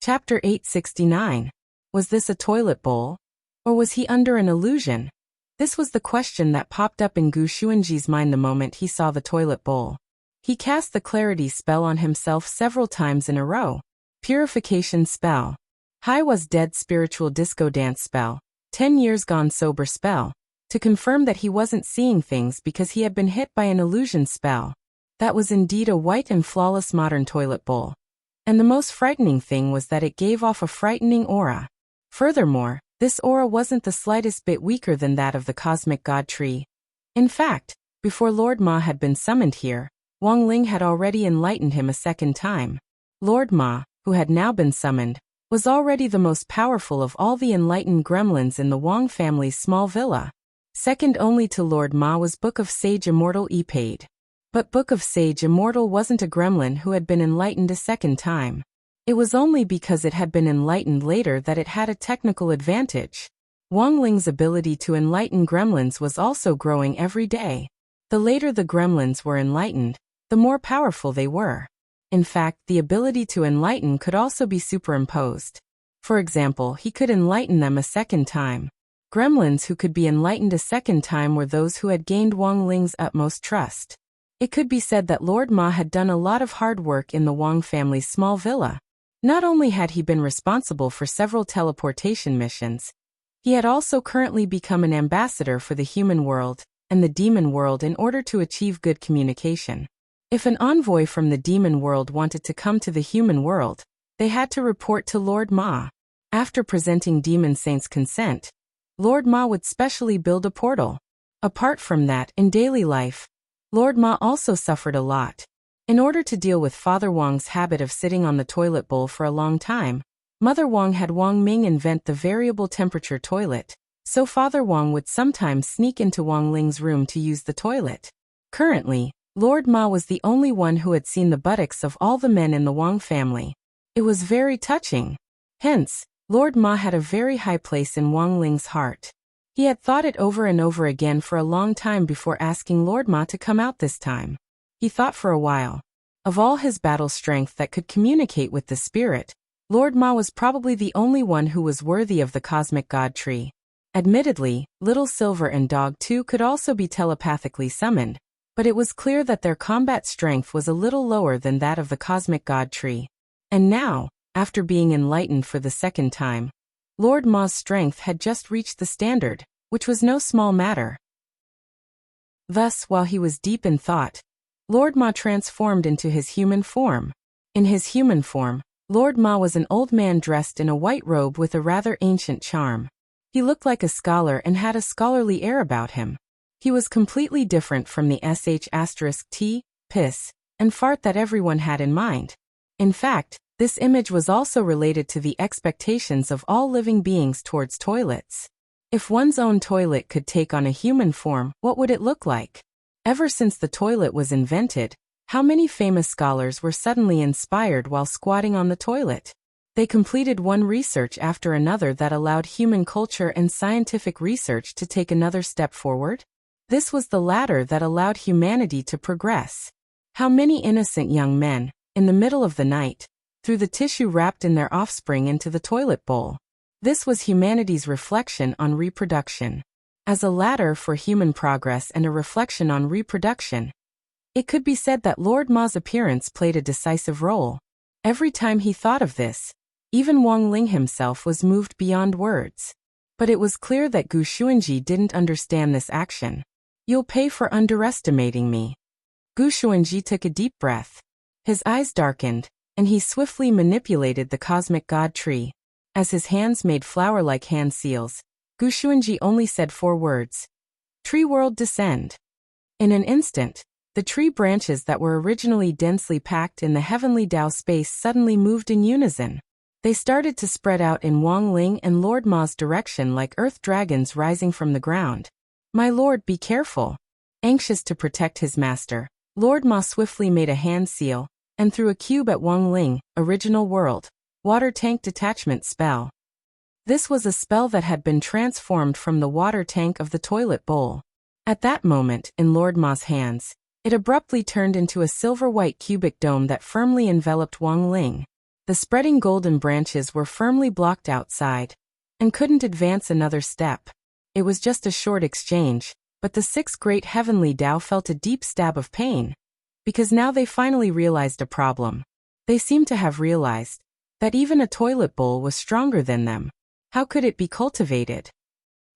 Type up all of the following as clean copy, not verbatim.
Chapter 869. Was this a toilet bowl? Or was he under an illusion? This was the question that popped up in Gu Xuanji's mind the moment he saw the toilet bowl. He cast the clarity spell on himself several times in a row. Purification spell. Hai was dead spiritual disco dance spell. 10 years gone sober spell. To confirm that he wasn't seeing things because he had been hit by an illusion spell. That was indeed a white and flawless modern toilet bowl. And the most frightening thing was that it gave off a frightening aura. Furthermore, this aura wasn't the slightest bit weaker than that of the cosmic god tree. In fact, before Lord Ma had been summoned here, Wang Ling had already enlightened him a second time. Lord Ma, who had now been summoned, was already the most powerful of all the enlightened gremlins in the Wang family's small villa. Second only to Lord Ma was Book of Sage Immortal Epade. But Book of Sage Immortal wasn't a gremlin who had been enlightened a second time. It was only because it had been enlightened later that it had a technical advantage. Wang Ling's ability to enlighten gremlins was also growing every day. The later the gremlins were enlightened, the more powerful they were. In fact, the ability to enlighten could also be superimposed. For example, he could enlighten them a second time. Gremlins who could be enlightened a second time were those who had gained Wang Ling's utmost trust. It could be said that Lord Ma had done a lot of hard work in the Wang family's small villa. Not only had he been responsible for several teleportation missions, he had also currently become an ambassador for the human world and the demon world in order to achieve good communication. If an envoy from the demon world wanted to come to the human world, they had to report to Lord Ma. After presenting demon saints' consent, Lord Ma would specially build a portal. Apart from that, in daily life, Lord Ma also suffered a lot. In order to deal with Father Wang's habit of sitting on the toilet bowl for a long time, Mother Wang had Wang Ming invent the variable temperature toilet, so Father Wang would sometimes sneak into Wang Ling's room to use the toilet. Currently, Lord Ma was the only one who had seen the buttocks of all the men in the Wang family. It was very touching. Hence, Lord Ma had a very high place in Wang Ling's heart. He had thought it over and over again for a long time before asking Lord Ma to come out this time. He thought for a while. Of all his battle strength that could communicate with the spirit, Lord Ma was probably the only one who was worthy of the cosmic god tree. Admittedly, Little Silver and Dog too could also be telepathically summoned, but it was clear that their combat strength was a little lower than that of the cosmic god tree. And now, after being enlightened for the second time, Lord Ma's strength had just reached the standard, which was no small matter. Thus, while he was deep in thought, Lord Ma transformed into his human form. In his human form, Lord Ma was an old man dressed in a white robe with a rather ancient charm. He looked like a scholar and had a scholarly air about him. He was completely different from the sh*t, piss, and fart that everyone had in mind. In fact, this image was also related to the expectations of all living beings towards toilets. If one's own toilet could take on a human form, what would it look like? Ever since the toilet was invented, how many famous scholars were suddenly inspired while squatting on the toilet? They completed one research after another that allowed human culture and scientific research to take another step forward. This was the ladder that allowed humanity to progress. How many innocent young men, in the middle of the night, threw the tissue wrapped in their offspring into the toilet bowl? This was humanity's reflection on reproduction. As a ladder for human progress and a reflection on reproduction, it could be said that Lord Ma's appearance played a decisive role. Every time he thought of this, even Wang Ling himself was moved beyond words. But it was clear that Gu Xuanji didn't understand this action. "You'll pay for underestimating me." Gu Xuanji took a deep breath. His eyes darkened, and he swiftly manipulated the cosmic god tree. As his hands made flower-like hand seals, Gu Xuanji only said 4 words. "Tree world descend." In an instant, the tree branches that were originally densely packed in the heavenly Tao space suddenly moved in unison. They started to spread out in Wang Ling and Lord Ma's direction like earth dragons rising from the ground. "My lord, be careful." Anxious to protect his master, Lord Ma swiftly made a hand seal, and threw a cube at Wang Ling. Original world. Water tank detachment spell. This was a spell that had been transformed from the water tank of the toilet bowl. At that moment, in Lord Ma's hands, it abruptly turned into a silver-white cubic dome that firmly enveloped Wang Ling. The spreading golden branches were firmly blocked outside, and couldn't advance another step. It was just a short exchange, but the six great heavenly Tao felt a deep stab of pain, because now they finally realized a problem. They seemed to have realized that even a toilet bowl was stronger than them. How could it be cultivated?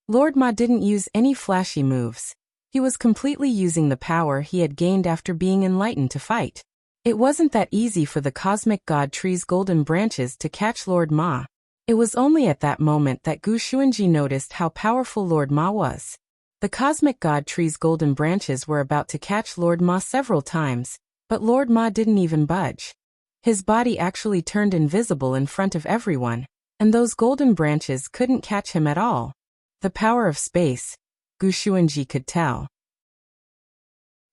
Lord Ma didn't use any flashy moves. He was completely using the power he had gained after being enlightened to fight. It wasn't that easy for the cosmic god tree's golden branches to catch Lord Ma. It was only at that moment that Gu Xuanji noticed how powerful Lord Ma was. The cosmic god tree's golden branches were about to catch Lord Ma several times, but Lord Ma didn't even budge. His body actually turned invisible in front of everyone, and those golden branches couldn't catch him at all. The power of space, Gu Xuanji could tell.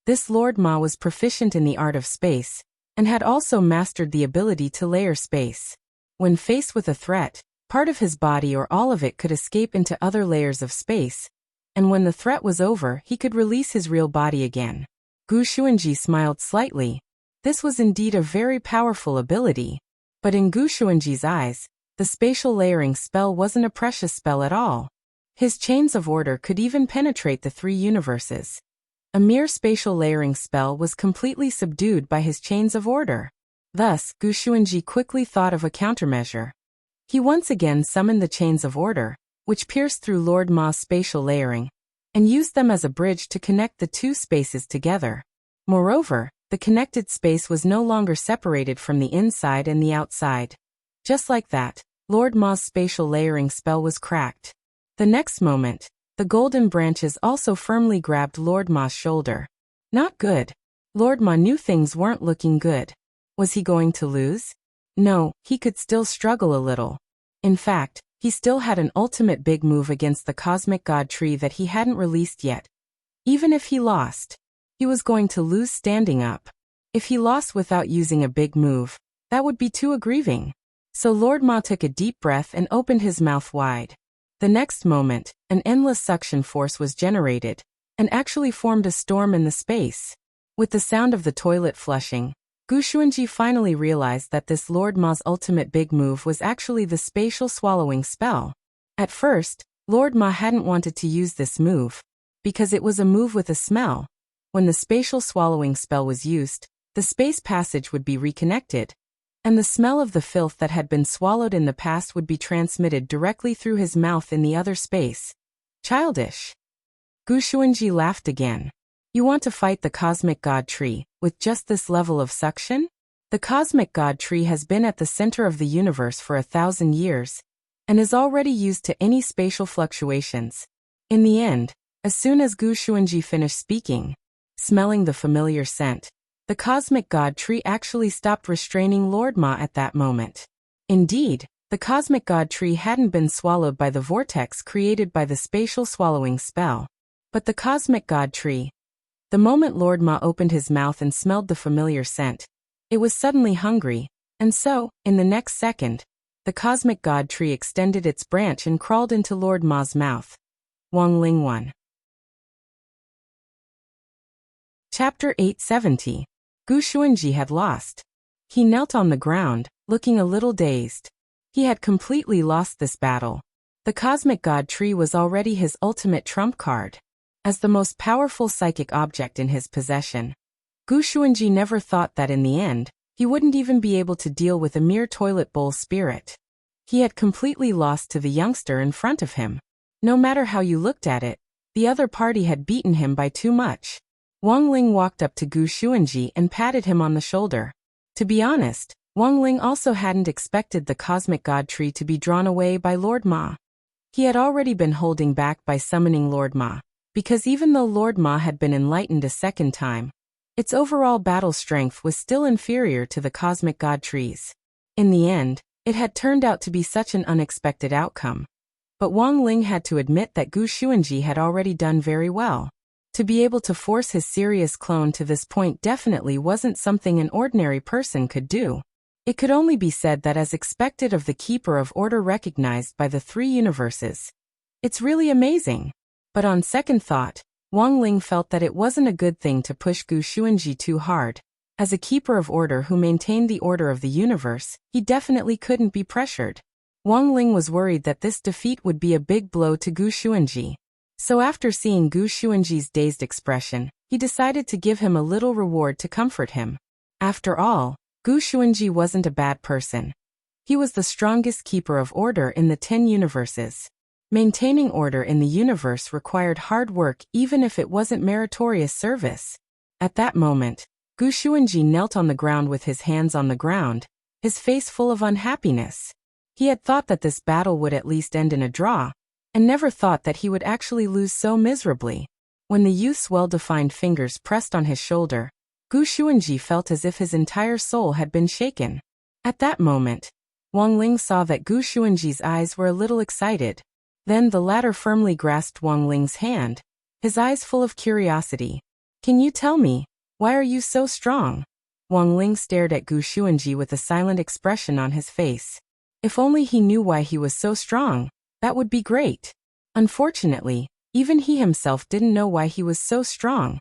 This Lord Ma was proficient in the art of space, and had also mastered the ability to layer space. When faced with a threat, part of his body or all of it could escape into other layers of space, and when the threat was over, he could release his real body again. Gu Xuanji smiled slightly. This was indeed a very powerful ability. But in Gu Xuanji's eyes, the spatial layering spell wasn't a precious spell at all. His chains of order could even penetrate the three universes. A mere spatial layering spell was completely subdued by his chains of order. Thus, Gu Xuanji quickly thought of a countermeasure. He once again summoned the chains of order, which pierced through Lord Ma's spatial layering, and used them as a bridge to connect the two spaces together. Moreover, the connected space was no longer separated from the inside and the outside. Just like that, Lord Ma's spatial layering spell was cracked. The next moment, the golden branches also firmly grabbed Lord Ma's shoulder. Not good. Lord Ma knew things weren't looking good. Was he going to lose? No, he could still struggle a little. In fact, he still had an ultimate big move against the cosmic god tree that he hadn't released yet. Even if he lost, he was going to lose standing up. If he lost without using a big move, that would be too aggrieving. So Lord Ma took a deep breath and opened his mouth wide. The next moment, an endless suction force was generated, and actually formed a storm in the space. With the sound of the toilet flushing, Gu Xuanji finally realized that this Lord Ma's ultimate big move was actually the spatial swallowing spell. At first, Lord Ma hadn't wanted to use this move, because it was a move with a smell. When the spatial swallowing spell was used, the space passage would be reconnected, and the smell of the filth that had been swallowed in the past would be transmitted directly through his mouth in the other space. Childish. Gu Xuanji laughed again. You want to fight the cosmic god tree with just this level of suction? The cosmic god tree has been at the center of the universe for 1,000 years, and is already used to any spatial fluctuations. In the end, as soon as Gu Xuanji finished speaking, smelling the familiar scent, the cosmic god tree actually stopped restraining Lord Ma at that moment. Indeed, the cosmic god tree hadn't been swallowed by the vortex created by the spatial swallowing spell, but the cosmic god tree. The moment Lord Ma opened his mouth and smelled the familiar scent, it was suddenly hungry, and so, in the next second, the cosmic god tree extended its branch and crawled into Lord Ma's mouth. Wang Ling 1. Chapter 870. Gu Xuanji had lost. He knelt on the ground, looking a little dazed. He had completely lost this battle. The cosmic god tree was already his ultimate trump card. As the most powerful psychic object in his possession, Gu Xuanji never thought that in the end, he wouldn't even be able to deal with a mere toilet bowl spirit. He had completely lost to the youngster in front of him. No matter how you looked at it, the other party had beaten him by too much. Wang Ling walked up to Gu Xuanji and patted him on the shoulder. To be honest, Wang Ling also hadn't expected the cosmic god tree to be drawn away by Lord Ma. He had already been holding back by summoning Lord Ma, because even though Lord Ma had been enlightened a second time, its overall battle strength was still inferior to the cosmic god tree's. In the end, it had turned out to be such an unexpected outcome. But Wang Ling had to admit that Gu Xuanji had already done very well. To be able to force his serious clone to this point definitely wasn't something an ordinary person could do. It could only be said that as expected of the keeper of order recognized by the three universes. It's really amazing. But on second thought, Wang Ling felt that it wasn't a good thing to push Gu Xuanji too hard, As a keeper of order who maintained the order of the universe, he definitely couldn't be pressured. Wang Ling was worried that this defeat would be a big blow to Gu Xuanji. So after seeing Gu Xuanji's dazed expression, he decided to give him a little reward to comfort him. After all, Gu Xuanji wasn't a bad person. He was the strongest keeper of order in the 10 universes. Maintaining order in the universe required hard work even if it wasn't meritorious service. At that moment, Gu Xuanji knelt on the ground with his hands on the ground, his face full of unhappiness. He had thought that this battle would at least end in a draw, and never thought that he would actually lose so miserably. When the youth's well-defined fingers pressed on his shoulder, Gu Xuanji felt as if his entire soul had been shaken. At that moment, Wang Ling saw that Gu Xuanji's eyes were a little excited. Then the latter firmly grasped Wang Ling's hand, his eyes full of curiosity. "Can you tell me, why are you so strong?" Wang Ling stared at Gu Xuanji with a silent expression on his face. If only he knew why he was so strong, that would be great. Unfortunately, even he himself didn't know why he was so strong.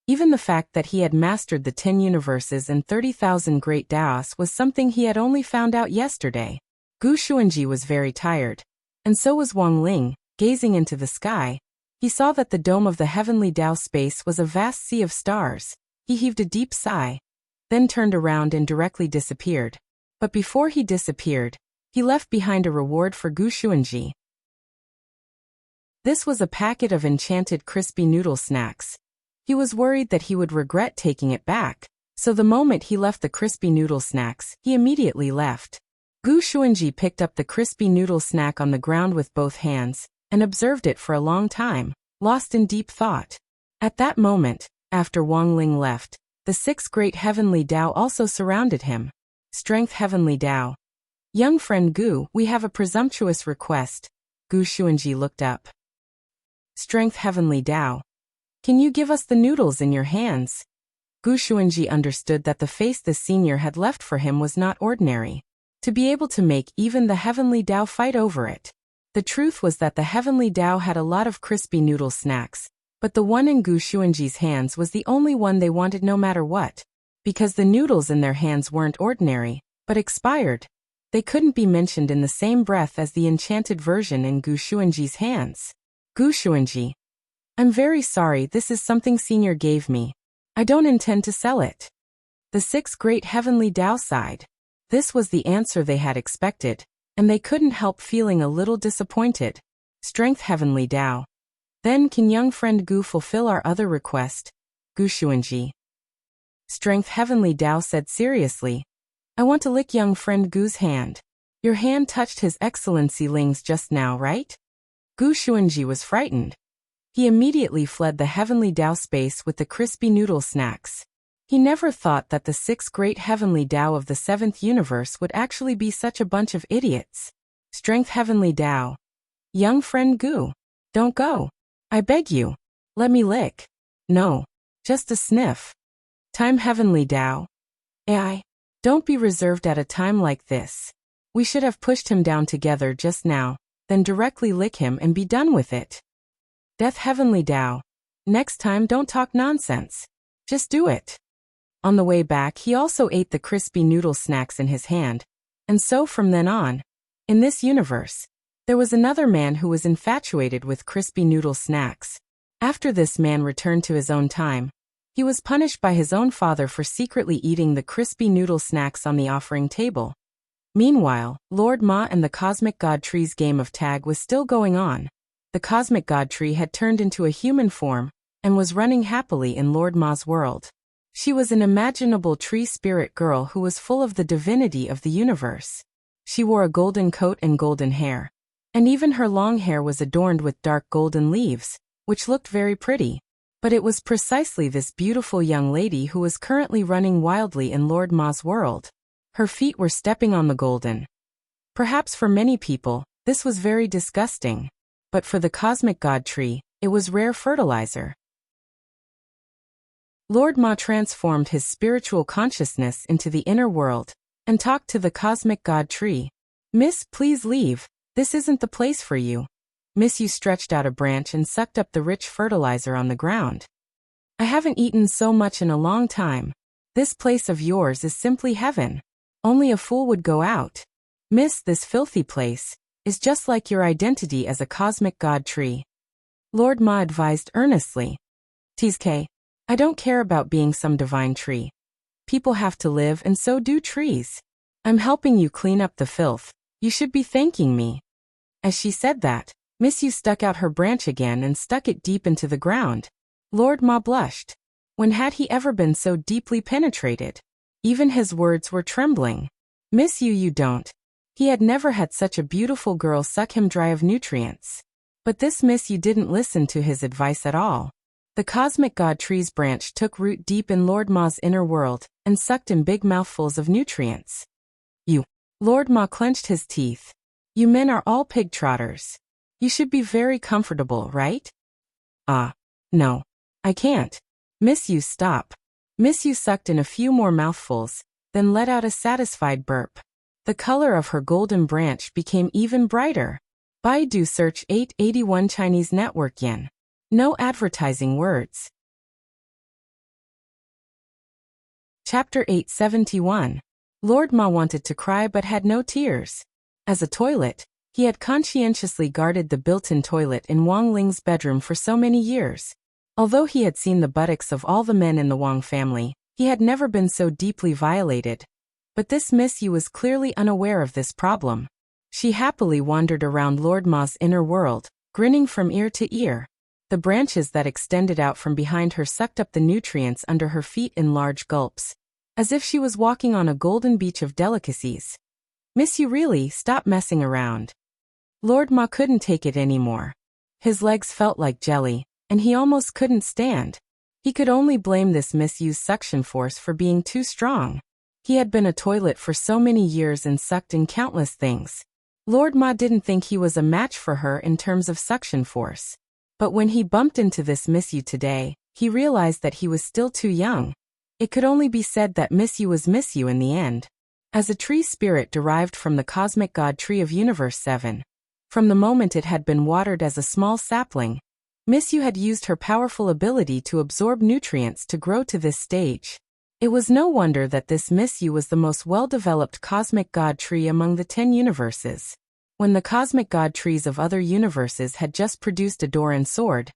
Even the fact that he had mastered the 10 universes and 30,000 great Daos was something he had only found out yesterday. Gu Xuanji was very tired. And so was Wang Ling. Gazing into the sky, he saw that the dome of the heavenly Dao space was a vast sea of stars. He heaved a deep sigh, then turned around and directly disappeared. But before he disappeared, he left behind a reward for Gu Xuanji. This was a packet of enchanted crispy noodle snacks. He was worried that he would regret taking it back, so the moment he left the crispy noodle snacks, he immediately left. Gu Xuanji picked up the crispy noodle snack on the ground with both hands, and observed it for a long time, lost in deep thought. At that moment, after Wang Ling left, the 6 great heavenly Dao also surrounded him. Strength heavenly Dao. "Young friend Gu, we have a presumptuous request." Gu Xuanji looked up. Strength heavenly Dao. "Can you give us the noodles in your hands?" Gu Xuanji understood that the face the senior had left for him was not ordinary. To be able to make even the heavenly Dao fight over it. The truth was that the heavenly Dao had a lot of crispy noodle snacks, but the one in Gu Xuanji's hands was the only one they wanted no matter what. Because the noodles in their hands weren't ordinary, but expired. They couldn't be mentioned in the same breath as the enchanted version in Gu Xuanji's hands. Gu Xuanji. "I'm very sorry, this is something senior gave me. I don't intend to sell it." The 6 great heavenly Dao sighed. This was the answer they had expected, and they couldn't help feeling a little disappointed. Strength heavenly Dao. "Then can young friend Gu fulfill our other request?" Gu Xuanji. Strength heavenly Dao said seriously. "I want to lick young friend Gu's hand. Your hand touched His Excellency Ling's just now, right?" Gu Xuanji was frightened. He immediately fled the heavenly Dao space with the crispy noodle snacks. He never thought that the 6 great heavenly Dao of the 7th universe would actually be such a bunch of idiots. Strength heavenly Dao. "Young friend Gu, don't go. I beg you. Let me lick. No. Just a sniff." Time heavenly Dao. "AI. Don't be reserved at a time like this. We should have pushed him down together just now, then directly lick him and be done with it." Death heavenly Dao. "Next time don't talk nonsense. Just do it." On the way back he also ate the crispy noodle snacks in his hand, and so from then on, in this universe, there was another man who was infatuated with crispy noodle snacks. After this man returned to his own time, he was punished by his own father for secretly eating the crispy noodle snacks on the offering table. Meanwhile, Lord Ma and the Cosmic God Tree's game of tag was still going on. The Cosmic God Tree had turned into a human form, and was running happily in Lord Ma's world. She was an imaginable tree spirit girl who was full of the divinity of the universe. She wore a golden coat and golden hair. And even her long hair was adorned with dark golden leaves, which looked very pretty. But it was precisely this beautiful young lady who was currently running wildly in Lord Ma's world. Her feet were stepping on the golden. Perhaps for many people, this was very disgusting. But for the Cosmic God Tree, it was rare fertilizer. Lord Ma transformed his spiritual consciousness into the inner world, and talked to the Cosmic God Tree. "Miss, please leave. This isn't the place for you." Miss Yu stretched out a branch and sucked up the rich fertilizer on the ground. "I haven't eaten so much in a long time. This place of yours is simply heaven. Only a fool would go out. Miss, this filthy place is just like your identity as a cosmic god tree. Lord Ma advised earnestly. TK, I don't care about being some divine tree. People have to live and so do trees. I'm helping you clean up the filth. You should be thanking me. As she said that, Miss Yu stuck out her branch again and stuck it deep into the ground. Lord Ma blushed. When had he ever been so deeply penetrated? Even his words were trembling. Miss Yu, you don't. He had never had such a beautiful girl suck him dry of nutrients. But this Miss Yu didn't listen to his advice at all. The cosmic god tree's branch took root deep in Lord Ma's inner world and sucked in big mouthfuls of nutrients. You. Lord Ma clenched his teeth. You men are all pig trotters. You should be very comfortable, right? No. I can't. Miss Yu, stop. Miss Yu sucked in a few more mouthfuls, then let out a satisfied burp. The color of her golden branch became even brighter. Baidu search 881 Chinese network yen. No advertising words. Chapter 871. Lord Ma wanted to cry but had no tears. As a toilet, he had conscientiously guarded the built-in toilet in Wang Ling's bedroom for so many years. Although he had seen the buttocks of all the men in the Wang family, he had never been so deeply violated. But this Miss Yu was clearly unaware of this problem. She happily wandered around Lord Ma's inner world, grinning from ear to ear. The branches that extended out from behind her sucked up the nutrients under her feet in large gulps, as if she was walking on a golden beach of delicacies. Miss Yu, really, stop messing around. Lord Ma couldn't take it anymore. His legs felt like jelly, and he almost couldn't stand. He could only blame this Miss Yu's suction force for being too strong. He had been a toilet for so many years and sucked in countless things. Lord Ma didn't think he was a match for her in terms of suction force. But when he bumped into this Miss Yu today, he realized that he was still too young. It could only be said that Miss Yu was Miss Yu in the end. As a tree spirit derived from the cosmic god tree of Universe 7, from the moment it had been watered as a small sapling, Miss Yu had used her powerful ability to absorb nutrients to grow to this stage. It was no wonder that this Miss Yu was the most well-developed cosmic god tree among the 10 universes. When the cosmic god trees of other universes had just produced a door and sword,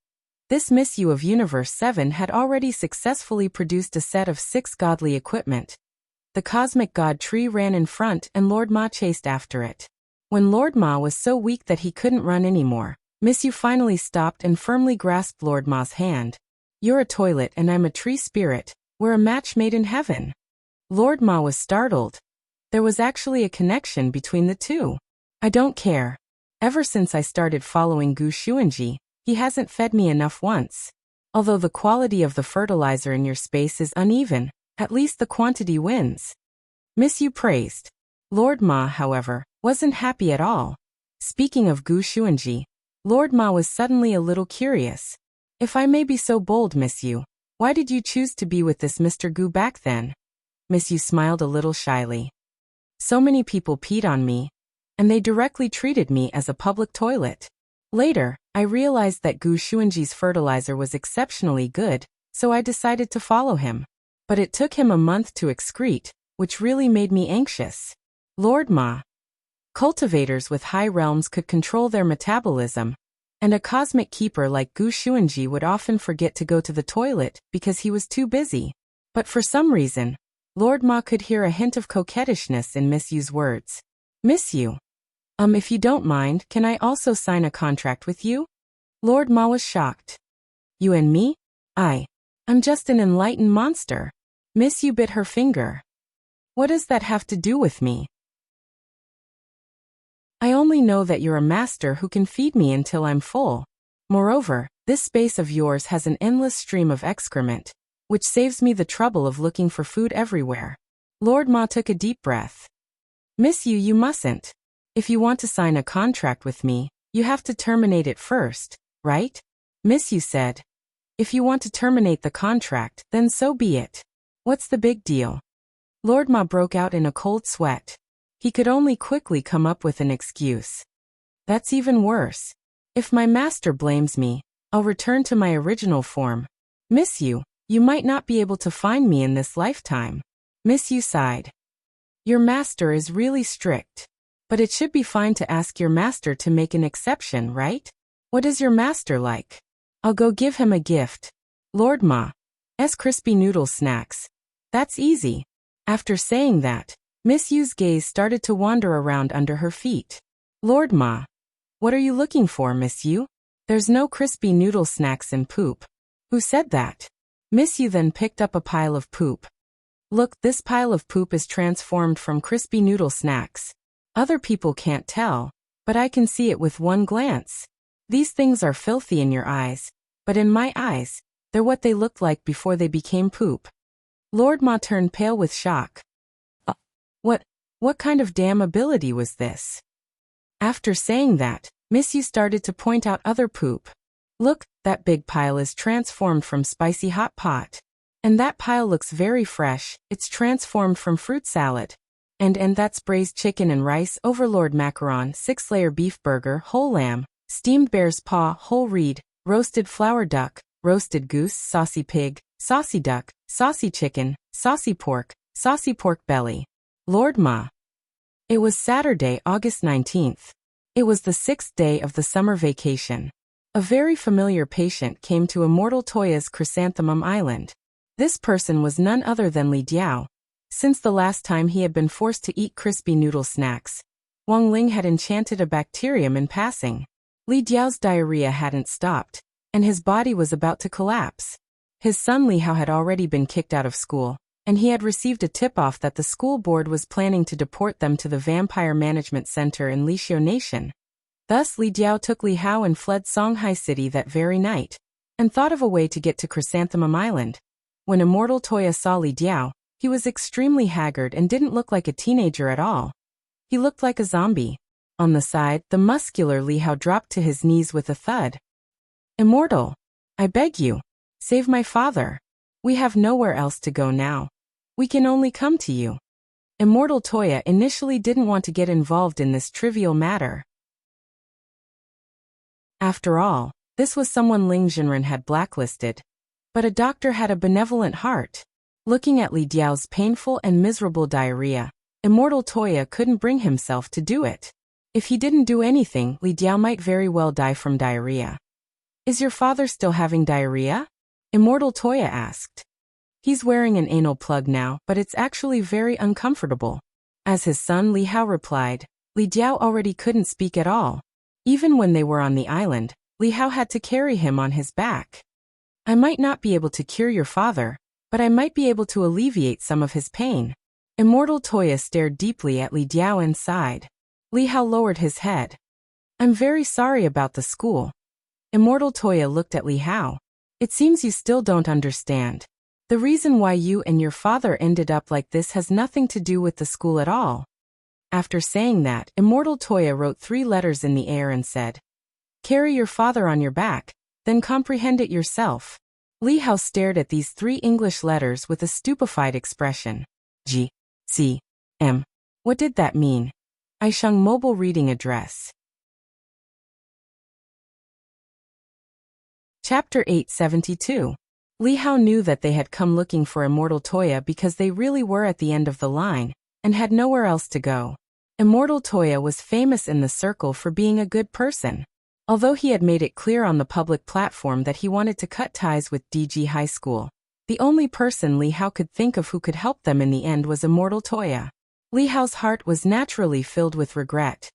this Miss Yu of Universe 7 had already successfully produced a set of 6 godly equipment. The cosmic god tree ran in front and Lord Ma chased after it. When Lord Ma was so weak that he couldn't run anymore, Miss Yu finally stopped and firmly grasped Lord Ma's hand. You're a toilet and I'm a tree spirit. We're a match made in heaven. Lord Ma was startled. There was actually a connection between the two. I don't care. Ever since I started following Gu Xuanji, he hasn't fed me enough once. Although the quality of the fertilizer in your space is uneven, at least the quantity wins. Miss Yu praised. Lord Ma, however, wasn't happy at all. Speaking of Gu Xuanji, Lord Ma was suddenly a little curious. If I may be so bold, Miss Yu, why did you choose to be with this Mr. Gu back then? Miss Yu smiled a little shyly. So many people peed on me, and they directly treated me as a public toilet. Later, I realized that Gu Xuanji's fertilizer was exceptionally good, so I decided to follow him. But it took him a month to excrete, which really made me anxious. Lord Ma. Cultivators with high realms could control their metabolism, and a cosmic keeper like Gu Xuanji would often forget to go to the toilet because he was too busy. But for some reason, Lord Ma could hear a hint of coquettishness in Miss Yu's words. Miss Yu. If you don't mind, can I also sign a contract with you? Lord Ma was shocked. You and me? I'm just an enlightened monster. Miss Yu bit her finger. What does that have to do with me? I only know that you're a master who can feed me until I'm full. Moreover, this space of yours has an endless stream of excrement, which saves me the trouble of looking for food everywhere. Lord Ma took a deep breath. Miss Yu, you mustn't. If you want to sign a contract with me, you have to terminate it first, right? Miss Yu said. If you want to terminate the contract, then so be it. What's the big deal? Lord Ma broke out in a cold sweat. He could only quickly come up with an excuse. That's even worse. If my master blames me, I'll return to my original form. Miss Yu, You might not be able to find me in this lifetime. Miss Yu sighed. Your master is really strict. But it should be fine to ask your master to make an exception, right? What is your master like? I'll go give him a gift. Lord Ma's crispy noodle snacks. That's easy. After saying that, Miss Yu's gaze started to wander around under her feet. Lord Ma. What are you looking for, Miss Yu? There's no crispy noodle snacks in poop. Who said that? Miss Yu then picked up a pile of poop. Look, this pile of poop is transformed from crispy noodle snacks. Other people can't tell, but I can see it with one glance. These things are filthy in your eyes, but in my eyes, they're what they looked like before they became poop. Lord Ma turned pale with shock. What kind of damn ability was this? After saying that, Miss Yu started to point out other poop. Look, that big pile is transformed from spicy hot pot. And that pile looks very fresh, it's transformed from fruit salad. And that's braised chicken and rice, overlord macaron, 6-layer beef burger, whole lamb, steamed bear's paw, whole reed, roasted flour duck, roasted goose, saucy pig, saucy duck, saucy chicken, saucy pork belly. Lord Ma. It was Saturday, August 19th. It was the 6th day of the summer vacation. A very familiar patient came to Immortal Toya's Chrysanthemum Island. This person was none other than Li Diao. Since the last time he had been forced to eat crispy noodle snacks, Wang Ling had enchanted a bacterium in passing. Li Diao's diarrhea hadn't stopped, and his body was about to collapse. His son Li Hao had already been kicked out of school, and he had received a tip-off that the school board was planning to deport them to the Vampire Management Center in Lixio Nation. Thus Li Diao took Li Hao and fled Songhai City that very night, and thought of a way to get to Chrysanthemum Island. When Immortal Toya saw Li Diao, he was extremely haggard and didn't look like a teenager at all. He looked like a zombie. On the side, the muscular Li Hao dropped to his knees with a thud. Immortal, I beg you, save my father. We have nowhere else to go now. We can only come to you. Immortal Toya initially didn't want to get involved in this trivial matter. After all, this was someone Ling Jinren had blacklisted. But a doctor had a benevolent heart. Looking at Li Diao's painful and miserable diarrhea, Immortal Toya couldn't bring himself to do it. If he didn't do anything, Li Diao might very well die from diarrhea. Is your father still having diarrhea? Immortal Toya asked. He's wearing an anal plug now, but it's actually very uncomfortable. As his son Li Hao replied, Li Diao already couldn't speak at all. Even when they were on the island, Li Hao had to carry him on his back. I might not be able to cure your father, but I might be able to alleviate some of his pain. Immortal Toya stared deeply at Li Diao and sighed. Li Hao lowered his head. I'm very sorry about the school. Immortal Toya looked at Li Hao. It seems you still don't understand. The reason why you and your father ended up like this has nothing to do with the school at all. After saying that, Immortal Toya wrote 3 letters in the air and said, Carry your father on your back, then comprehend it yourself. Li Hao stared at these 3 English letters with a stupefied expression. G. C. M. What did that mean? Aisheng mobile reading address. Chapter 872. Li Hao knew that they had come looking for Immortal Toya because they really were at the end of the line, and had nowhere else to go. Immortal Toya was famous in the circle for being a good person. Although he had made it clear on the public platform that he wanted to cut ties with DG High School, the only person Li Hao could think of who could help them in the end was Immortal Toya. Li Hao's heart was naturally filled with regret.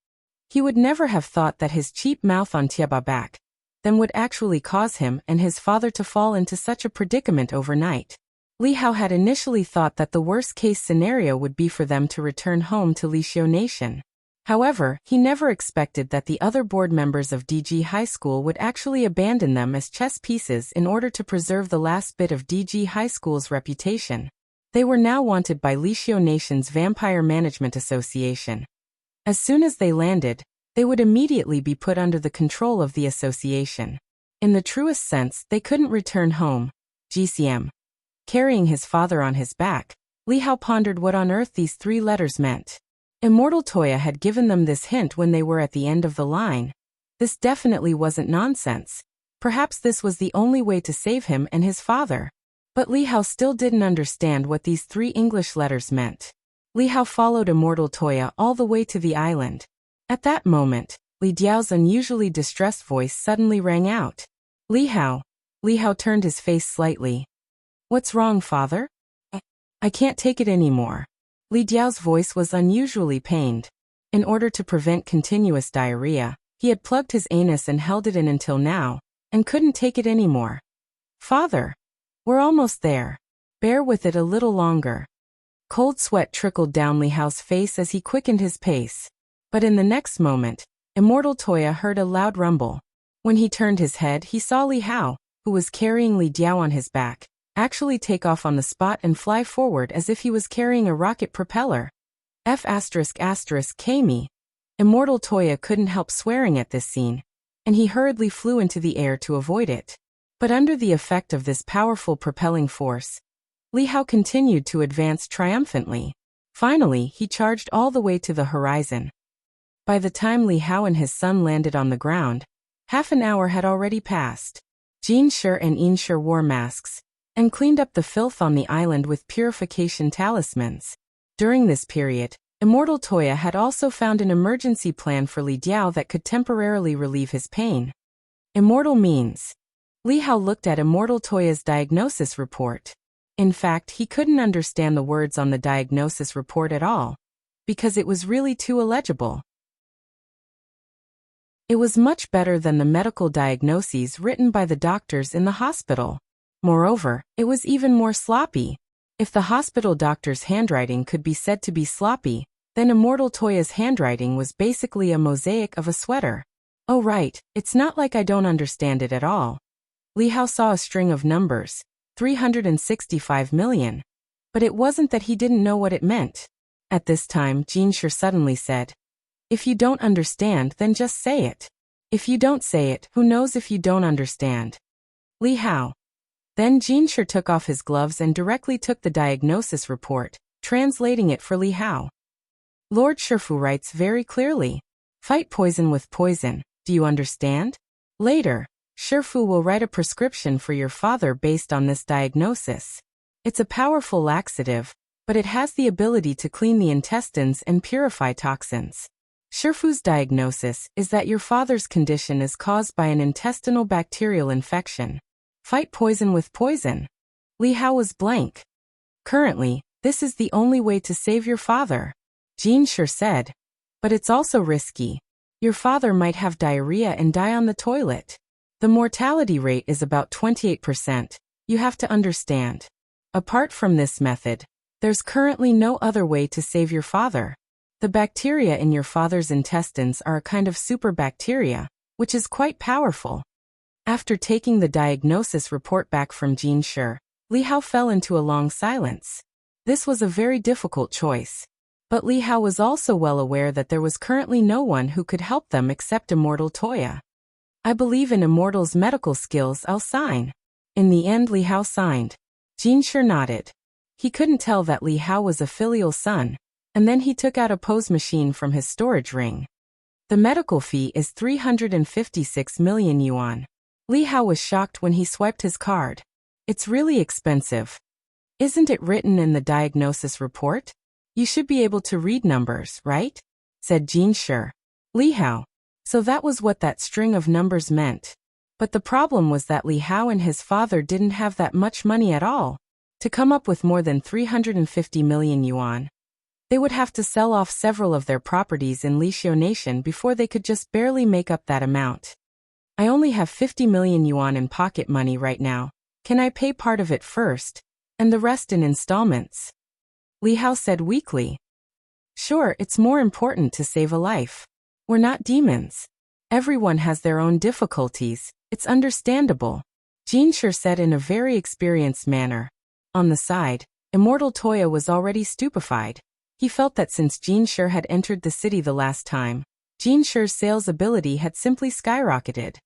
He would never have thought that his cheap mouth on Tiaba back then would actually cause him and his father to fall into such a predicament overnight. Li Hao had initially thought that the worst-case scenario would be for them to return home to Lixio Nation. However, he never expected that the other board members of DG High School would actually abandon them as chess pieces in order to preserve the last bit of DG High School's reputation. They were now wanted by Lixio Nation's Vampire Management Association. As soon as they landed, they would immediately be put under the control of the association. In the truest sense, they couldn't return home. GCM. Carrying his father on his back, Li Hao pondered what on earth these 3 letters meant. Immortal Toya had given them this hint when they were at the end of the line. This definitely wasn't nonsense. Perhaps this was the only way to save him and his father. But Li Hao still didn't understand what these 3 English letters meant. Li Hao followed Immortal Toya all the way to the island. At that moment, Li Diao's unusually distressed voice suddenly rang out. Li Hao. Li Hao turned his face slightly. What's wrong, father? I can't take it anymore. Li Diao's voice was unusually pained. In order to prevent continuous diarrhea, he had plugged his anus and held it in until now, and couldn't take it anymore. Father. We're almost there. Bear with it a little longer. Cold sweat trickled down Li Hao's face as he quickened his pace. But in the next moment, Immortal Toya heard a loud rumble. When he turned his head, he saw Li Hao, who was carrying Li Diao on his back, actually take off on the spot and fly forward as if he was carrying a rocket propeller. F***K me. Immortal Toya couldn't help swearing at this scene, and he hurriedly flew into the air to avoid it. But under the effect of this powerful propelling force, Li Hao continued to advance triumphantly. Finally, he charged all the way to the horizon. By the time Li Hao and his son landed on the ground, half an hour had already passed. Jin Shi and Yin Shi wore masks and cleaned up the filth on the island with purification talismans. During this period, Immortal Toya had also found an emergency plan for Li Diao that could temporarily relieve his pain. Immortal means. Li Hao looked at Immortal Toya's diagnosis report. In fact, he couldn't understand the words on the diagnosis report at all, because it was really too illegible. It was much better than the medical diagnoses written by the doctors in the hospital. Moreover, it was even more sloppy. If the hospital doctor's handwriting could be said to be sloppy, then Immortal Toya's handwriting was basically a mosaic of a sweater. Oh right, it's not like I don't understand it at all. Li Hao saw a string of numbers, 365 million. But it wasn't that he didn't know what it meant. At this time, Jin Shi suddenly said, if you don't understand, then just say it. If you don't say it, who knows if you don't understand? Li Hao. Then Jin Shi took off his gloves and directly took the diagnosis report, translating it for Li Hao. Lord Shifu writes very clearly. Fight poison with poison, do you understand? Later, Shifu will write a prescription for your father based on this diagnosis. It's a powerful laxative, but it has the ability to clean the intestines and purify toxins. Shifu's diagnosis is that your father's condition is caused by an intestinal bacterial infection. Fight poison with poison. Li Hao was blank. Currently, this is the only way to save your father. Jin Shi said. But it's also risky. Your father might have diarrhea and die on the toilet. The mortality rate is about 28%. You have to understand. Apart from this method, there's currently no other way to save your father. The bacteria in your father's intestines are a kind of super bacteria, which is quite powerful. After taking the diagnosis report back from Jin Shi, Li Hao fell into a long silence. This was a very difficult choice. But Li Hao was also well aware that there was currently no one who could help them except Immortal Toya. I believe in Immortal's medical skills, I'll sign. In the end, Li Hao signed. Jin Shi nodded. He couldn't tell that Li Hao was a filial son, and then he took out a pose machine from his storage ring. The medical fee is 356 million yuan. Li Hao was shocked when he swiped his card. It's really expensive. Isn't it written in the diagnosis report? You should be able to read numbers, right? Said Jin Shi. Li Hao. So that was what that string of numbers meant. But the problem was that Li Hao and his father didn't have that much money at all to come up with more than 350 million yuan. They would have to sell off several of their properties in Lixiu Nation before they could just barely make up that amount. I only have 50 million yuan in pocket money right now. Can I pay part of it first, and the rest in installments? Li Hao said weakly. Sure, it's more important to save a life. We're not demons. Everyone has their own difficulties, it's understandable. Jin Shi said in a very experienced manner. On the side, Immortal Toya was already stupefied. He felt that since Jin Shi had entered the city the last time, Jin Shi's sales ability had simply skyrocketed.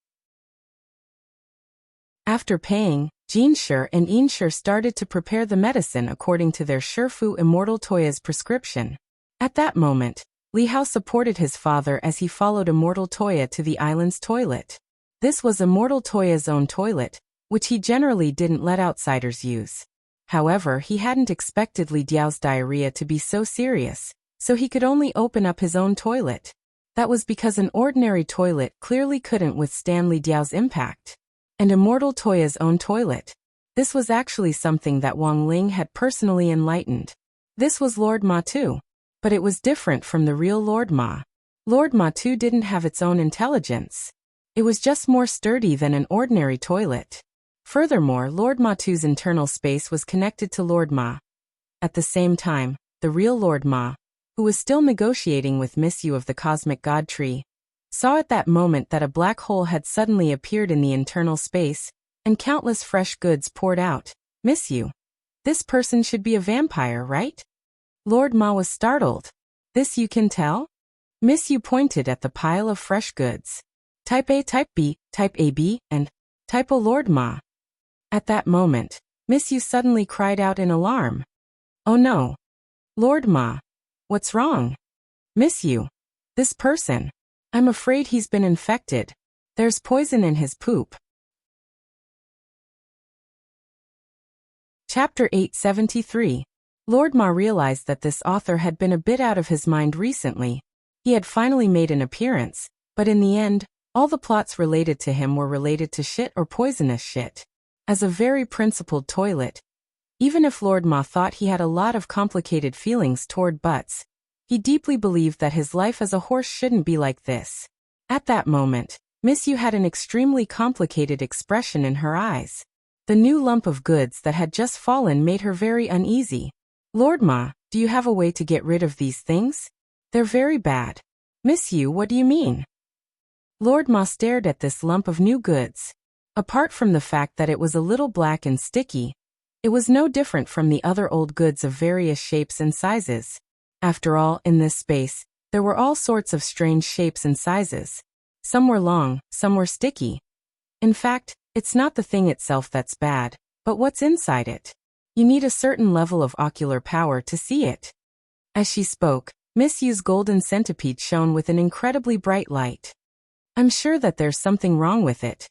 After paying, Jin Shi and Yin Shi started to prepare the medicine according to their Shifu Immortal Toya's prescription. At that moment, Li Hao supported his father as he followed Immortal Toya to the island's toilet. This was Immortal Toya's own toilet, which he generally didn't let outsiders use. However, he hadn't expected Li Diao's diarrhea to be so serious, so he could only open up his own toilet. That was because an ordinary toilet clearly couldn't withstand Li Diao's impact. And Immortal Toya's own toilet. This was actually something that Wang Ling had personally enlightened. This was Lord Ma too. But it was different from the real Lord Ma. Lord Ma too didn't have its own intelligence. It was just more sturdy than an ordinary toilet. Furthermore, Lord Ma too's internal space was connected to Lord Ma. At the same time, the real Lord Ma, who was still negotiating with Miss Yu of the Cosmic God Tree, saw at that moment that a black hole had suddenly appeared in the internal space, and countless fresh goods poured out. Miss Yu. This person should be a vampire, right? Lord Ma was startled. This you can tell? Miss Yu pointed at the pile of fresh goods. Type A, Type B, Type AB, and Type O. Lord Ma. At that moment, Miss Yu suddenly cried out in alarm. Oh no. Lord Ma. What's wrong? Miss Yu. This person. I'm afraid he's been infected. There's poison in his poop. Chapter 873. Lord Ma realized that this author had been a bit out of his mind recently. He had finally made an appearance, but in the end, all the plots related to him were related to shit or poisonous shit. As a very principled toilet, even if Lord Ma thought he had a lot of complicated feelings toward butts, he deeply believed that his life as a horse shouldn't be like this. At that moment, Miss Yu had an extremely complicated expression in her eyes. The new lump of goods that had just fallen made her very uneasy. Lord Ma, do you have a way to get rid of these things? They're very bad. Miss Yu, what do you mean? Lord Ma stared at this lump of new goods. Apart from the fact that it was a little black and sticky, it was no different from the other old goods of various shapes and sizes. After all, in this space, there were all sorts of strange shapes and sizes. Some were long, some were sticky. In fact, it's not the thing itself that's bad, but what's inside it. You need a certain level of ocular power to see it. As she spoke, Miss Yu's golden centipede shone with an incredibly bright light. I'm sure that there's something wrong with it.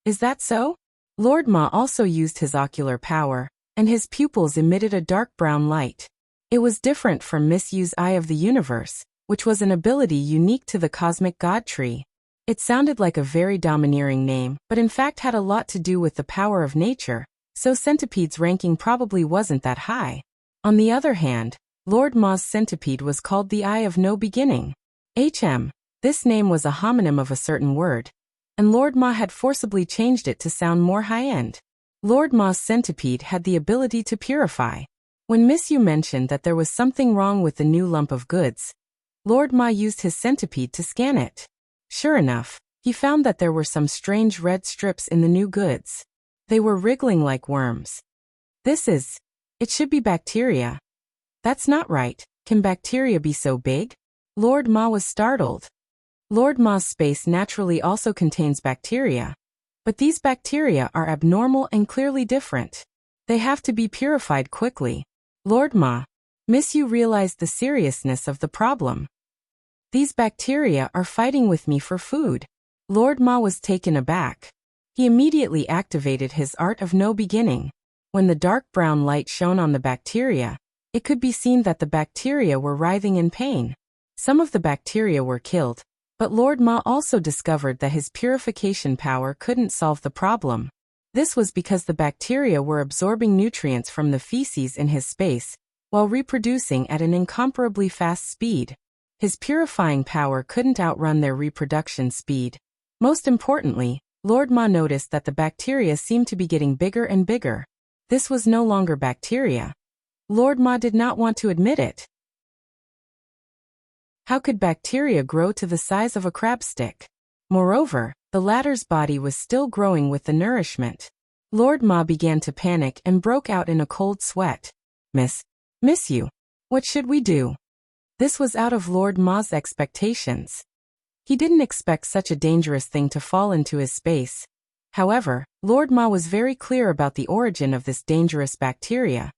Is that so? Lord Ma also used his ocular power, and his pupils emitted a dark brown light. It was different from Miss Yu's Eye of the Universe, which was an ability unique to the Cosmic God Tree. It sounded like a very domineering name, but in fact had a lot to do with the power of nature, so Centipede's ranking probably wasn't that high. On the other hand, Lord Ma's centipede was called the Eye of No Beginning. This name was a homonym of a certain word, and Lord Ma had forcibly changed it to sound more high-end. Lord Ma's centipede had the ability to purify. When Miss Yu mentioned that there was something wrong with the new lump of goods, Lord Ma used his centipede to scan it. Sure enough, he found that there were some strange red strips in the new goods. They were wriggling like worms. It should be bacteria. That's not right. Can bacteria be so big? Lord Ma was startled. Lord Ma's space naturally also contains bacteria. But these bacteria are abnormal and clearly different. They have to be purified quickly. Lord Ma. Miss Yu realized the seriousness of the problem. These bacteria are fighting with me for food. Lord Ma was taken aback. He immediately activated his Art of No Beginning. When the dark brown light shone on the bacteria, it could be seen that the bacteria were writhing in pain. Some of the bacteria were killed, but Lord Ma also discovered that his purification power couldn't solve the problem. This was because the bacteria were absorbing nutrients from the feces in his space, while reproducing at an incomparably fast speed. His purifying power couldn't outrun their reproduction speed. Most importantly, Lord Ma noticed that the bacteria seemed to be getting bigger and bigger. This was no longer bacteria. Lord Ma did not want to admit it. How could bacteria grow to the size of a crab stick? Moreover, the latter's body was still growing with the nourishment. Lord Ma began to panic and broke out in a cold sweat. Miss Yu, what should we do? This was out of Lord Ma's expectations. He didn't expect such a dangerous thing to fall into his space. However, Lord Ma was very clear about the origin of this dangerous bacteria.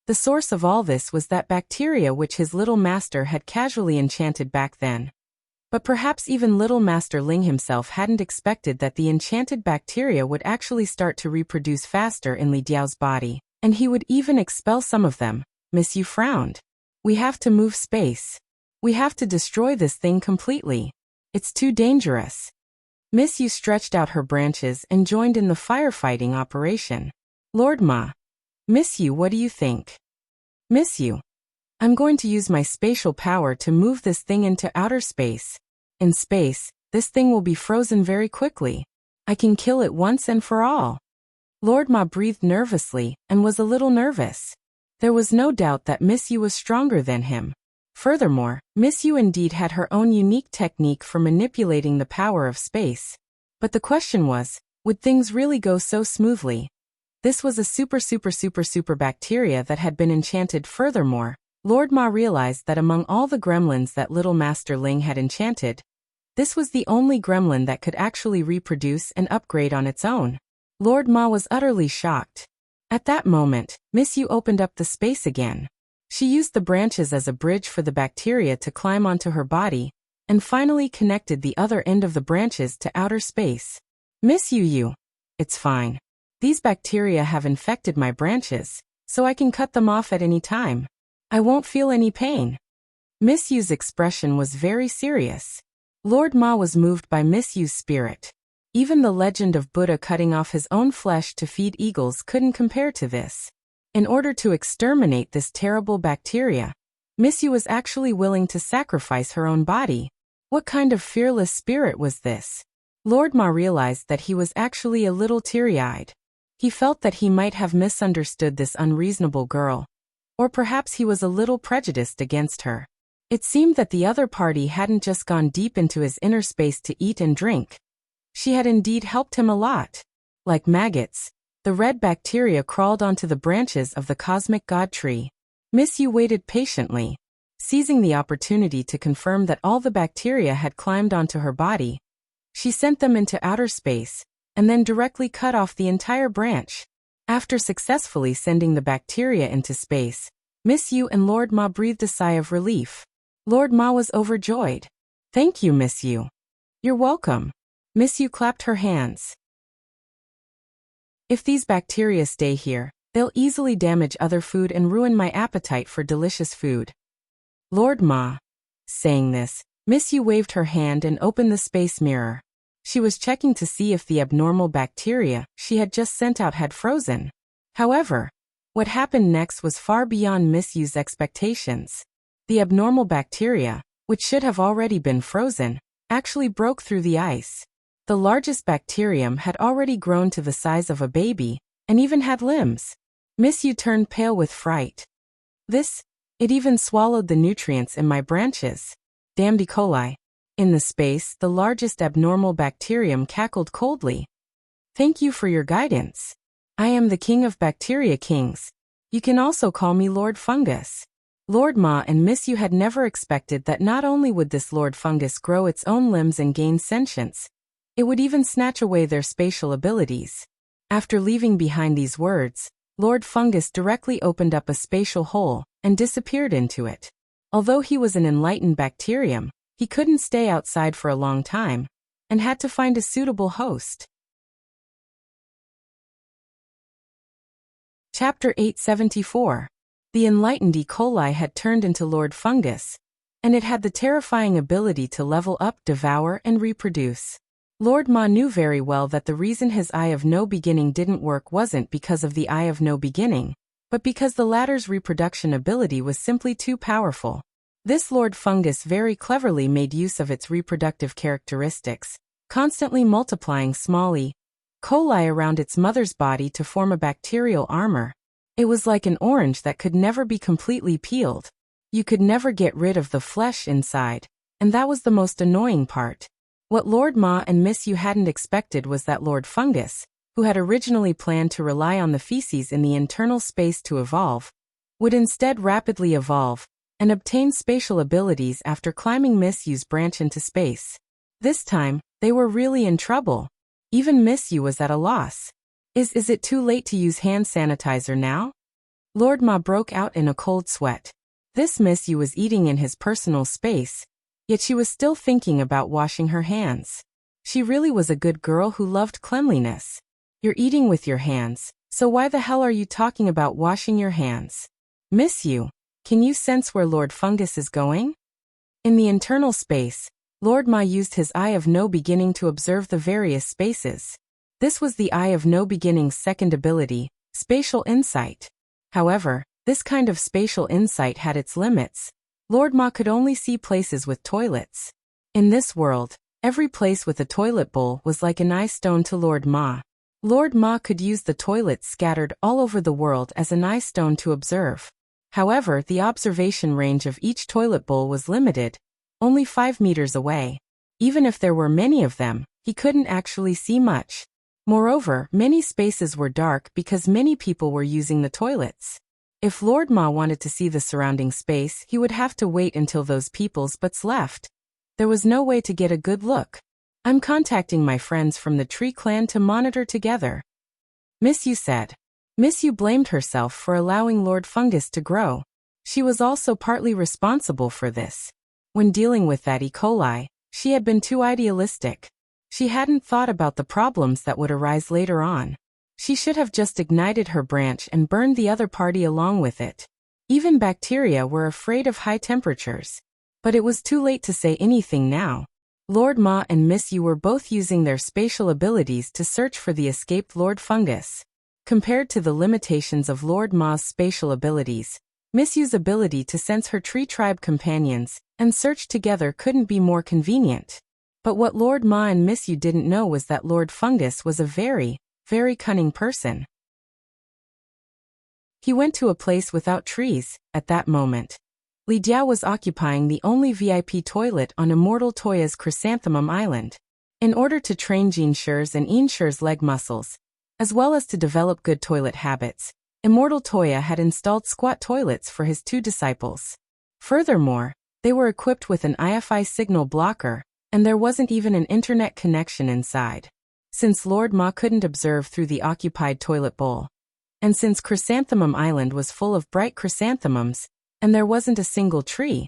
The source of all this was that bacteria which his little master had casually enchanted back then. But perhaps even little Master Ling himself hadn't expected that the enchanted bacteria would actually start to reproduce faster in Li Diao's body, and he would even expel some of them. Miss Yu frowned. We have to move space. We have to destroy this thing completely. It's too dangerous. Miss Yu stretched out her branches and joined in the firefighting operation. Lord Ma. Miss Yu, what do you think? Miss Yu. I'm going to use my spatial power to move this thing into outer space. In space, this thing will be frozen very quickly. I can kill it once and for all. Lord Ma breathed nervously and was a little nervous. There was no doubt that Miss Yu was stronger than him. Furthermore, Miss Yu indeed had her own unique technique for manipulating the power of space. But the question was, would things really go so smoothly? This was a super bacteria that had been enchanted. Furthermore, Lord Ma realized that among all the gremlins that little Master Ling had enchanted, this was the only gremlin that could actually reproduce and upgrade on its own. Lord Ma was utterly shocked. At that moment, Miss Yu opened up the space again. She used the branches as a bridge for the bacteria to climb onto her body, and finally connected the other end of the branches to outer space. Miss Yu, it's fine. These bacteria have infected my branches, so I can cut them off at any time. I won't feel any pain. Miss Yu's expression was very serious. Lord Ma was moved by Miss Yu's spirit. Even the legend of Buddha cutting off his own flesh to feed eagles couldn't compare to this. In order to exterminate this terrible bacteria, Miss Yu was actually willing to sacrifice her own body. What kind of fearless spirit was this? Lord Ma realized that he was actually a little teary-eyed. He felt that he might have misunderstood this unreasonable girl. Or perhaps he was a little prejudiced against her. It seemed that the other party hadn't just gone deep into his inner space to eat and drink. She had indeed helped him a lot. Like maggots, the red bacteria crawled onto the branches of the cosmic god tree. Miss Yu waited patiently, seizing the opportunity to confirm that all the bacteria had climbed onto her body. She sent them into outer space, and then directly cut off the entire branch. After successfully sending the bacteria into space, Miss Yu and Lord Ma breathed a sigh of relief. Lord Ma was overjoyed. Thank you, Miss Yu. You're welcome. Miss Yu clapped her hands. If these bacteria stay here, they'll easily damage other food and ruin my appetite for delicious food. Lord Ma. Saying this, Miss Yu waved her hand and opened the space mirror. She was checking to see if the abnormal bacteria she had just sent out had frozen. However, what happened next was far beyond Miss Yu's expectations. The abnormal bacteria, which should have already been frozen, actually broke through the ice. The largest bacterium had already grown to the size of a baby, and even had limbs. Miss Yu turned pale with fright. It even swallowed the nutrients in my branches. Damned E. coli. In the space, the largest abnormal bacterium cackled coldly. Thank you for your guidance. I am the king of bacteria kings. You can also call me Lord Fungus. Lord Ma and Miss Yu had never expected that not only would this Lord Fungus grow its own limbs and gain sentience, it would even snatch away their spatial abilities. After leaving behind these words, Lord Fungus directly opened up a spatial hole and disappeared into it. Although he was an enlightened bacterium, he couldn't stay outside for a long time, and had to find a suitable host. Chapter 874. The enlightened E. coli had turned into Lord Fungus, and it had the terrifying ability to level up, devour, and reproduce. Lord Ma knew very well that the reason his Eye of No Beginning didn't work wasn't because of the Eye of No Beginning, but because the latter's reproduction ability was simply too powerful. This Lord Fungus very cleverly made use of its reproductive characteristics, constantly multiplying small E. coli around its mother's body to form a bacterial armor. It was like an orange that could never be completely peeled. You could never get rid of the flesh inside, and that was the most annoying part. What Lord Ma and Miss Yu hadn't expected was that Lord Fungus, who had originally planned to rely on the feces in the internal space to evolve, would instead rapidly evolve and obtain spatial abilities after climbing Miss Yu's branch into space. This time, they were really in trouble. Even Miss Yu was at a loss. Is it too late to use hand sanitizer now? Lord Ma broke out in a cold sweat. This Miss Yu was eating in his personal space, Yet she was still thinking about washing her hands. She really was a good girl who loved cleanliness. You're eating with your hands, so why the hell are you talking about washing your hands? Miss you. Can you sense where Lord Fungus is going? In the internal space, Lord Ma used his Eye of No Beginning to observe the various spaces. This was the Eye of No Beginning's second ability, spatial insight. However, this kind of spatial insight had its limits. Lord Ma could only see places with toilets. In this world, every place with a toilet bowl was like an eye stone to Lord Ma. Lord Ma could use the toilets scattered all over the world as an eye stone to observe. However, the observation range of each toilet bowl was limited, only 5 meters away. Even if there were many of them, he couldn't actually see much. Moreover, many spaces were dark because many people were using the toilets. If Lord Ma wanted to see the surrounding space, he would have to wait until those people's butts left. There was no way to get a good look. I'm contacting my friends from the Tree Clan to monitor together. Miss Yu said. Miss Yu blamed herself for allowing Lord Fungus to grow. She was also partly responsible for this. When dealing with that E. coli, she had been too idealistic. She hadn't thought about the problems that would arise later on. She should have just ignited her branch and burned the other party along with it. Even bacteria were afraid of high temperatures. But it was too late to say anything now. Lord Ma and Miss Yu were both using their spatial abilities to search for the escaped Lord Fungus. Compared to the limitations of Lord Ma's spatial abilities, Miss Yu's ability to sense her tree tribe companions and search together couldn't be more convenient. But what Lord Ma and Miss Yu didn't know was that Lord Fungus was a very cunning person. He went to a place without trees. At that moment, Li Diao was occupying the only VIP toilet on Immortal Toya's Chrysanthemum Island. In order to train Jean Shi's and Yin Shi's leg muscles, as well as to develop good toilet habits, Immortal Toya had installed squat toilets for his 2 disciples. Furthermore, they were equipped with an IFI signal blocker, and there wasn't even an internet connection inside. Since Lord Ma couldn't observe through the occupied toilet bowl, and since Chrysanthemum Island was full of bright chrysanthemums, and there wasn't a single tree,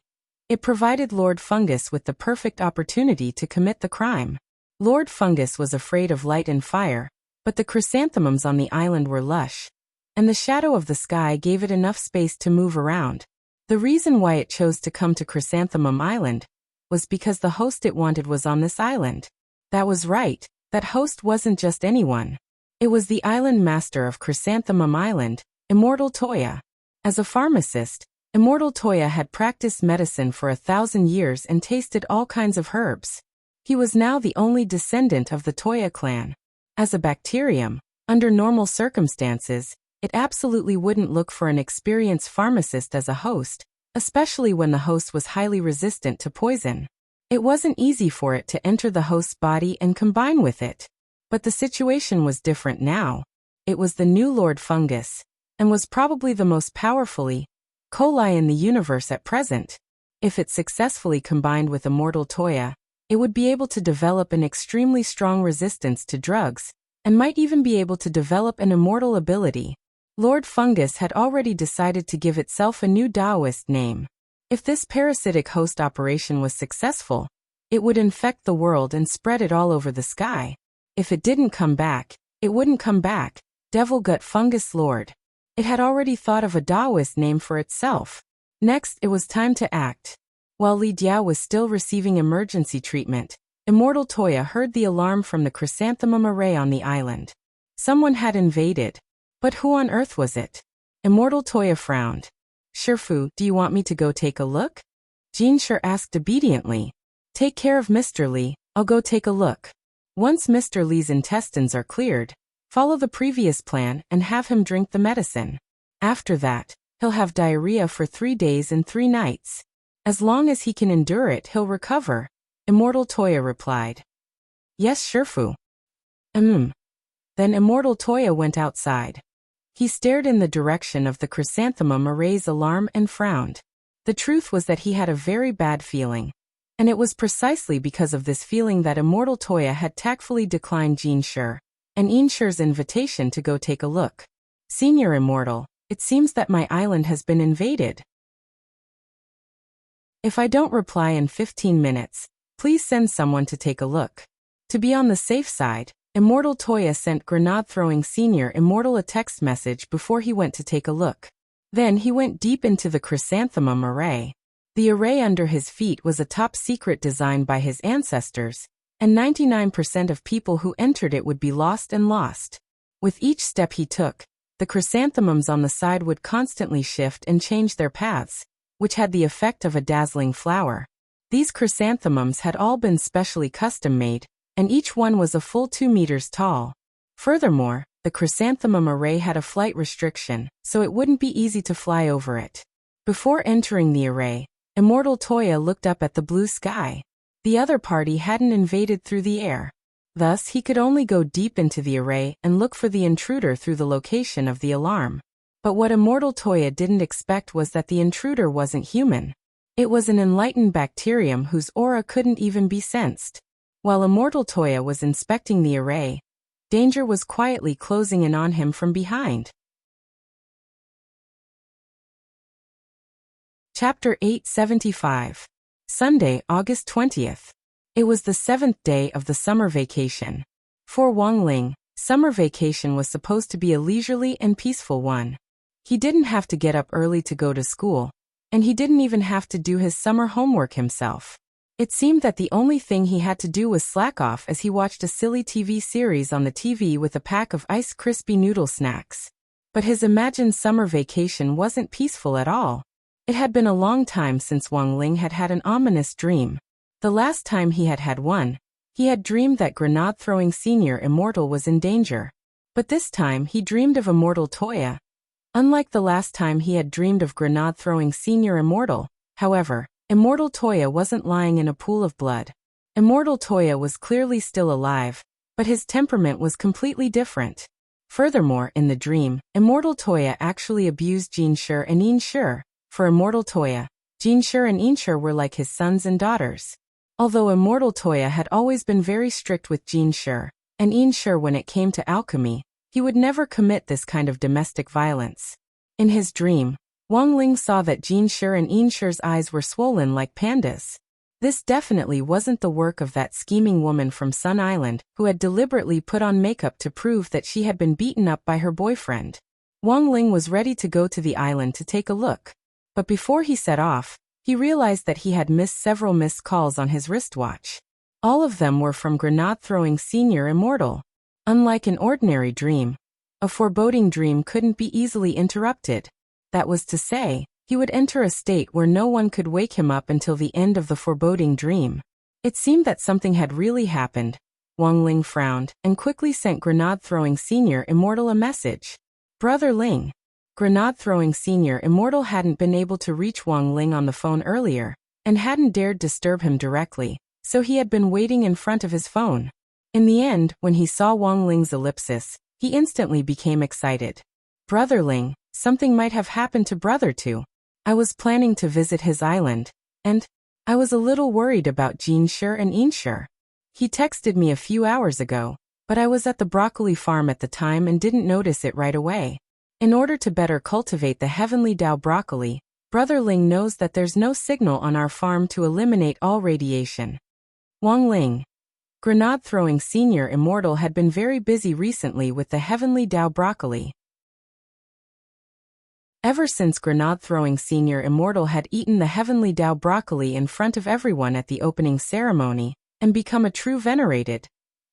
it provided Lord Fungus with the perfect opportunity to commit the crime. Lord Fungus was afraid of light and fire, but the chrysanthemums on the island were lush, and the shadow of the sky gave it enough space to move around. The reason why it chose to come to Chrysanthemum Island was because the host it wanted was on this island. That was right, that host wasn't just anyone. It was the island master of Chrysanthemum Island, Immortal Toya. As a pharmacist, Immortal Toya had practiced medicine for 1,000 years and tasted all kinds of herbs. He was now the only descendant of the Toya clan. As a bacterium, under normal circumstances, it absolutely wouldn't look for an experienced pharmacist as a host, especially when the host was highly resistant to poison. It wasn't easy for it to enter the host's body and combine with it. But the situation was different now. It was the new Lord Fungus, and was probably the most powerfully coli in the universe at present. If it successfully combined with Immortal Toya, it would be able to develop an extremely strong resistance to drugs, and might even be able to develop an immortal ability. Lord Fungus had already decided to give itself a new Taoist name. If this parasitic host operation was successful, it would infect the world and spread it all over the sky. If it didn't come back, it wouldn't come back. Devil Gut Fungus Lord. It had already thought of a Taoist name for itself. Next, it was time to act. While Li Diao was still receiving emergency treatment, Immortal Toya heard the alarm from the chrysanthemum array on the island. Someone had invaded. But who on earth was it? Immortal Toya frowned. Shifu, do you want me to go take a look? Jean Shi asked obediently. Take care of Mr. Li, I'll go take a look. Once Mr. Li's intestines are cleared, follow the previous plan and have him drink the medicine. After that, he'll have diarrhea for 3 days and 3 nights. As long as he can endure it, he'll recover, Immortal Toya replied. Yes, Shifu. Then Immortal Toya went outside. He stared in the direction of the chrysanthemum array's alarm and frowned. The truth was that he had a very bad feeling. And it was precisely because of this feeling that Immortal Toya had tactfully declined Jean Shi and Yin Shi's invitation to go take a look. Senior Immortal, it seems that my island has been invaded. If I don't reply in 15 minutes, please send someone to take a look. To be on the safe side, Immortal Toya sent Grenade-throwing Senior Immortal a text message before he went to take a look. Then he went deep into the chrysanthemum array. The array under his feet was a top-secret design by his ancestors, and 99% of people who entered it would be lost and lost. With each step he took, the chrysanthemums on the side would constantly shift and change their paths, which had the effect of a dazzling flower. These chrysanthemums had all been specially custom-made, and each one was a full 2 meters tall. Furthermore, the chrysanthemum array had a flight restriction, so it wouldn't be easy to fly over it. Before entering the array, Immortal Toya looked up at the blue sky. The other party hadn't invaded through the air. Thus, he could only go deep into the array and look for the intruder through the location of the alarm. But what Immortal Toya didn't expect was that the intruder wasn't human. It was an enlightened bacterium whose aura couldn't even be sensed. While Immortal Toya was inspecting the array, danger was quietly closing in on him from behind. Chapter 875. Sunday, August 20th. It was the 7th day of the summer vacation. For Wang Ling, summer vacation was supposed to be a leisurely and peaceful one. He didn't have to get up early to go to school, and he didn't even have to do his summer homework himself. It seemed that the only thing he had to do was slack off as he watched a silly TV series on the TV with a pack of Ice Crispy noodle snacks. But his imagined summer vacation wasn't peaceful at all. It had been a long time since Wang Ling had had an ominous dream. The last time he had had one, he had dreamed that Grenade-throwing Senior Immortal was in danger. But this time he dreamed of Immortal Toya. Unlike the last time he had dreamed of Grenade-throwing Senior Immortal, however, Immortal Toya wasn't lying in a pool of blood. Immortal Toya was clearly still alive, but his temperament was completely different. Furthermore, in the dream, Immortal Toya actually abused Jinshi and Inshi. For Immortal Toya, Jinshi and Inshi were like his sons and daughters. Although Immortal Toya had always been very strict with Jinshi and Inshi when it came to alchemy, he would never commit this kind of domestic violence. In his dream, Wang Ling saw that Jinshi and Inshi's eyes were swollen like pandas. This definitely wasn't the work of that scheming woman from Sun Island who had deliberately put on makeup to prove that she had been beaten up by her boyfriend. Wang Ling was ready to go to the island to take a look. But before he set off, he realized that he had missed several missed calls on his wristwatch. All of them were from Grenade-throwing Senior Immortal. Unlike an ordinary dream, a foreboding dream couldn't be easily interrupted. That was to say, he would enter a state where no one could wake him up until the end of the foreboding dream. It seemed that something had really happened. Wang Ling frowned and quickly sent Grenade-throwing Senior Immortal a message. Brother Ling. Grenade-throwing Senior Immortal hadn't been able to reach Wang Ling on the phone earlier, and hadn't dared disturb him directly, so he had been waiting in front of his phone. In the end, when he saw Wang Ling's ellipsis, he instantly became excited. Brother Ling, something might have happened to Brother Tu. I was planning to visit his island, and I was a little worried about Jinshi and Inshi. He texted me a few hours ago, but I was at the broccoli farm at the time and didn't notice it right away. In order to better cultivate the heavenly Tao broccoli, Brother Ling knows that there's no signal on our farm to eliminate all radiation. Wang Ling. Grenade-throwing Senior Immortal had been very busy recently with the heavenly Tao broccoli. Ever since Grenade-throwing Senior Immortal had eaten the heavenly Tao broccoli in front of everyone at the opening ceremony, and become a true venerated,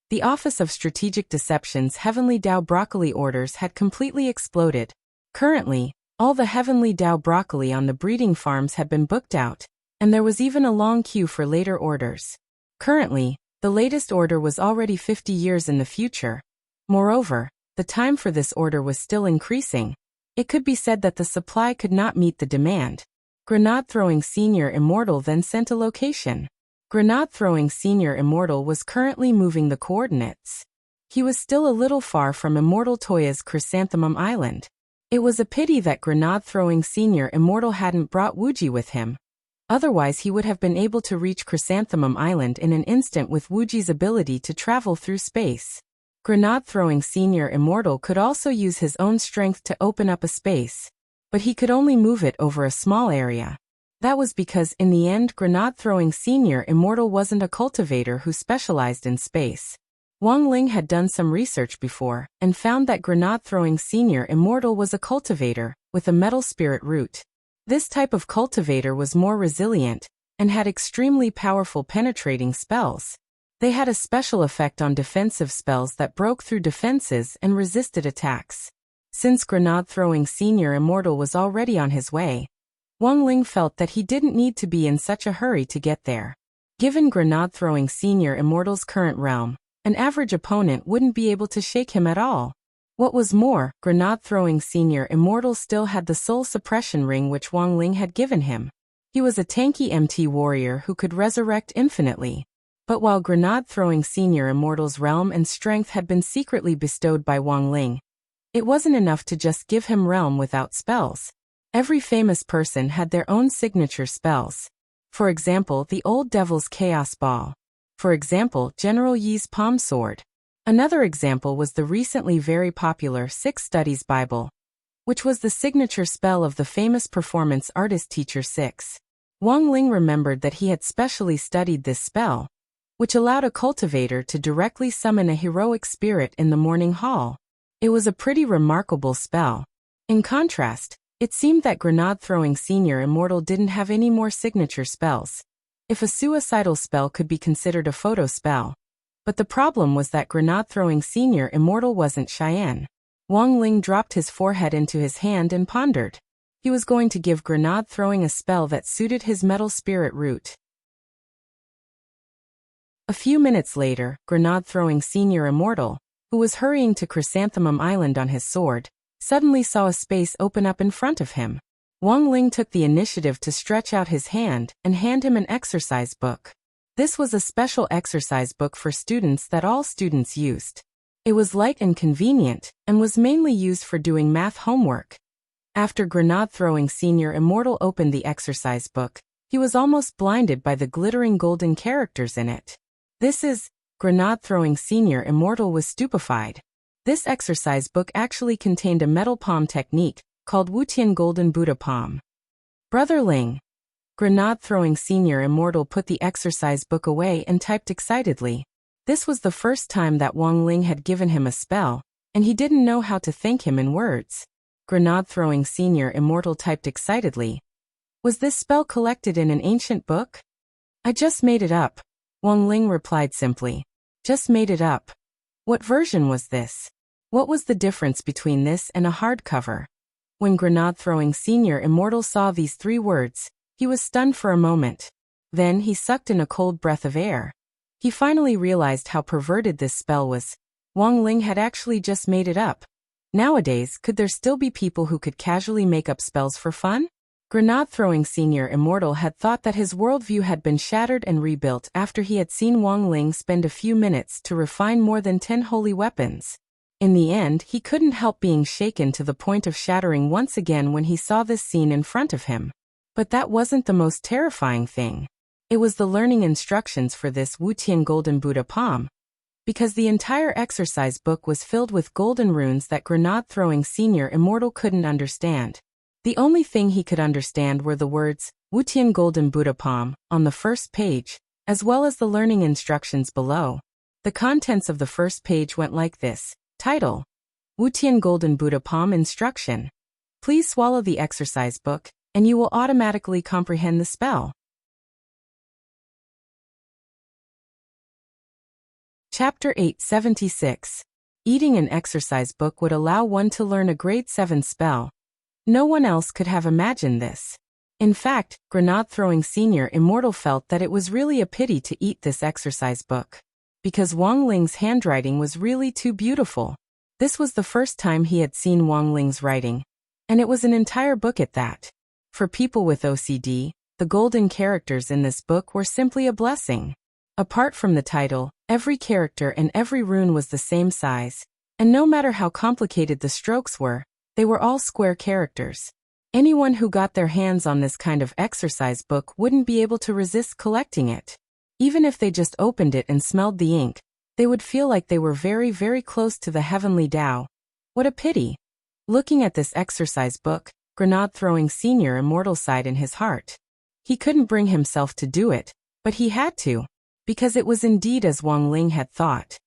the Office of Strategic Deception's heavenly Tao broccoli orders had completely exploded. Currently, all the heavenly Tao broccoli on the breeding farms had been booked out, and there was even a long queue for later orders. Currently, the latest order was already 50 years in the future. Moreover, the time for this order was still increasing. It could be said that the supply could not meet the demand. Grenade-throwing Senior Immortal then sent a location. Grenade-throwing Senior Immortal was currently moving the coordinates. He was still a little far from Immortal Toya's Chrysanthemum Island. It was a pity that Grenade-throwing Senior Immortal hadn't brought Wuji with him. Otherwise he would have been able to reach Chrysanthemum Island in an instant with Wuji's ability to travel through space. Grenade-throwing Senior Immortal could also use his own strength to open up a space, but he could only move it over a small area. That was because in the end Grenade-throwing Senior Immortal wasn't a cultivator who specialized in space. Wang Ling had done some research before, and found that Grenade-throwing Senior Immortal was a cultivator, with a metal spirit root. This type of cultivator was more resilient, and had extremely powerful penetrating spells. They had a special effect on defensive spells that broke through defenses and resisted attacks. Since Grenade-throwing Senior Immortal was already on his way, Wang Ling felt that he didn't need to be in such a hurry to get there. Given Grenade-throwing Senior Immortal's current realm, an average opponent wouldn't be able to shake him at all. What was more, Grenade-throwing Senior Immortal still had the soul suppression ring which Wang Ling had given him. He was a tanky MT warrior who could resurrect infinitely. But while Grenade-throwing Senior Immortal's realm and strength had been secretly bestowed by Wang Ling, it wasn't enough to just give him realm without spells. Every famous person had their own signature spells. For example, the Old Devil's Chaos Ball. For example, General Yi's Palm Sword. Another example was the recently very popular Six Studies Bible, which was the signature spell of the famous performance artist Teacher Six. Wang Ling remembered that he had specially studied this spell, which allowed a cultivator to directly summon a heroic spirit in the morning hall. It was a pretty remarkable spell. In contrast, it seemed that Grenade-throwing Senior Immortal didn't have any more signature spells. If a suicidal spell could be considered a photo spell. But the problem was that Grenade-throwing Senior Immortal wasn't Cheyenne. Wang Ling dropped his forehead into his hand and pondered. He was going to give Grenade-throwing a spell that suited his metal spirit root. A few minutes later, Grenade-throwing Senior Immortal, who was hurrying to Chrysanthemum Island on his sword, suddenly saw a space open up in front of him. Wang Ling took the initiative to stretch out his hand and hand him an exercise book. This was a special exercise book for students that all students used. It was light and convenient, and was mainly used for doing math homework. After Grenade-throwing Senior Immortal opened the exercise book, he was almost blinded by the glittering golden characters in it. This is, Grenade-throwing Senior Immortal was stupefied. This exercise book actually contained a metal palm technique, called Wutian Golden Buddha Palm. Brother Ling. Grenade-throwing Senior Immortal put the exercise book away and typed excitedly. This was the first time that Wang Ling had given him a spell, and he didn't know how to thank him in words. Grenade-throwing Senior Immortal typed excitedly. Was this spell collected in an ancient book? I just made it up. Wang Ling replied simply. Just made it up. What version was this? What was the difference between this and a hardcover? When Grenade-throwing Senior Immortal saw these 3 words, he was stunned for a moment. Then he sucked in a cold breath of air. He finally realized how perverted this spell was. Wang Ling had actually just made it up. Nowadays, could there still be people who could casually make up spells for fun? Grenade-throwing Senior Immortal had thought that his worldview had been shattered and rebuilt after he had seen Wang Ling spend a few minutes to refine more than 10 holy weapons. In the end, he couldn't help being shaken to the point of shattering once again when he saw this scene in front of him. But that wasn't the most terrifying thing. It was the learning instructions for this Wutian Golden Buddha Palm. Because the entire exercise book was filled with golden runes that Grenade-throwing Senior Immortal couldn't understand. The only thing he could understand were the words, Wutian Golden Buddha Palm, on the first page, as well as the learning instructions below. The contents of the first page went like this. Title: Wutian Golden Buddha Palm Instruction. Please swallow the exercise book, and you will automatically comprehend the spell. Chapter 876. Eating an exercise book would allow one to learn a grade 7 spell. No one else could have imagined this. In fact, Grenade-throwing Senior Immortal felt that it was really a pity to eat this exercise book. Because Wang Ling's handwriting was really too beautiful. This was the first time he had seen Wang Ling's writing. And it was an entire book at that. For people with OCD, the golden characters in this book were simply a blessing. Apart from the title, every character and every rune was the same size, and no matter how complicated the strokes were, they were all square characters. Anyone who got their hands on this kind of exercise book wouldn't be able to resist collecting it. Even if they just opened it and smelled the ink, they would feel like they were very, very close to the heavenly Tao. What a pity. Looking at this exercise book, Grenade-throwing Senior Immortal sighed in his heart. He couldn't bring himself to do it, but he had to, because it was indeed as Wang Ling had thought.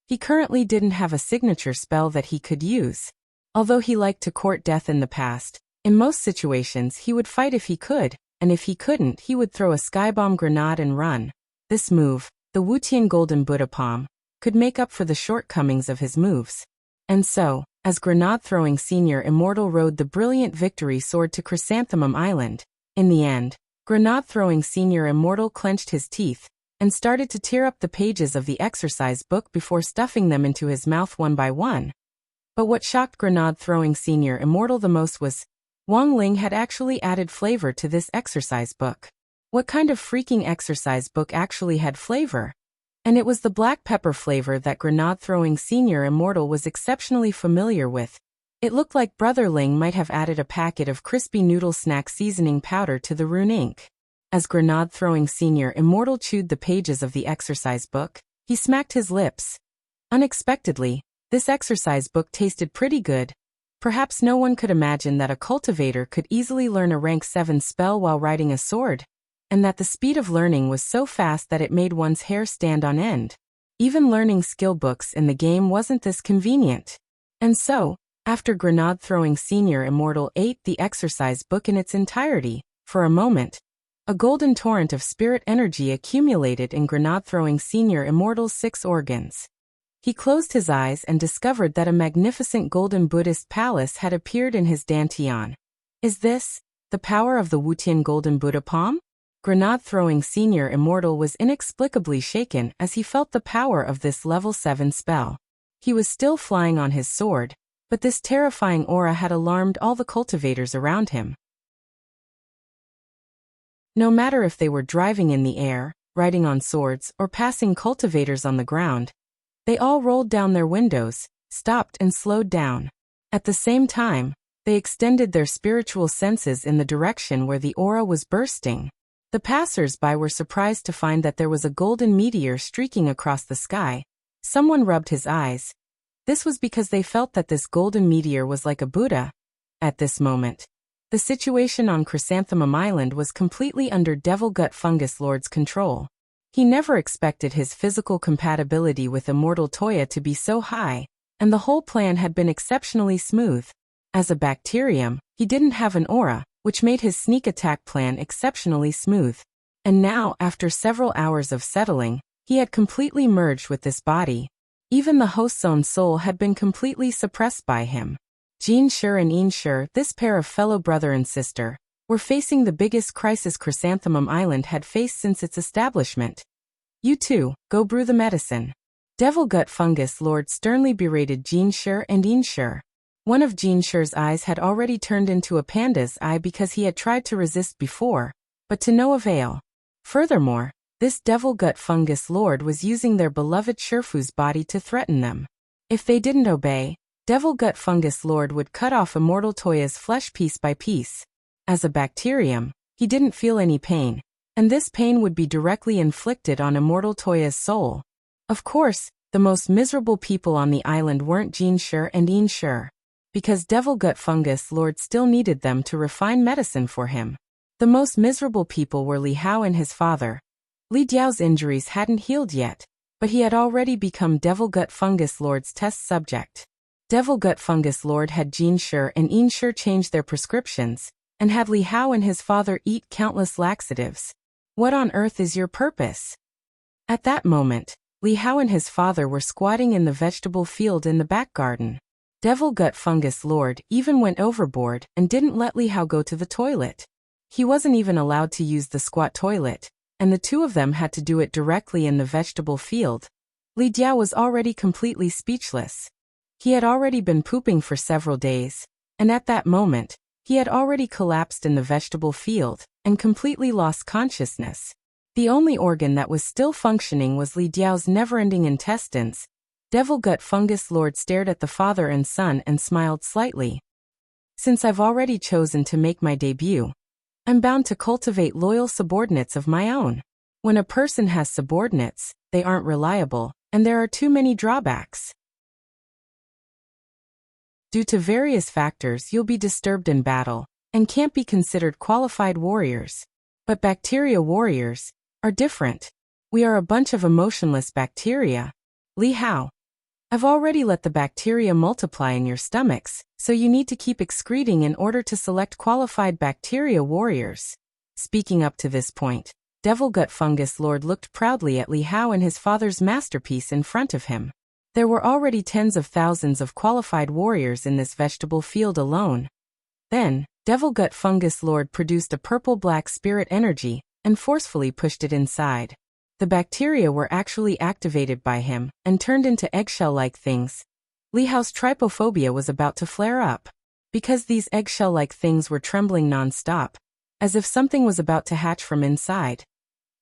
He currently didn't have a signature spell that he could use. Although he liked to court death in the past, in most situations he would fight if he could, and if he couldn't he would throw a skybomb grenade and run. This move, the Wutian Golden Buddha Palm, could make up for the shortcomings of his moves. And so, as Grenade-throwing Senior Immortal rode the brilliant victory sword to Chrysanthemum Island, in the end, Grenade-throwing Senior Immortal clenched his teeth and started to tear up the pages of the exercise book before stuffing them into his mouth one by one. But what shocked Grenade-throwing Senior Immortal the most was, Wang Ling had actually added flavor to this exercise book. What kind of freaking exercise book actually had flavor? And it was the black pepper flavor that Grenade-throwing Senior Immortal was exceptionally familiar with. It looked like Brother Ling might have added a packet of crispy noodle snack seasoning powder to the rune ink. As Grenade-throwing Senior Immortal chewed the pages of the exercise book, he smacked his lips. Unexpectedly, this exercise book tasted pretty good. Perhaps no one could imagine that a cultivator could easily learn a rank 7 spell while riding a sword, and that the speed of learning was so fast that it made one's hair stand on end. Even learning skill books in the game wasn't this convenient. And so, after Grenade-throwing Senior Immortal ate the exercise book in its entirety, for a moment, a golden torrent of spirit energy accumulated in Grenade-throwing Senior Immortal's 6 organs. He closed his eyes and discovered that a magnificent golden Buddhist palace had appeared in his dantian. Is this the power of the Wutian Golden Buddha Palm? Grenade-throwing Senior Immortal was inexplicably shaken as he felt the power of this level 7 spell. He was still flying on his sword, but this terrifying aura had alarmed all the cultivators around him. No matter if they were driving in the air, riding on swords, or passing cultivators on the ground, they all rolled down their windows, stopped and slowed down. At the same time, they extended their spiritual senses in the direction where the aura was bursting. The passers-by were surprised to find that there was a golden meteor streaking across the sky. Someone rubbed his eyes. This was because they felt that this golden meteor was like a Buddha. At this moment, the situation on Chrysanthemum Island was completely under Devil Gut Fungus Lord's control. He never expected his physical compatibility with Immortal Toya to be so high, and the whole plan had been exceptionally smooth. As a bacterium, he didn't have an aura, which made his sneak attack plan exceptionally smooth. And now, after several hours of settling, he had completely merged with this body. Even the host's own soul had been completely suppressed by him. Jin Shi and Yin Shi, this pair of fellow brother and sister, were facing the biggest crisis Chrysanthemum Island had faced since its establishment. You two, go brew the medicine. Devil Gut Fungus Lord sternly berated Jin Shi and Yin Shi. One of Jin Shi's eyes had already turned into a panda's eye because he had tried to resist before, but to no avail. Furthermore, this Devil Gut Fungus Lord was using their beloved Shifu's body to threaten them. If they didn't obey, Devil Gut Fungus Lord would cut off Immortal Toya's flesh piece by piece. As a bacterium, he didn't feel any pain, and this pain would be directly inflicted on Immortal Toya's soul. Of course, the most miserable people on the island weren't Jin Shi and Yin Shi, because Devil Gut Fungus Lord still needed them to refine medicine for him. The most miserable people were Li Hao and his father. Li Diao's injuries hadn't healed yet, but he had already become Devil Gut Fungus Lord's test subject. Devil Gut Fungus Lord had Jin Shi and Yin Shi change their prescriptions, and had Li Hao and his father eat countless laxatives. What on earth is your purpose? At that moment, Li Hao and his father were squatting in the vegetable field in the back garden. Devil Gut Fungus Lord even went overboard and didn't let Li Hao go to the toilet. He wasn't even allowed to use the squat toilet, and the two of them had to do it directly in the vegetable field. Li Diao was already completely speechless. He had already been pooping for several days, and at that moment, he had already collapsed in the vegetable field and completely lost consciousness. The only organ that was still functioning was Li Diao's never-ending intestines. Devil Gut Fungus Lord stared at the father and son and smiled slightly. Since I've already chosen to make my debut, I'm bound to cultivate loyal subordinates of my own. When a person has subordinates, they aren't reliable, and there are too many drawbacks. Due to various factors, you'll be disturbed in battle, and can't be considered qualified warriors. But bacteria warriors are different. We are a bunch of emotionless bacteria. Li Hao. I've already let the bacteria multiply in your stomachs, so you need to keep excreting in order to select qualified bacteria warriors. Speaking up to this point, Devil Gut Fungus Lord looked proudly at Li Hao and his father's masterpiece in front of him. There were already tens of thousands of qualified warriors in this vegetable field alone. Then, Devil Gut Fungus Lord produced a purple-black spirit energy and forcefully pushed it inside. The bacteria were actually activated by him and turned into eggshell-like things. Li Hao's trypophobia was about to flare up, because these eggshell-like things were trembling non-stop, as if something was about to hatch from inside.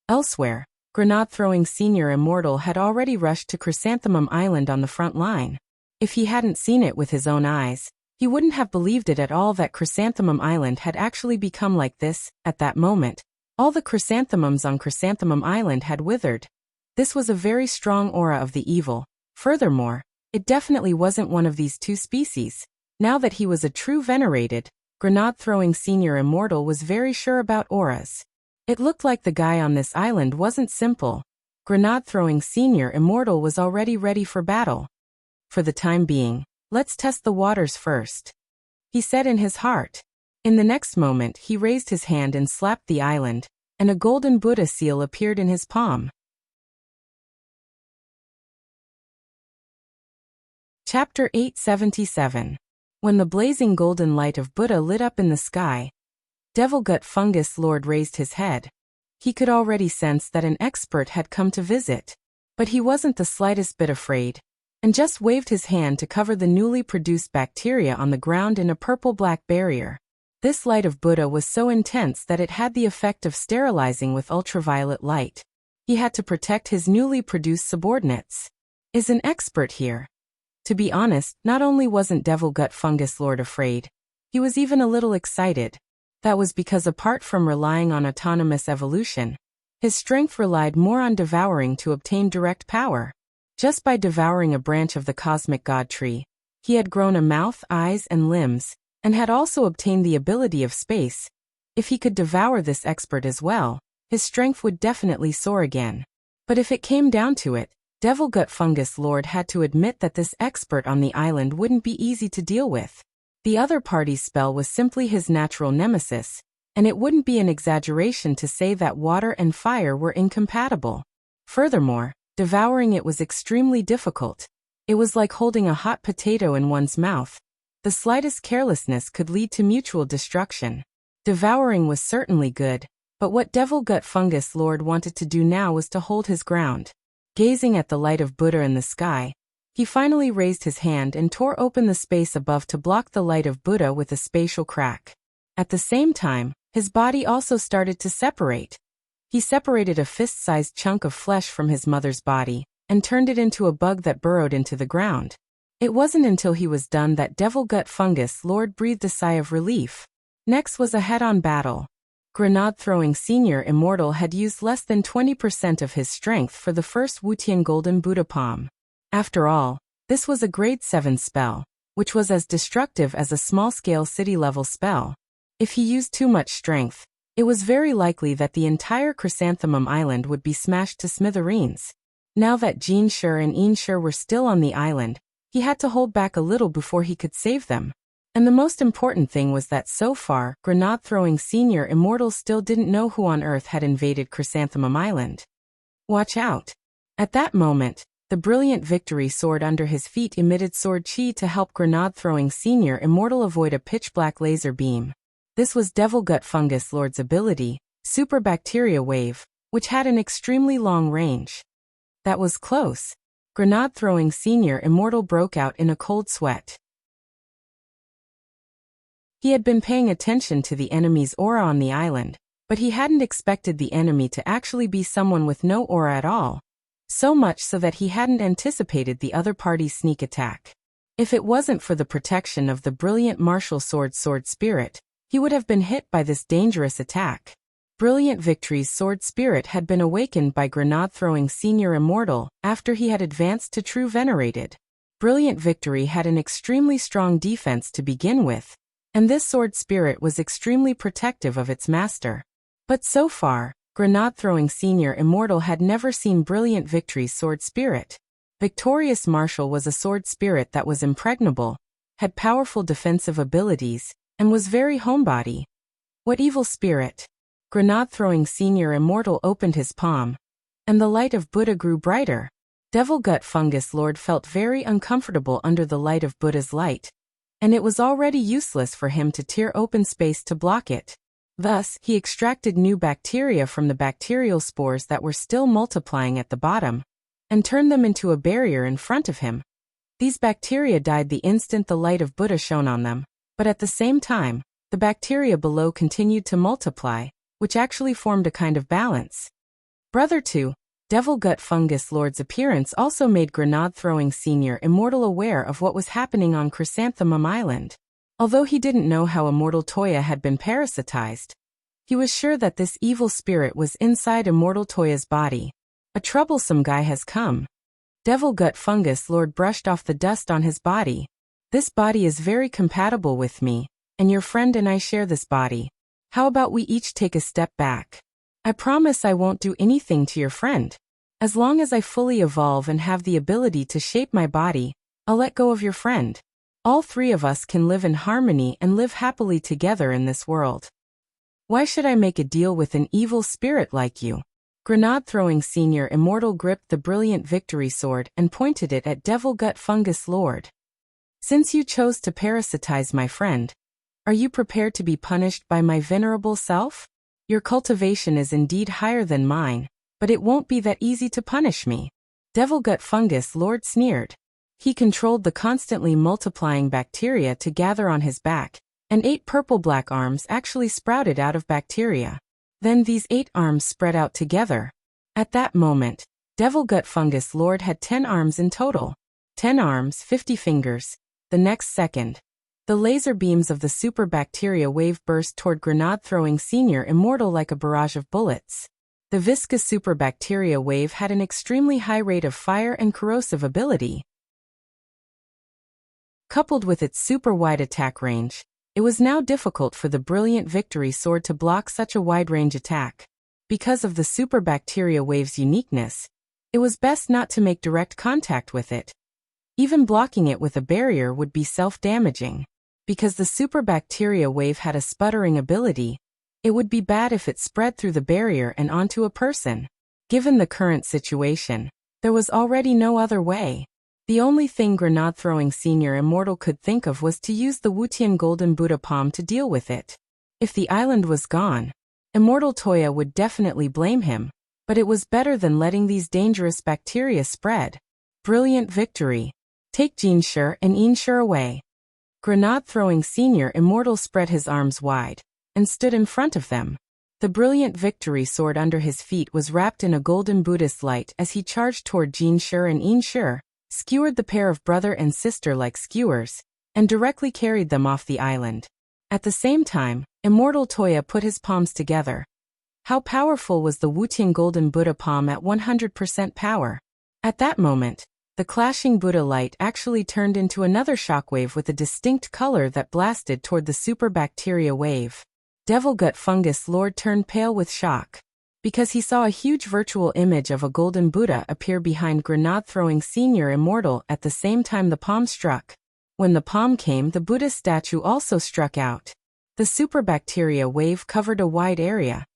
Elsewhere, Grenade-throwing Senior Immortal had already rushed to Chrysanthemum Island on the front line. If he hadn't seen it with his own eyes, he wouldn't have believed it at all that Chrysanthemum Island had actually become like this. At that moment, all the chrysanthemums on Chrysanthemum Island had withered. This was a very strong aura of the evil. Furthermore, it definitely wasn't one of these two species. Now that he was a true venerated, Grenade-throwing Senior Immortal was very sure about auras. It looked like the guy on this island wasn't simple. Grenade-throwing Senior Immortal was already ready for battle. For the time being, let's test the waters first, he said in his heart. In the next moment he raised his hand and slapped the island, and a golden Buddha seal appeared in his palm. Chapter 877. When the blazing golden light of Buddha lit up in the sky, Devil Gut Fungus Lord raised his head. He could already sense that an expert had come to visit. But he wasn't the slightest bit afraid, and just waved his hand to cover the newly produced bacteria on the ground in a purple-black barrier. This light of Buddha was so intense that it had the effect of sterilizing with ultraviolet light. He had to protect his newly produced subordinates. Is an expert here? To be honest, not only wasn't Devil Gut Fungus Lord afraid, he was even a little excited. That was because apart from relying on autonomous evolution, his strength relied more on devouring to obtain direct power. Just by devouring a branch of the cosmic god tree, he had grown a mouth, eyes, and limbs, and had also obtained the ability of space. If he could devour this expert as well, his strength would definitely soar again. But if it came down to it, Devil Gut Fungus Lord had to admit that this expert on the island wouldn't be easy to deal with. The other party's spell was simply his natural nemesis, and it wouldn't be an exaggeration to say that water and fire were incompatible. Furthermore, devouring it was extremely difficult. It was like holding a hot potato in one's mouth. The slightest carelessness could lead to mutual destruction. Devouring was certainly good, but what Devil Gut Fungus Lord wanted to do now was to hold his ground. Gazing at the light of Buddha in the sky, he finally raised his hand and tore open the space above to block the light of Buddha with a spatial crack. At the same time, his body also started to separate. He separated a fist-sized chunk of flesh from his mother's body and turned it into a bug that burrowed into the ground. It wasn't until he was done that Devil Gut Fungus Lord breathed a sigh of relief. Next was a head-on battle. Grenade-throwing Senior Immortal had used less than 20% of his strength for the first Wutian Golden Buddha Palm. After all, this was a grade 7 spell, which was as destructive as a small-scale city-level spell. If he used too much strength, it was very likely that the entire Chrysanthemum Island would be smashed to smithereens. Now that Jin Shi and Yin Shi were still on the island, he had to hold back a little before he could save them. And the most important thing was that so far, Grenade-throwing Senior Immortal still didn't know who on earth had invaded Chrysanthemum Island. Watch out. At that moment, the brilliant victory sword under his feet emitted sword chi to help Grenade-throwing Senior Immortal avoid a pitch-black laser beam. This was Devil Gut Fungus Lord's ability, Super Bacteria Wave, which had an extremely long range. That was close. Grenade-throwing Senior Immortal broke out in a cold sweat. He had been paying attention to the enemy's aura on the island, but he hadn't expected the enemy to actually be someone with no aura at all. So much so that he hadn't anticipated the other party's sneak attack. If it wasn't for the protection of the brilliant martial sword Spirit, he would have been hit by this dangerous attack. Brilliant Victory's sword spirit had been awakened by Grenade-throwing Senior Immortal after he had advanced to true venerated. Brilliant Victory had an extremely strong defense to begin with, and this sword spirit was extremely protective of its master. But so far, Grenade-throwing Senior Immortal had never seen Brilliant Victory's sword spirit. Victorious Marshal was a sword spirit that was impregnable, had powerful defensive abilities, and was very homebody. What evil spirit? Grenade-throwing Senior Immortal opened his palm, and the light of Buddha grew brighter. Devil Gut Fungus Lord felt very uncomfortable under the light of Buddha's light, and it was already useless for him to tear open space to block it. Thus, he extracted new bacteria from the bacterial spores that were still multiplying at the bottom, and turned them into a barrier in front of him. These bacteria died the instant the light of Buddha shone on them, but at the same time, the bacteria below continued to multiply, which actually formed a kind of balance. Brother 2, Devil Gut Fungus Lord's appearance also made Grenade-throwing Senior Immortal aware of what was happening on Chrysanthemum Island. Although he didn't know how Immortal Toya had been parasitized, he was sure that this evil spirit was inside Immortal Toya's body. A troublesome guy has come. Devil Gut Fungus Lord brushed off the dust on his body. This body is very compatible with me, and your friend and I share this body. How about we each take a step back? I promise I won't do anything to your friend. As long as I fully evolve and have the ability to shape my body, I'll let go of your friend. All three of us can live in harmony and live happily together in this world. Why should I make a deal with an evil spirit like you? Grenade-throwing Senior Immortal gripped the Brilliant Victory Sword and pointed it at Devil Gut Fungus Lord. Since you chose to parasitize my friend, are you prepared to be punished by my venerable self? Your cultivation is indeed higher than mine, but it won't be that easy to punish me. Devil Gut Fungus Lord sneered. He controlled the constantly multiplying bacteria to gather on his back, and 8 purple-black arms actually sprouted out of bacteria. Then these 8 arms spread out together. At that moment, Devil Gut Fungus Lord had 10 arms in total. 10 arms, 50 fingers. The next second, the laser beams of the super bacteria wave burst toward Grenade-throwing Senior Immortal like a barrage of bullets. The viscous super bacteria wave had an extremely high rate of fire and corrosive ability. Coupled with its super-wide attack range, it was now difficult for the Brilliant Victory Sword to block such a wide-range attack. Because of the super bacteria wave's uniqueness, it was best not to make direct contact with it. Even blocking it with a barrier would be self-damaging. Because the super bacteria wave had a sputtering ability, it would be bad if it spread through the barrier and onto a person. Given the current situation, there was already no other way. The only thing Grenade-throwing Senior Immortal could think of was to use the Wutian Golden Buddha Palm to deal with it. If the island was gone, Immortal Toya would definitely blame him, but it was better than letting these dangerous bacteria spread. Brilliant Victory. Take Jinshi and Inshi away. Grenade-throwing Senior Immortal spread his arms wide, and stood in front of them. The Brilliant Victory Sword under his feet was wrapped in a golden Buddhist light as he charged toward Jinshi and Inshi, skewered the pair of brother and sister like skewers, and directly carried them off the island. At the same time, Immortal Toya put his palms together. How powerful was the Wutian Golden Buddha Palm at 100% power? At that moment, the clashing Buddha light actually turned into another shockwave with a distinct color that blasted toward the super bacteria wave. Devil Gut Fungus Lord turned pale with shock, because he saw a huge virtual image of a golden Buddha appear behind Grenade-throwing Senior Immortal at the same time the palm struck. When the palm came, the Buddha statue also struck out. The super bacteria wave covered a wide area,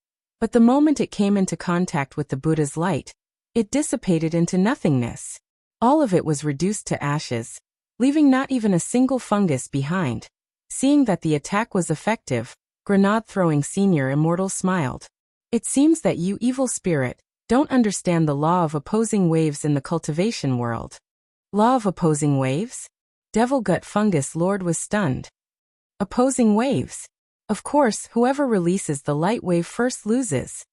but the moment it came into contact with the Buddha's light, it dissipated into nothingness. All of it was reduced to ashes, leaving not even a single fungus behind. Seeing that the attack was effective, Grenade-throwing Senior Immortal smiled. It seems that you evil spirit don't understand the law of opposing waves in the cultivation world. Law of opposing waves? Devil Gut Fungus Lord was stunned. Opposing waves? Of course, whoever releases the light wave first loses.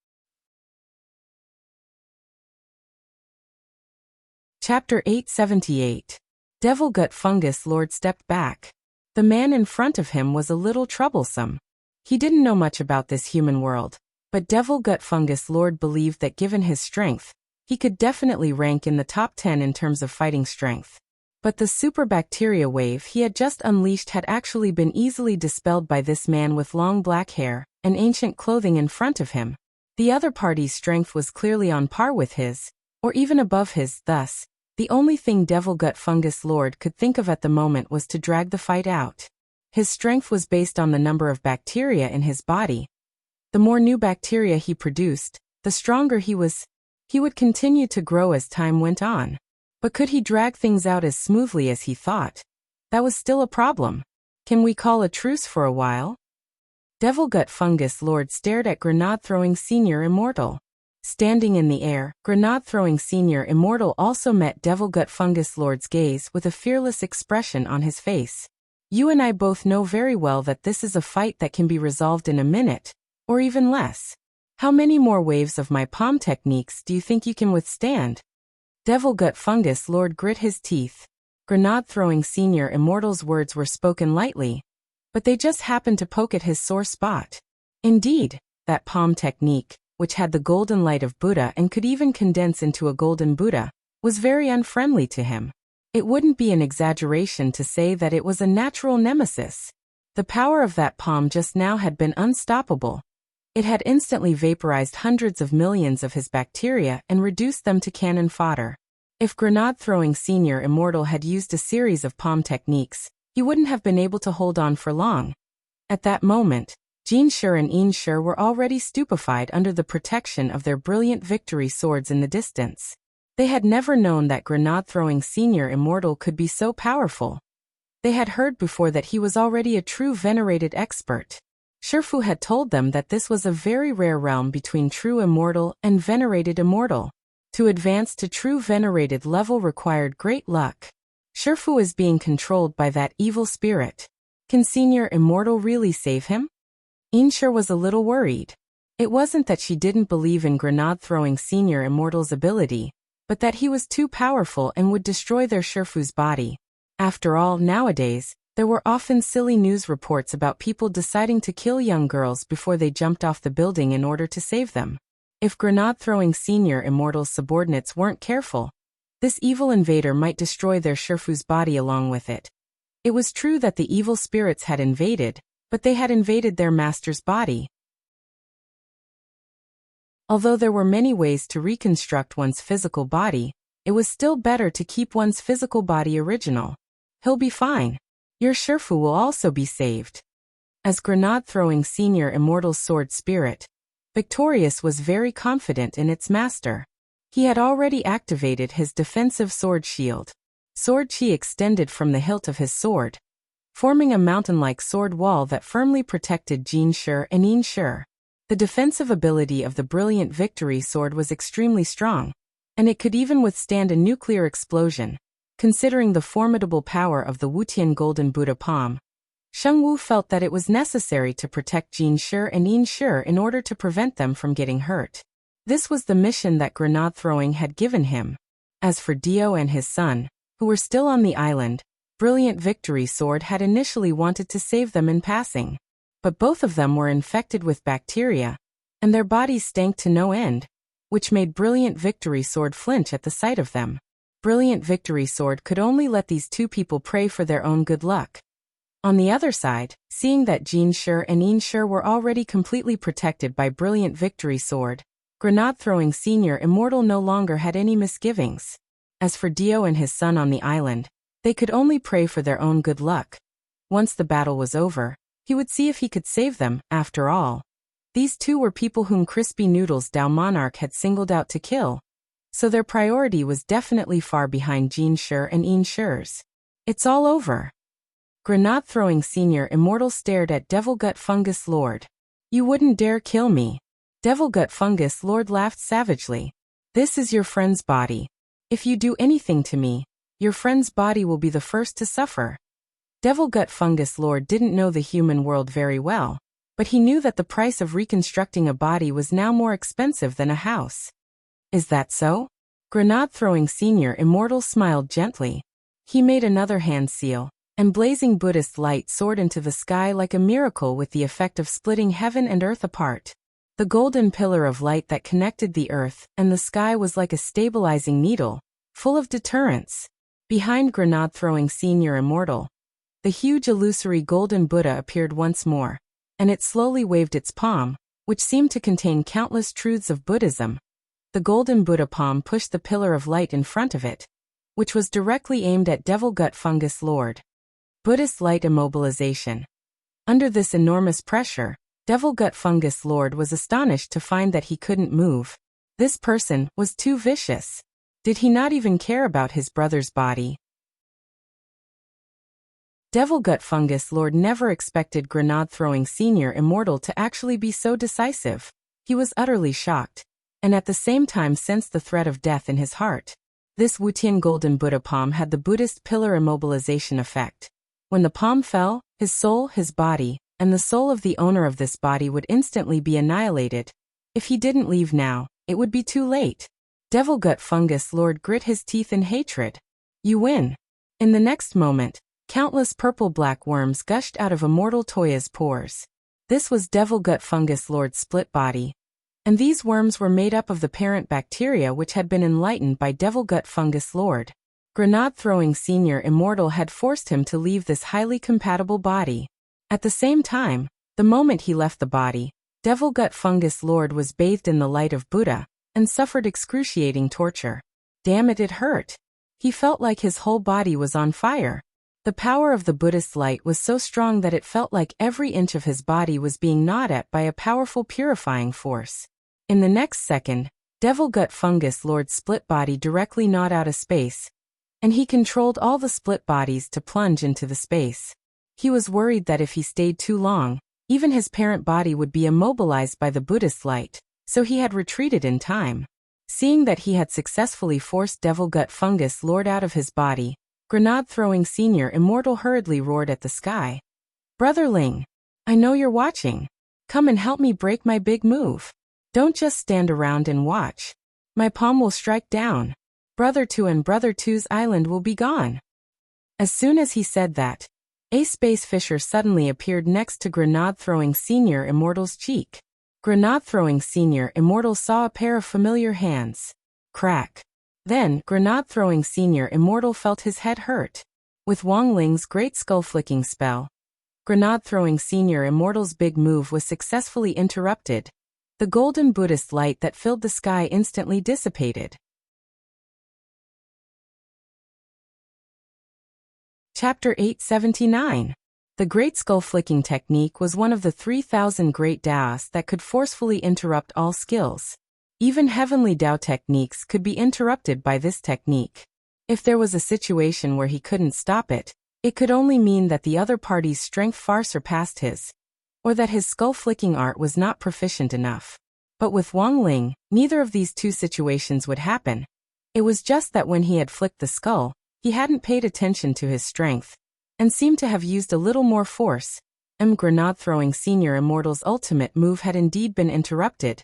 Chapter 878. Devil Gut Fungus Lord stepped back. The man in front of him was a little troublesome. He didn't know much about this human world, but Devil Gut Fungus Lord believed that given his strength, he could definitely rank in the top 10 in terms of fighting strength. But the superbacteria wave he had just unleashed had actually been easily dispelled by this man with long black hair and ancient clothing in front of him. The other party's strength was clearly on par with his, or even above his, thus, the only thing Devil Gut Fungus Lord could think of at the moment was to drag the fight out. His strength was based on the number of bacteria in his body. The more new bacteria he produced, the stronger he was. He would continue to grow as time went on. But could he drag things out as smoothly as he thought? That was still a problem. Can we call a truce for a while? Devil Gut Fungus Lord stared at Grenade-throwing Senior Immortal. Standing in the air, Grenade-throwing Senior Immortal also met Devil Gut Fungus Lord's gaze with a fearless expression on his face. You and I both know very well that this is a fight that can be resolved in a minute, or even less. How many more waves of my palm techniques do you think you can withstand? Devil Gut Fungus Lord grit his teeth. Grenade-throwing Senior Immortal's words were spoken lightly, but they just happened to poke at his sore spot. Indeed, that palm technique, which had the golden light of Buddha and could even condense into a golden Buddha, was very unfriendly to him. It wouldn't be an exaggeration to say that it was a natural nemesis. The power of that palm just now had been unstoppable. It had instantly vaporized hundreds of millions of his bacteria and reduced them to cannon fodder. If Grenade-throwing Senior Immortal had used a series of palm techniques, he wouldn't have been able to hold on for long. At that moment, Jin Shi and Yin Shi were already stupefied under the protection of their brilliant victory swords in the distance. They had never known that Grenade-throwing Senior Immortal could be so powerful. They had heard before that he was already a true venerated expert. Shifu had told them that this was a very rare realm between true immortal and venerated immortal. To advance to true venerated level required great luck. Shifu is being controlled by that evil spirit. Can Senior Immortal really save him? Yin-Shi was a little worried. It wasn't that she didn't believe in Grenade-throwing Senior Immortal's ability, but that he was too powerful and would destroy their Shifu's body. After all, nowadays, there were often silly news reports about people deciding to kill young girls before they jumped off the building in order to save them. If Grenade-throwing Senior Immortal's subordinates weren't careful, this evil invader might destroy their Shifu's body along with it. It was true that the evil spirits had invaded, but they had invaded their master's body. Although there were many ways to reconstruct one's physical body, it was still better to keep one's physical body original. He'll be fine. Your Shifu will also be saved. As Grenade-throwing Senior Immortal's sword spirit, Victorious was very confident in its master. He had already activated his defensive sword shield. Sword chi extended from the hilt of his sword, forming a mountain-like sword wall that firmly protected Jin Shi and Yin Shi. The defensive ability of the brilliant victory sword was extremely strong, and it could even withstand a nuclear explosion. Considering the formidable power of the Wutian Golden Buddha palm, Sheng Wu felt that it was necessary to protect Jin Shi and Yin Shi in order to prevent them from getting hurt. This was the mission that Grenade-throwing had given him. As for Dio and his son, who were still on the island, Brilliant Victory Sword had initially wanted to save them in passing. But both of them were infected with bacteria, and their bodies stank to no end, which made Brilliant Victory Sword flinch at the sight of them. Brilliant Victory Sword could only let these two people pray for their own good luck. On the other side, seeing that Jin Shi and Yin Shi were already completely protected by Brilliant Victory Sword, Grenade-throwing Senior Immortal no longer had any misgivings. As for Dio and his son on the island, they could only pray for their own good luck. Once the battle was over, he would see if he could save them. After all, these two were people whom Crispy Noodles Dao Monarch had singled out to kill, so their priority was definitely far behind Jin Shi and Yin Shi's. It's all over. Grenade-throwing Senior Immortal stared at Devil Gut Fungus Lord. You wouldn't dare kill me. Devil Gut Fungus Lord laughed savagely. This is your friend's body. If you do anything to me, your friend's body will be the first to suffer. Devil Gut Fungus Lord didn't know the human world very well, but he knew that the price of reconstructing a body was now more expensive than a house. Is that so? Grenade-throwing Senior Immortal smiled gently. He made another hand seal, and blazing Buddhist light soared into the sky like a miracle with the effect of splitting heaven and earth apart. The golden pillar of light that connected the earth and the sky was like a stabilizing needle, full of deterrence. Behind Grenade-throwing Senior Immortal, the huge illusory golden Buddha appeared once more, and it slowly waved its palm, which seemed to contain countless truths of Buddhism. The golden Buddha palm pushed the pillar of light in front of it, which was directly aimed at Devil Gut Fungus Lord. Buddhist light immobilization. Under this enormous pressure, Devil Gut Fungus Lord was astonished to find that he couldn't move. This person was too vicious. Did he not even care about his brother's body? Devil Gut Fungus Lord never expected Grenade-throwing Senior Immortal to actually be so decisive. He was utterly shocked, and at the same time sensed the threat of death in his heart. This Wutian Golden Buddha palm had the Buddhist pillar immobilization effect. When the palm fell, his soul, his body, and the soul of the owner of this body would instantly be annihilated. If he didn't leave now, it would be too late. Devil Gut Fungus Lord grit his teeth in hatred. You win. In the next moment, countless purple-black worms gushed out of Immortal Toya's pores. This was Devil Gut Fungus Lord's split body, and these worms were made up of the parent bacteria which had been enlightened by Devil Gut Fungus Lord. Grenade-throwing Senior Immortal had forced him to leave this highly compatible body. At the same time, the moment he left the body, Devil Gut Fungus Lord was bathed in the light of Buddha, and suffered excruciating torture. Damn it, it hurt. He felt like his whole body was on fire. The power of the Buddhist light was so strong that it felt like every inch of his body was being gnawed at by a powerful purifying force. In the next second, Devil Gut Fungus Lord's split body directly gnawed out a space, and he controlled all the split bodies to plunge into the space. He was worried that if he stayed too long, even his parent body would be immobilized by the Buddhist light, so he had retreated in time. Seeing that he had successfully forced Devil Gut Fungus Lord out of his body, Grenade-throwing Senior Immortal hurriedly roared at the sky. Brother Ling, I know you're watching. Come and help me break my big move. Don't just stand around and watch. My palm will strike down. Brother 2 and Brother 2's island will be gone. As soon as he said that, a space fisher suddenly appeared next to Grenade-throwing Senior Immortal's cheek. Grenade-throwing Senior Immortal saw a pair of familiar hands. Crack. Then, Grenade-throwing Senior Immortal felt his head hurt. With Wang Ling's great skull-flicking spell, Grenade-throwing Senior Immortal's big move was successfully interrupted. The golden Buddhist light that filled the sky instantly dissipated. Chapter 879. The Great Skull-Flicking Technique was one of the 3,000 Great Taoists that could forcefully interrupt all skills. Even heavenly Tao techniques could be interrupted by this technique. If there was a situation where he couldn't stop it, it could only mean that the other party's strength far surpassed his, or that his skull-flicking art was not proficient enough. But with Wang Ling, neither of these two situations would happen. It was just that when he had flicked the skull, he hadn't paid attention to his strength, and seemed to have used a little more force. Grenade-throwing Senior Immortal's ultimate move had indeed been interrupted,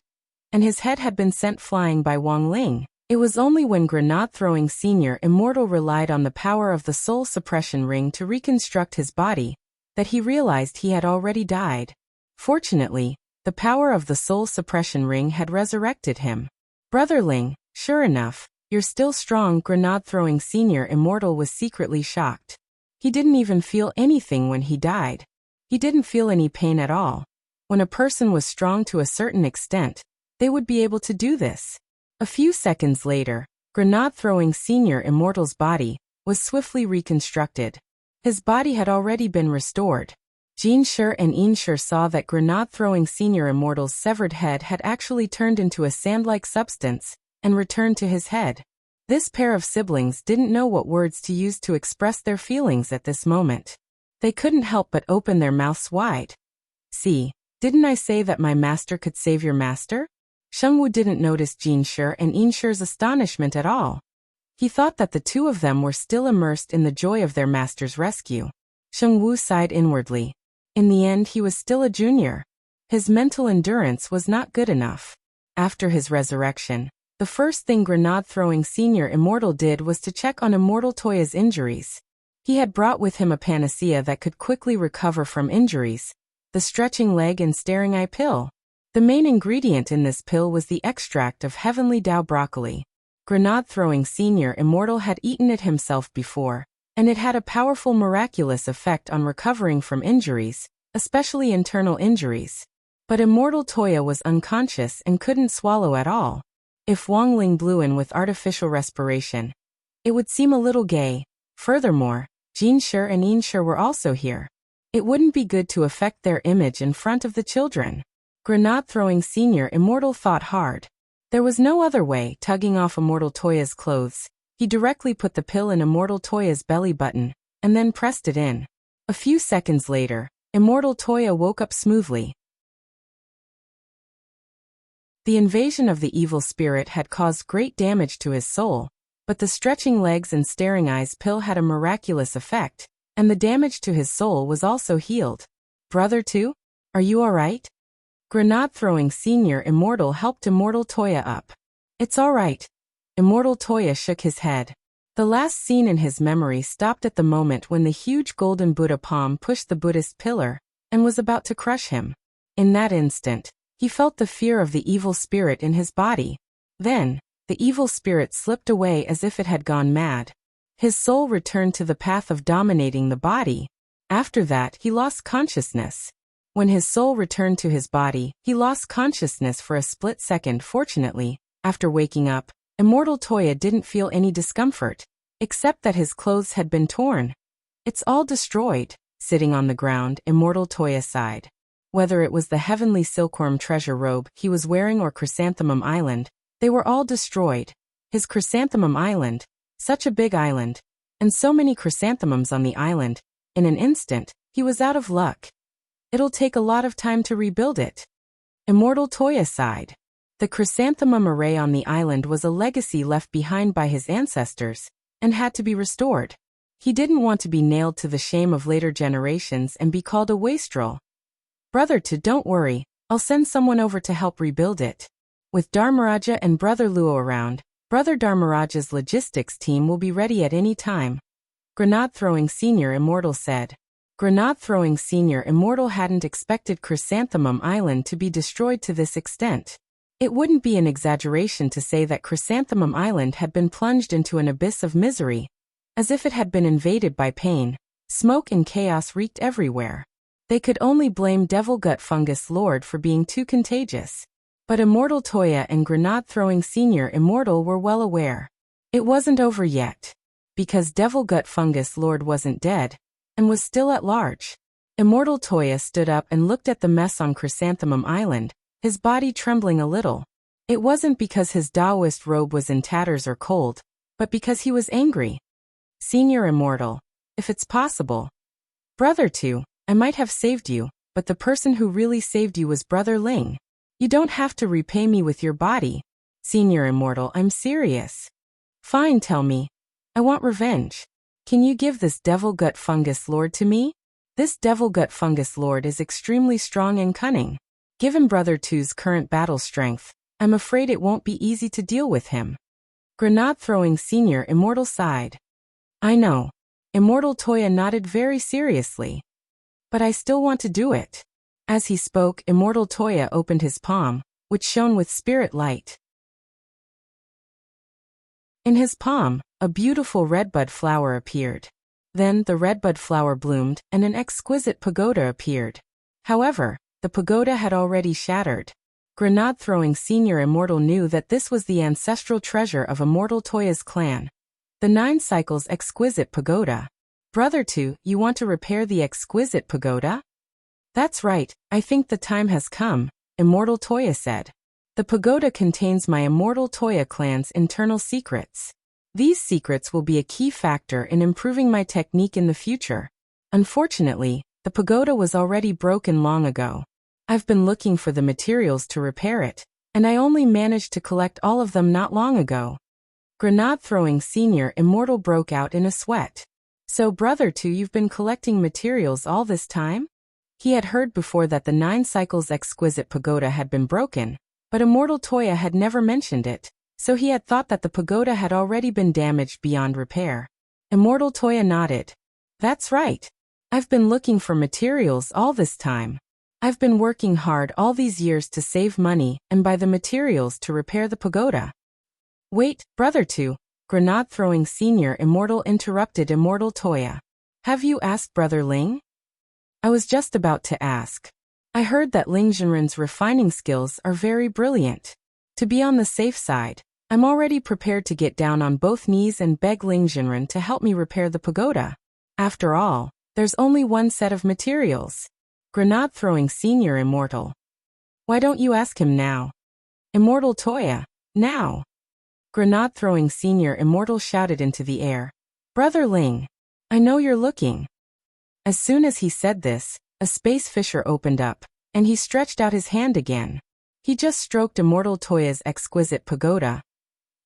and his head had been sent flying by Wang Ling. It was only when Grenade-throwing Senior Immortal relied on the power of the soul suppression ring to reconstruct his body, that he realized he had already died. Fortunately, the power of the soul suppression ring had resurrected him. Brother Ling, sure enough, you're still strong. Grenade-throwing Senior Immortal was secretly shocked. He didn't even feel anything when he died. He didn't feel any pain at all. When a person was strong to a certain extent, they would be able to do this. A few seconds later, Grenade-throwing Senior Immortal's body was swiftly reconstructed. His body had already been restored. Jin Shi and Yin Shi saw that Grenade-throwing Senior Immortal's severed head had actually turned into a sand-like substance and returned to his head. This pair of siblings didn't know what words to use to express their feelings at this moment. They couldn't help but open their mouths wide. See, didn't I say that my master could save your master? Shengwu didn't notice Jin Shi and Yin Shi's astonishment at all. He thought that the two of them were still immersed in the joy of their master's rescue. Shengwu sighed inwardly. In the end, he was still a junior. His mental endurance was not good enough. After his resurrection, the first thing Grenade-throwing Senior Immortal did was to check on Immortal Toya's injuries. He had brought with him a panacea that could quickly recover from injuries, the stretching leg and staring eye pill. The main ingredient in this pill was the extract of heavenly Tao broccoli. Grenade-throwing Senior Immortal had eaten it himself before, and it had a powerful miraculous effect on recovering from injuries, especially internal injuries. But Immortal Toya was unconscious and couldn't swallow at all. If Wang Ling blew in with artificial respiration, it would seem a little gay. Furthermore, Jin Shi and Yin Shi were also here. It wouldn't be good to affect their image in front of the children. Grenade-throwing Senior Immortal thought hard. There was no other way. Tugging off Immortal Toya's clothes, he directly put the pill in Immortal Toya's belly button, and then pressed it in. A few seconds later, Immortal Toya woke up smoothly. The invasion of the evil spirit had caused great damage to his soul, but the stretching legs and staring eyes pill had a miraculous effect, and the damage to his soul was also healed. Brother 2? Are you alright? Grenade-throwing Senior Immortal helped Immortal Toya up. It's alright. Immortal Toya shook his head. The last scene in his memory stopped at the moment when the huge golden Buddha palm pushed the Buddhist pillar, and was about to crush him. In that instant, he felt the fear of the evil spirit in his body. Then, the evil spirit slipped away as if it had gone mad. His soul returned to the path of dominating the body. After that, he lost consciousness. When his soul returned to his body, he lost consciousness for a split second. Fortunately, after waking up, Immortal Toya didn't feel any discomfort, except that his clothes had been torn. It's all destroyed. Sitting on the ground, Immortal Toya sighed. Whether it was the heavenly silkworm treasure robe he was wearing or Chrysanthemum Island, they were all destroyed. His Chrysanthemum Island, such a big island, and so many chrysanthemums on the island, in an instant, he was out of luck. It'll take a lot of time to rebuild it. Immortal Toya sighed. The chrysanthemum array on the island was a legacy left behind by his ancestors, and had to be restored. He didn't want to be nailed to the shame of later generations and be called a wastrel. Brother 2, don't worry, I'll send someone over to help rebuild it. With Dharmaraja and Brother Luo around, Brother Dharmaraja's logistics team will be ready at any time. Grenade-throwing Senior Immortal said. Grenade-throwing Senior Immortal hadn't expected Chrysanthemum Island to be destroyed to this extent. It wouldn't be an exaggeration to say that Chrysanthemum Island had been plunged into an abyss of misery, as if it had been invaded by pain. Smoke and chaos reeked everywhere. They could only blame Devil Gut Fungus Lord for being too contagious. But Immortal Toya and Grenade-throwing Senior Immortal were well aware. It wasn't over yet. Because Devil Gut Fungus Lord wasn't dead, and was still at large. Immortal Toya stood up and looked at the mess on Chrysanthemum Island, his body trembling a little. It wasn't because his Taoist robe was in tatters or cold, but because he was angry. Senior Immortal, if it's possible. Brother 2, I might have saved you, but the person who really saved you was Brother Ling. You don't have to repay me with your body. Senior Immortal, I'm serious. Fine, tell me. I want revenge. Can you give this Devil Gut Fungus Lord to me? This Devil Gut Fungus Lord is extremely strong and cunning. Given Brother 2's current battle strength, I'm afraid it won't be easy to deal with him. Grenade-throwing Senior Immortal sighed. I know. Immortal Toya nodded very seriously. But I still want to do it. As he spoke, Immortal Toya opened his palm, which shone with spirit light. In his palm, a beautiful redbud flower appeared. Then the redbud flower bloomed and an exquisite pagoda appeared. However, the pagoda had already shattered. Grenade-throwing Senior Immortal knew that this was the ancestral treasure of Immortal Toya's clan. The 9 Cycles Exquisite Pagoda. Brother 2, you want to repair the exquisite pagoda? That's right, I think the time has come, Immortal Toya said. The pagoda contains my Immortal Toya clan's internal secrets. These secrets will be a key factor in improving my technique in the future. Unfortunately, the pagoda was already broken long ago. I've been looking for the materials to repair it, and I only managed to collect all of them not long ago. Grenade-throwing Senior Immortal broke out in a sweat. So Brother 2, you've been collecting materials all this time? He had heard before that the 9 Cycles Exquisite Pagoda had been broken, but Immortal Toya had never mentioned it, so he had thought that the pagoda had already been damaged beyond repair. Immortal Toya nodded. That's right. I've been looking for materials all this time. I've been working hard all these years to save money and buy the materials to repair the pagoda. Wait, Brother Two, Grenade-throwing Senior Immortal interrupted Immortal Toya. Have you asked Brother Ling? I was just about to ask. I heard that Ling Jinren's refining skills are very brilliant. To be on the safe side, I'm already prepared to get down on both knees and beg Ling Jinren to help me repair the pagoda. After all, there's only one set of materials. Grenade-throwing Senior Immortal. Why don't you ask him now? Immortal Toya, now. Grenade-throwing Senior Immortal shouted into the air. Brother Ling, I know you're looking. As soon as he said this, a space fissure opened up, and he stretched out his hand again. He just stroked Immortal Toya's exquisite pagoda.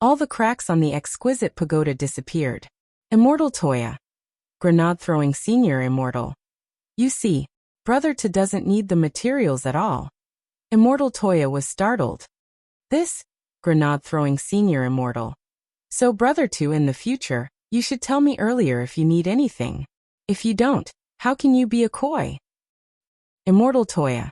All the cracks on the exquisite pagoda disappeared. Immortal Toya. Grenade-throwing Senior Immortal. You see, Brother Two doesn't need the materials at all. Immortal Toya was startled. This? Grenade-throwing Senior Immortal. So Brother Two, in the future, you should tell me earlier if you need anything. If you don't, how can you be a koi? Immortal Toya.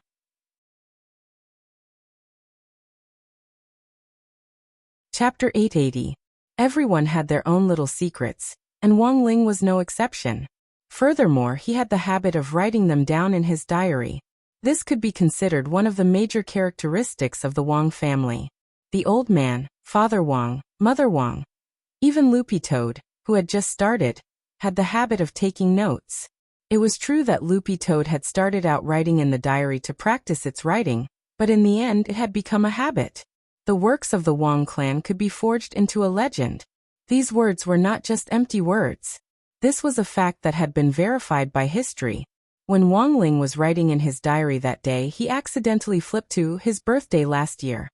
Chapter 880. Everyone had their own little secrets, and Wang Ling was no exception. Furthermore, he had the habit of writing them down in his diary. This could be considered one of the major characteristics of the Wang family. The old man, Father Wang, Mother Wang, even Loopy Toad, who had just started, had the habit of taking notes. It was true that Loopy Toad had started out writing in the diary to practice its writing, but in the end it had become a habit. The works of the Wang clan could be forged into a legend. These words were not just empty words. This was a fact that had been verified by history. When Wang Ling was writing in his diary that day, he accidentally flipped to his birthday last year.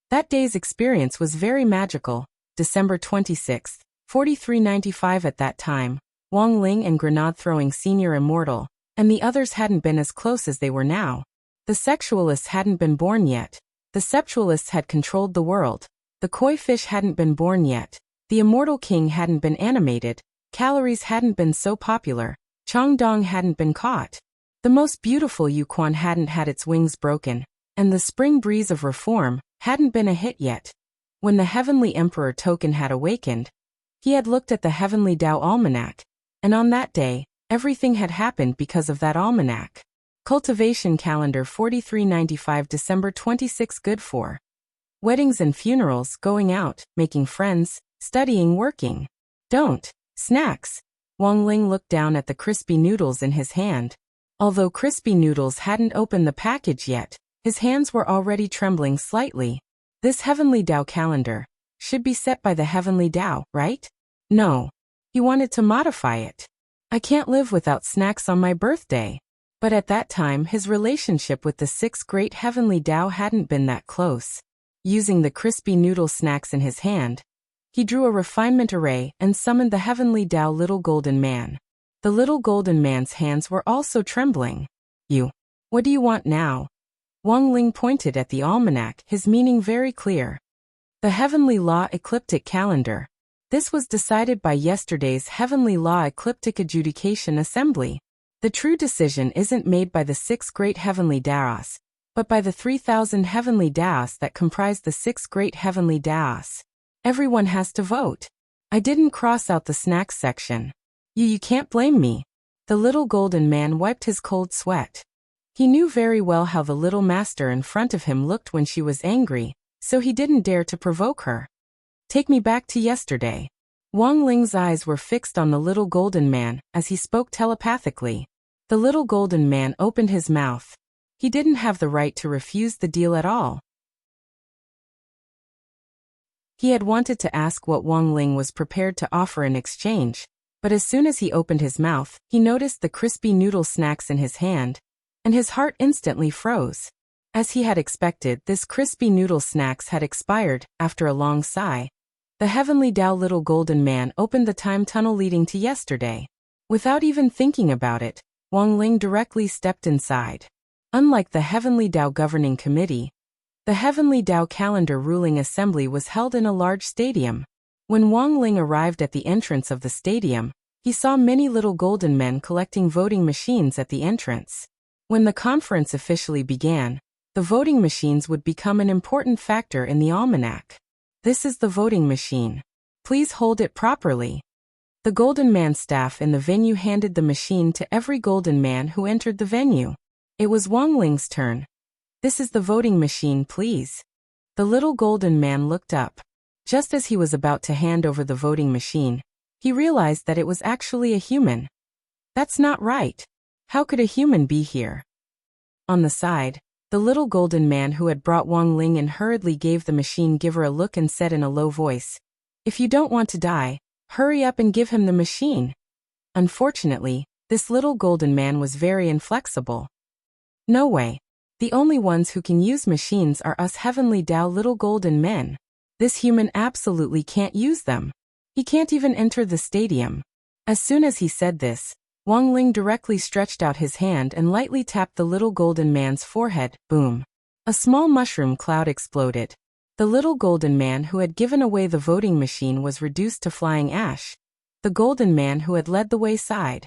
That day's experience was very magical. December 26th, 4395. At that time, Wang Ling and Grenade-throwing Senior Immortal, and the others hadn't been as close as they were now. The sexualists hadn't been born yet. The septualists had controlled the world. The koi fish hadn't been born yet. The Immortal King hadn't been animated. Calories hadn't been so popular. Chongdong hadn't been caught. The most beautiful Yuquan hadn't had its wings broken. And the spring breeze of reform hadn't been a hit yet. When the Heavenly Emperor Token had awakened, he had looked at the Heavenly Tao Almanac, and on that day, everything had happened because of that almanac. Cultivation Calendar 4395 December 26. Good for weddings and funerals, going out, making friends, studying, working. Don't. Snacks. Wang Ling looked down at the crispy noodles in his hand. Although crispy noodles hadn't opened the package yet, his hands were already trembling slightly. This Heavenly Tao calendar should be set by the Heavenly Tao, right? No. He wanted to modify it. I can't live without snacks on my birthday. But at that time his relationship with the six great Heavenly Tao hadn't been that close. Using the crispy noodle snacks in his hand, he drew a refinement array and summoned the Heavenly Tao Little Golden Man. The Little Golden Man's hands were also trembling. What do you want now? Wang Ling pointed at the almanac, his meaning very clear. The Heavenly Law Ecliptic Calendar. This was decided by yesterday's Heavenly Law Ecliptic Adjudication Assembly. The true decision isn't made by the six great Heavenly Taos, but by the 3,000 Heavenly Taos that comprise the six great Heavenly Taos. Everyone has to vote. I didn't cross out the snacks section. You can't blame me. The Little Golden Man wiped his cold sweat. He knew very well how the little master in front of him looked when she was angry, so he didn't dare to provoke her. Take me back to yesterday. Wang Ling's eyes were fixed on the Little Golden Man as he spoke telepathically. The Little Golden Man opened his mouth. He didn't have the right to refuse the deal at all. He had wanted to ask what Wang Ling was prepared to offer in exchange, but as soon as he opened his mouth, he noticed the crispy noodle snacks in his hand, and his heart instantly froze. As he had expected, this crispy noodle snacks had expired. After a long sigh, the Heavenly Tao Little Golden Man opened the time tunnel leading to yesterday. Without even thinking about it, Wang Ling directly stepped inside. Unlike the Heavenly Tao Governing Committee, the Heavenly Tao Calendar Ruling Assembly was held in a large stadium. When Wang Ling arrived at the entrance of the stadium, he saw many little golden men collecting voting machines at the entrance. When the conference officially began, the voting machines would become an important factor in the almanac. This is the voting machine. Please hold it properly. The Golden Man's staff in the venue handed the machine to every Golden Man who entered the venue. It was Wang Ling's turn. This is the voting machine, please. The little Golden Man looked up. Just as he was about to hand over the voting machine, he realized that it was actually a human. That's not right. How could a human be here? On the side, the little Golden Man who had brought Wang Ling in hurriedly gave the machine giver a look and said in a low voice, "If you don't want to die, hurry up and give him the machine." Unfortunately, this little Golden Man was very inflexible. No way. The only ones who can use machines are us Heavenly Tao little Golden Men. This human absolutely can't use them. He can't even enter the stadium. As soon as he said this, Wang Ling directly stretched out his hand and lightly tapped the little Golden Man's forehead. Boom. A small mushroom cloud exploded. The little Golden Man who had given away the voting machine was reduced to flying ash. The Golden Man who had led the way sighed.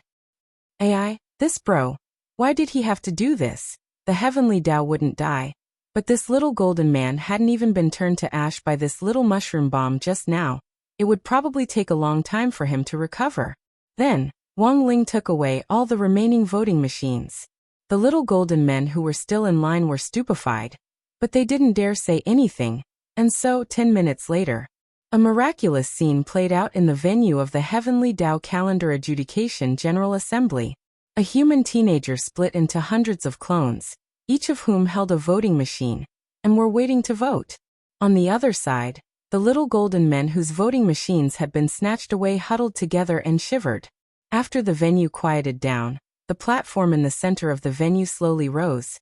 "AI, this bro. Why did he have to do this? The Heavenly Tao wouldn't die. But this little Golden Man hadn't even been turned to ash by this little mushroom bomb just now. It would probably take a long time for him to recover." Then, Wang Ling took away all the remaining voting machines. The little Golden Men who were still in line were stupefied, but they didn't dare say anything, and so 10 minutes later, a miraculous scene played out in the venue of the Heavenly Tao Calendar Adjudication General Assembly. A human teenager split into hundreds of clones, each of whom held a voting machine, and were waiting to vote. On the other side, the little Golden Men whose voting machines had been snatched away huddled together and shivered. After the venue quieted down, the platform in the center of the venue slowly rose,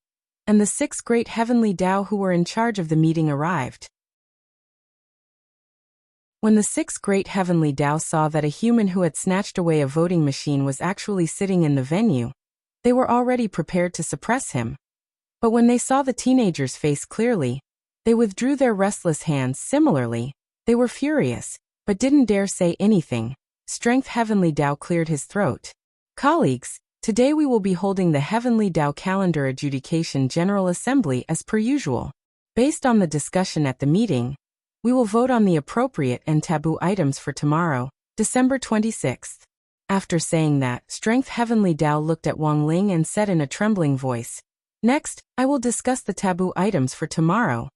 and the 6 great Heavenly Tao who were in charge of the meeting arrived. When the 6 great Heavenly Tao saw that a human who had snatched away a voting machine was actually sitting in the venue, they were already prepared to suppress him. But when they saw the teenager's face clearly, they withdrew their restless hands. Similarly, they were furious, but didn't dare say anything. Strength Heavenly Tao cleared his throat. "Colleagues, today we will be holding the Heavenly Tao Calendar Adjudication General Assembly as per usual. Based on the discussion at the meeting, we will vote on the appropriate and taboo items for tomorrow, December 26th. After saying that, Strength Heavenly Tao looked at Wang Ling and said in a trembling voice, "Next, I will discuss the taboo items for tomorrow.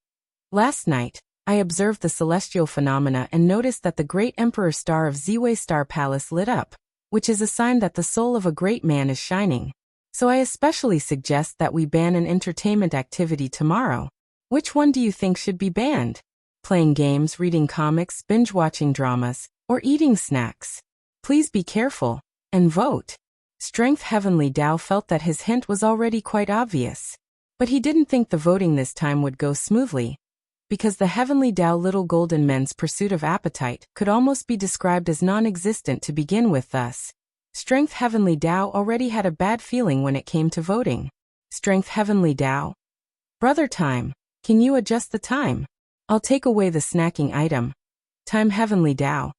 Last night, I observed the celestial phenomena and noticed that the great Emperor Star of Ziwei Star Palace lit up, which is a sign that the soul of a great man is shining. So I especially suggest that we ban an entertainment activity tomorrow. Which one do you think should be banned? Playing games, reading comics, binge-watching dramas, or eating snacks? Please be careful, and vote." Strength Heavenly Tao felt that his hint was already quite obvious. But he didn't think the voting this time would go smoothly, because the Heavenly Tao little Golden Men's pursuit of appetite could almost be described as non-existent to begin with. Thus, Strength Heavenly Tao already had a bad feeling when it came to voting. Strength Heavenly Tao? "Brother Time, can you adjust the time? I'll take away the snacking item." Time Heavenly Tao.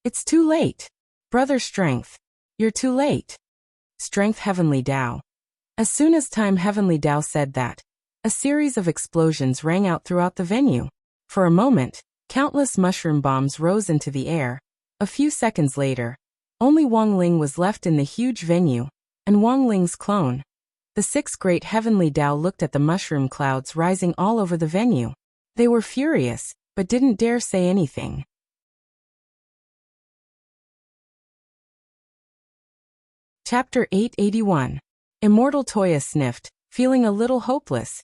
"It's too late. Brother Strength, you're too late." Strength Heavenly Tao. As soon as Time Heavenly Tao said that, a series of explosions rang out throughout the venue. For a moment, countless mushroom bombs rose into the air. A few seconds later, only Wang Ling was left in the huge venue, and Wang Ling's clone. The 6 great Heavenly Tao looked at the mushroom clouds rising all over the venue. They were furious, but didn't dare say anything. Chapter 881. Immortal Toya sniffed, feeling a little hopeless.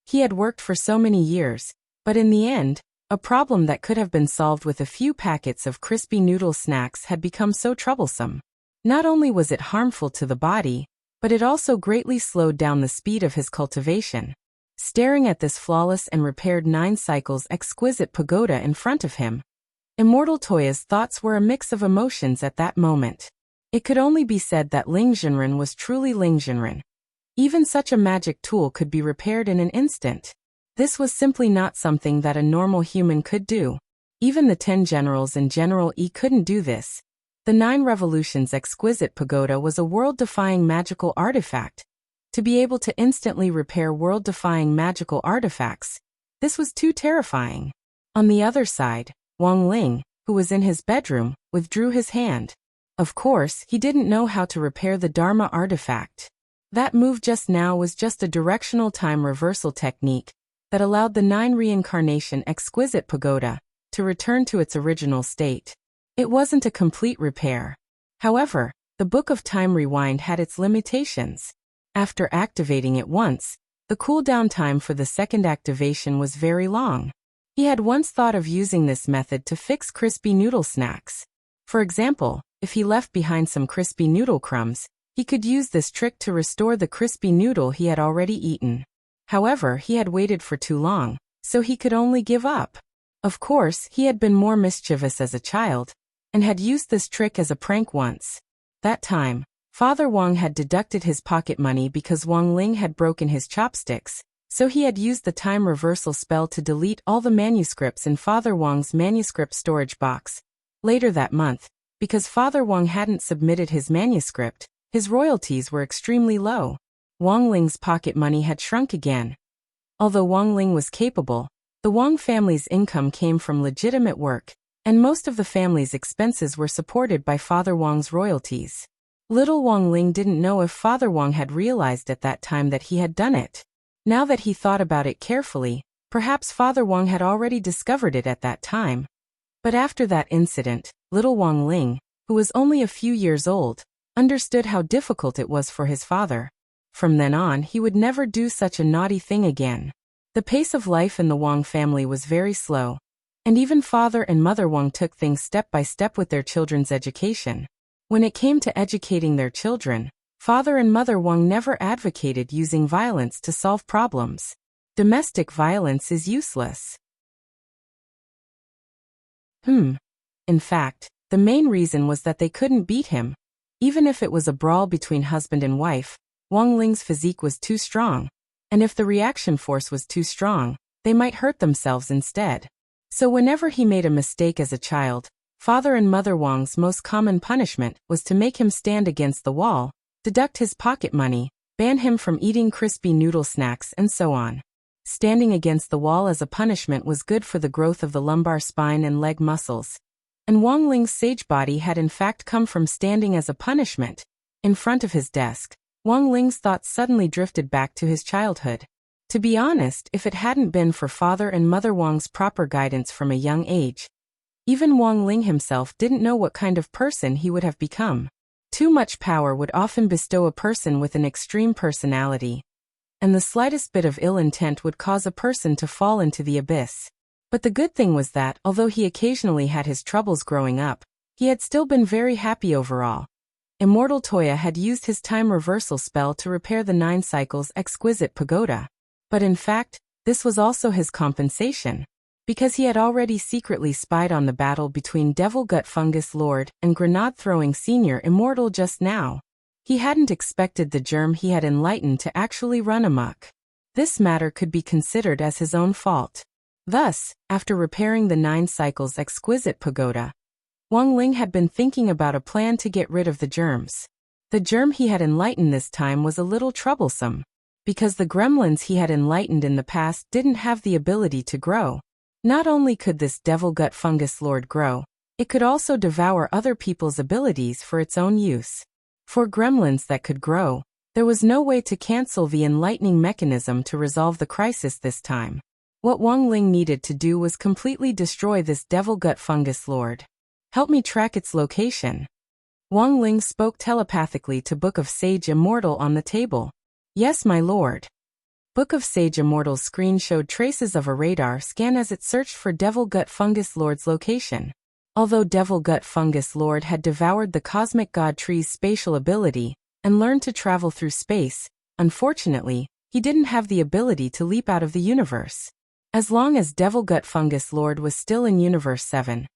He had worked for so many years, but in the end, a problem that could have been solved with a few packets of crispy noodle snacks had become so troublesome. Not only was it harmful to the body, but it also greatly slowed down the speed of his cultivation. Staring at this flawless and repaired 9 cycles exquisite pagoda in front of him, Immortal Toya's thoughts were a mix of emotions at that moment. It could only be said that Ling Jinren was truly Ling Jinren. Even such a magic tool could be repaired in an instant. This was simply not something that a normal human could do. Even the 10 generals in General E couldn't do this. The 9 Revolutions exquisite pagoda was a world-defying magical artifact. To be able to instantly repair world-defying magical artifacts, this was too terrifying. On the other side, Wang Ling, who was in his bedroom, withdrew his hand. Of course, he didn't know how to repair the Dharma artifact. That move just now was just a directional time reversal technique that allowed the 9 reincarnation exquisite pagoda to return to its original state. It wasn't a complete repair. However, the Book of Time Rewind had its limitations. After activating it once, the cooldown time for the second activation was very long. He had once thought of using this method to fix crispy noodle snacks. For example, if he left behind some crispy noodle crumbs, he could use this trick to restore the crispy noodle he had already eaten. However, he had waited for too long, so he could only give up. Of course, he had been more mischievous as a child, and had used this trick as a prank once. That time, Father Wang had deducted his pocket money because Wang Ling had broken his chopsticks, so he had used the time reversal spell to delete all the manuscripts in Father Wang's manuscript storage box. Later that month, because Father Wang hadn't submitted his manuscript, his royalties were extremely low. Wang Ling's pocket money had shrunk again. Although Wang Ling was capable, the Wang family's income came from legitimate work, and most of the family's expenses were supported by Father Wang's royalties. Little Wang Ling didn't know if Father Wang had realized at that time that he had done it. Now that he thought about it carefully, perhaps Father Wang had already discovered it at that time. But after that incident, little Wang Ling, who was only a few years old, understood how difficult it was for his father. From then on, he would never do such a naughty thing again. The pace of life in the Wang family was very slow, and even Father and Mother Wang took things step by step with their children's education. When it came to educating their children, Father and Mother Wang never advocated using violence to solve problems. Domestic violence is useless. In fact, the main reason was that they couldn't beat him. Even if it was a brawl between husband and wife, Wang Ling's physique was too strong, and if the reaction force was too strong, they might hurt themselves instead. So whenever he made a mistake as a child, Father and Mother Wang's most common punishment was to make him stand against the wall, deduct his pocket money, ban him from eating crispy noodle snacks, and so on. Standing against the wall as a punishment was good for the growth of the lumbar spine and leg muscles. And Wang Ling's sage body had in fact come from standing as a punishment. In front of his desk, Wang Ling's thoughts suddenly drifted back to his childhood. To be honest, if it hadn't been for Father and Mother Wang's proper guidance from a young age, even Wang Ling himself didn't know what kind of person he would have become. Too much power would often bestow a person with an extreme personality, and the slightest bit of ill intent would cause a person to fall into the abyss. But the good thing was that, although he occasionally had his troubles growing up, he had still been very happy overall. Immortal Toya had used his time reversal spell to repair the 9 cycles exquisite pagoda. But in fact, this was also his compensation, because he had already secretly spied on the battle between Devil Gut Fungus Lord and Grenade Throwing Senior Immortal just now. He hadn't expected the germ he had enlightened to actually run amok. This matter could be considered as his own fault. Thus, after repairing the 9 cycles exquisite pagoda, Wang Ling had been thinking about a plan to get rid of the germs. The germ he had enlightened this time was a little troublesome, because the gremlins he had enlightened in the past didn't have the ability to grow. Not only could this Devil Gut Fungus Lord grow, it could also devour other people's abilities for its own use. For gremlins that could grow, there was no way to cancel the enlightening mechanism to resolve the crisis this time. What Wang Ling needed to do was completely destroy this Devil Gut Fungus Lord. Help me track its location. Wang Ling spoke telepathically to Book of Sage Immortal on the table. Yes, my lord. Book of Sage Immortal's screen showed traces of a radar scan as it searched for Devil Gut Fungus Lord's location. Although Devil Gut Fungus Lord had devoured the Cosmic God Tree's spatial ability and learned to travel through space, unfortunately, he didn't have the ability to leap out of the universe. As long as Devil Gut Fungus Lord was still in Universe 7,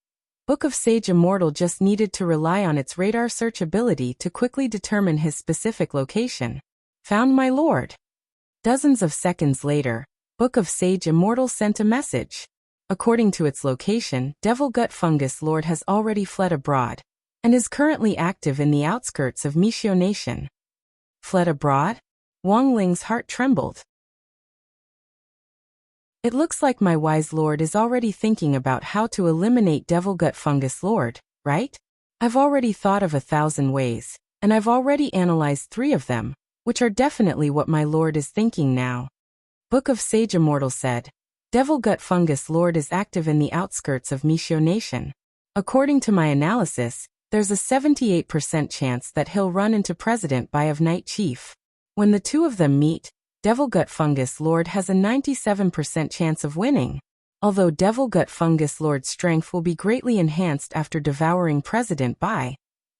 Book of Sage Immortal just needed to rely on its radar search ability to quickly determine his specific location. Found my lord. Dozens of seconds later, Book of Sage Immortal sent a message. According to its location, Devil Gut Fungus Lord has already fled abroad, and is currently active in the outskirts of Mishio Nation. Fled abroad? Wang Ling's heart trembled. It looks like my wise lord is already thinking about how to eliminate devil gut fungus lord, right? I've already thought of 1,000 ways, and I've already analyzed 3 of them, which are definitely what my lord is thinking now. Book of Sage Immortal said, Devil gut fungus lord is active in the outskirts of Mishio Nation. According to my analysis, there's a 78% chance that he'll run into President Bai of Night Chief. When the 2 of them meet, Devil Gut Fungus Lord has a 97% chance of winning. Although Devil Gut Fungus Lord's strength will be greatly enhanced after devouring President Bai,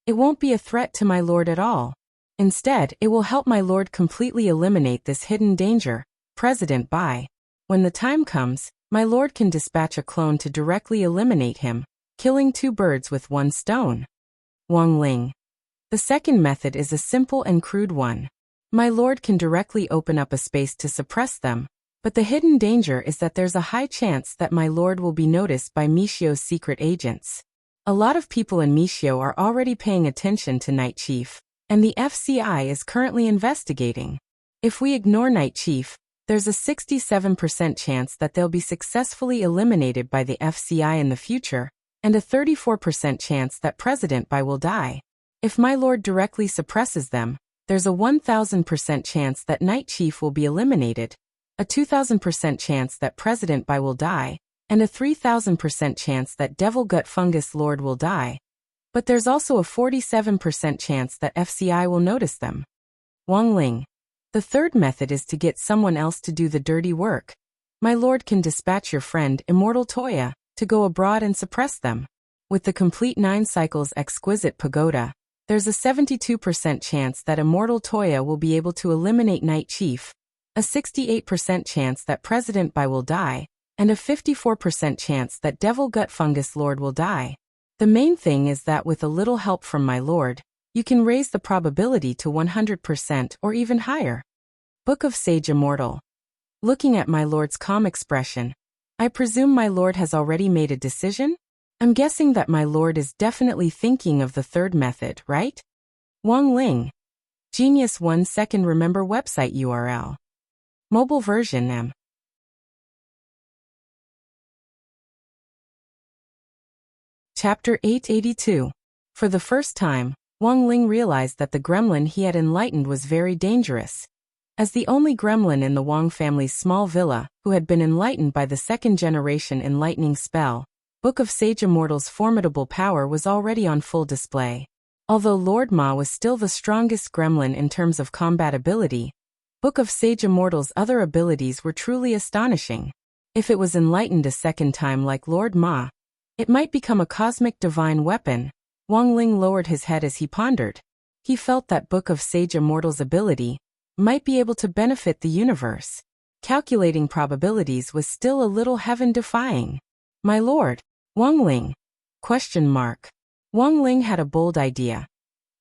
it won't be a threat to my lord at all. Instead, it will help my lord completely eliminate this hidden danger, President Bai. When the time comes, my lord can dispatch a clone to directly eliminate him, killing 2 birds with 1 stone. Wang Ling. The second method is a simple and crude one. My lord can directly open up a space to suppress them, but the hidden danger is that there's a high chance that my lord will be noticed by Mishio's secret agents. A lot of people in Mishio are already paying attention to Night Chief, and the FCI is currently investigating. If we ignore Night Chief, there's a 67% chance that they'll be successfully eliminated by the FCI in the future, and a 34% chance that President Bai will die. If my lord directly suppresses them, there's a 1,000% chance that Night Chief will be eliminated, a 2,000% chance that President Bai will die, and a 3,000% chance that Devil Gut Fungus Lord will die. But there's also a 47% chance that FCI will notice them. Wang Ling. The third method is to get someone else to do the dirty work. My lord can dispatch your friend Immortal Toya to go abroad and suppress them. With the complete 9 cycles exquisite pagoda, there's a 72% chance that Immortal Toya will be able to eliminate Night Chief, a 68% chance that President Bai will die, and a 54% chance that Devil Gut Fungus Lord will die. The main thing is that with a little help from my lord, you can raise the probability to 100% or even higher. Book of Sage Immortal. Looking at my lord's calm expression, I presume my lord has already made a decision? I'm guessing that my lord is definitely thinking of the third method, right? Wang Ling. Genius 1 second remember website URL. Mobile version M. Chapter 882. For the first time, Wang Ling realized that the gremlin he had enlightened was very dangerous. As the only gremlin in the Wang family's small villa, who had been enlightened by the 2nd generation enlightening spell, Book of Sage Immortal's formidable power was already on full display. Although Lord Ma was still the strongest gremlin in terms of combat ability, Book of Sage Immortal's other abilities were truly astonishing. If it was enlightened a second time like Lord Ma, it might become a cosmic divine weapon. Wang Ling lowered his head as he pondered. He felt that Book of Sage Immortal's ability might be able to benefit the universe. Calculating probabilities was still a little heaven-defying. My lord, Wang Ling? Wang Ling had a bold idea.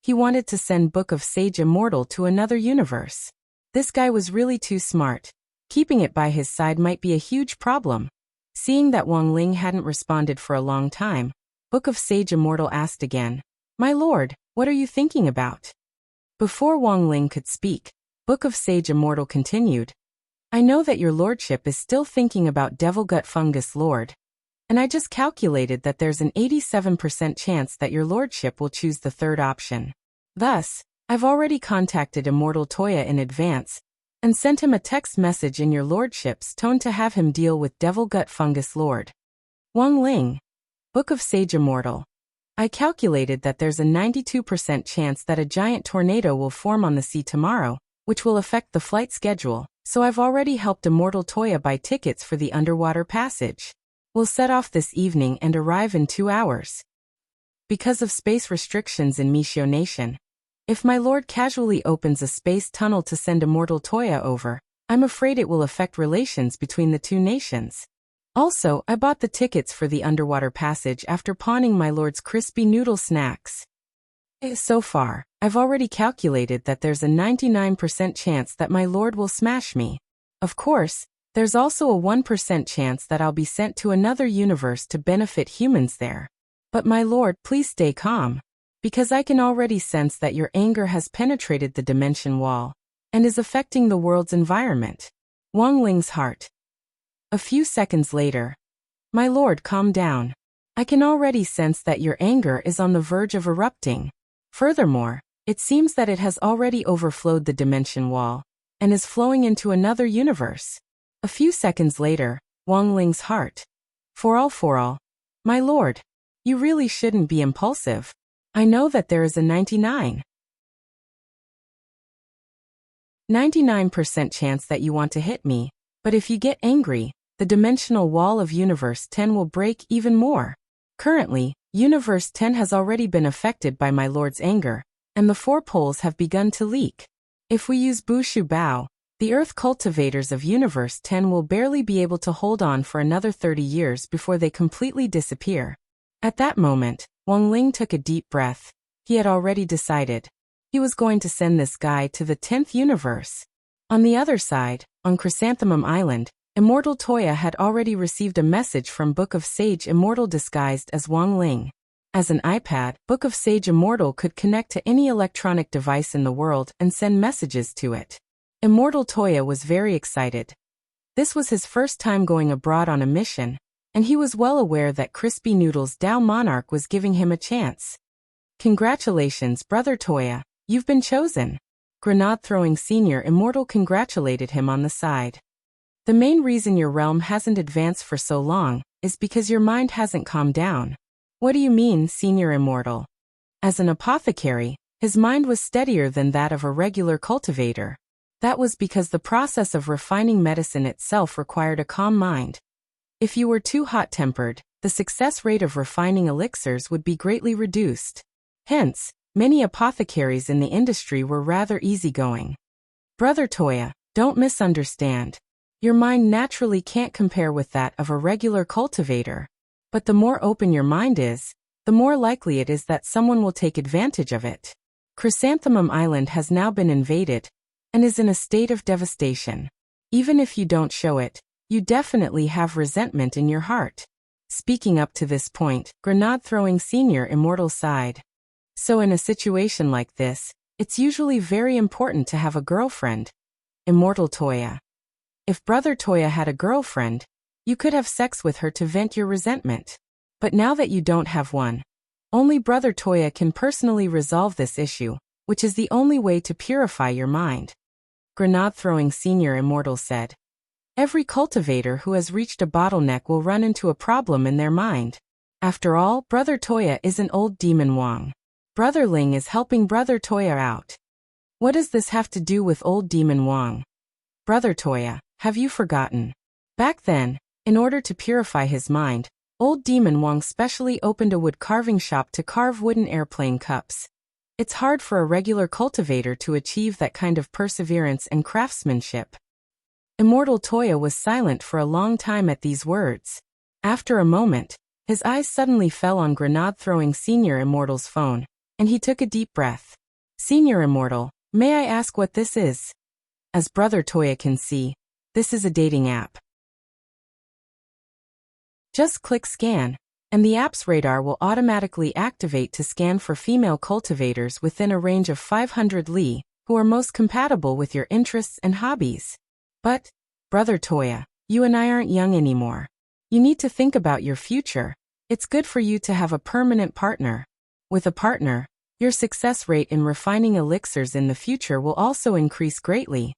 He wanted to send Book of Sage Immortal to another universe. This guy was really too smart. Keeping it by his side might be a huge problem. Seeing that Wang Ling hadn't responded for a long time, Book of Sage Immortal asked again, My lord, what are you thinking about? Before Wang Ling could speak, Book of Sage Immortal continued, I know that your lordship is still thinking about Devil Gut Fungus Lord, and I just calculated that there's an 87% chance that your lordship will choose the third option. Thus, I've already contacted Immortal Toya in advance, and sent him a text message in your lordship's tone to have him deal with Devil Gut Fungus Lord. Wang Ling. Book of Sage Immortal. I calculated that there's a 92% chance that a giant tornado will form on the sea tomorrow, which will affect the flight schedule, so I've already helped Immortal Toya buy tickets for the underwater passage. We'll set off this evening and arrive in 2 hours. Because of space restrictions in Mishio Nation, if my lord casually opens a space tunnel to send Immortal Toya over, I'm afraid it will affect relations between the 2 nations. Also, I bought the tickets for the underwater passage after pawning my lord's crispy noodle snacks. So far, I've already calculated that there's a 99% chance that my lord will smash me. Of course, there's also a 1% chance that I'll be sent to another universe to benefit humans there. But my lord, please stay calm, because I can already sense that your anger has penetrated the dimension wall and is affecting the world's environment. Wang Ling's heart. A few seconds later. My lord, calm down. I can already sense that your anger is on the verge of erupting. Furthermore, it seems that it has already overflowed the dimension wall and is flowing into another universe. A few seconds later, Wang Ling's heart. For all. My lord, you really shouldn't be impulsive. I know that there is a 99% chance that you want to hit me, but if you get angry, the dimensional wall of Universe 10 will break even more. Currently, Universe 10 has already been affected by my lord's anger, and the 4 poles have begun to leak. If we use Bushu Bao, the Earth cultivators of Universe 10 will barely be able to hold on for another 30 years before they completely disappear. At that moment, Wang Ling took a deep breath. He had already decided. He was going to send this guy to the 10th universe. On the other side, on Chrysanthemum Island, Immortal Toya had already received a message from Book of Sage Immortal disguised as Wang Ling. As an iPad, Book of Sage Immortal could connect to any electronic device in the world and send messages to it. Immortal Toya was very excited. This was his first time going abroad on a mission, and he was well aware that Crispy Noodle's Dao Monarch was giving him a chance. Congratulations, Brother Toya, you've been chosen. Grenade-throwing Senior Immortal congratulated him on the side. The main reason your realm hasn't advanced for so long is because your mind hasn't calmed down. What do you mean, Senior Immortal? As an apothecary, his mind was steadier than that of a regular cultivator. That was because the process of refining medicine itself required a calm mind. If you were too hot-tempered, the success rate of refining elixirs would be greatly reduced. Hence, many apothecaries in the industry were rather easygoing. Brother Toya, don't misunderstand. Your mind naturally can't compare with that of a regular cultivator. But the more open your mind is, the more likely it is that someone will take advantage of it. Chrysanthemum Island has now been invaded and is in a state of devastation. Even if you don't show it, you definitely have resentment in your heart. Speaking up to this point, Grenade-throwing Senior Immortal sighed. So in a situation like this, it's usually very important to have a girlfriend. Immortal Toya. If Brother Toya had a girlfriend, you could have sex with her to vent your resentment. But now that you don't have one, only Brother Toya can personally resolve this issue, which is the only way to purify your mind. Grenade-throwing Senior Immortal said. Every cultivator who has reached a bottleneck will run into a problem in their mind. After all, Brother Toya isn't old Demon Wang. Brother Ling is helping Brother Toya out. What does this have to do with old Demon Wang? Brother Toya, have you forgotten? Back then, in order to purify his mind, old Demon Wang specially opened a wood carving shop to carve wooden airplane cups. It's hard for a regular cultivator to achieve that kind of perseverance and craftsmanship. Immortal Toya was silent for a long time at these words. After a moment, his eyes suddenly fell on Grenade-throwing Senior Immortal's phone, and he took a deep breath. Senior Immortal, may I ask what this is? As Brother Toya can see, this is a dating app. Just click scan, and the app's radar will automatically activate to scan for female cultivators within a range of 500 li, who are most compatible with your interests and hobbies. But, Brother Toya, you and I aren't young anymore. You need to think about your future. It's good for you to have a permanent partner. With a partner, your success rate in refining elixirs in the future will also increase greatly.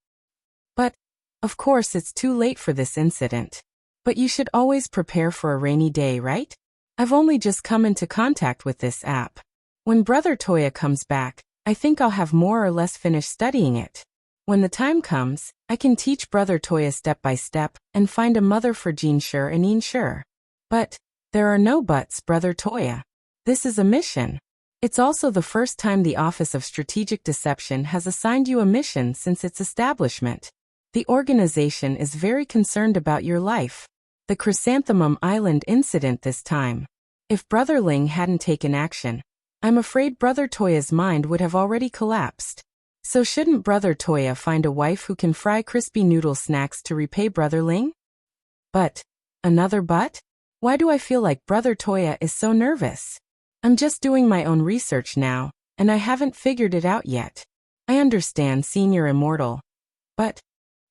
But, of course, it's too late for this incident. But you should always prepare for a rainy day, right? I've only just come into contact with this app. When Brother Toya comes back, I think I'll have more or less finished studying it. When the time comes, I can teach Brother Toya step by step and find a mother for Jinshur and Inshur. But, there are no buts, Brother Toya. This is a mission. It's also the first time the Office of Strategic Deception has assigned you a mission since its establishment. The organization is very concerned about your life. The Chrysanthemum Island incident this time. If Brother Ling hadn't taken action, I'm afraid Brother Toya's mind would have already collapsed. So shouldn't Brother Toya find a wife who can fry crispy noodle snacks to repay Brother Ling? But, another but? Why do I feel like Brother Toya is so nervous? I'm just doing my own research now, and I haven't figured it out yet. I understand, Senior Immortal. But,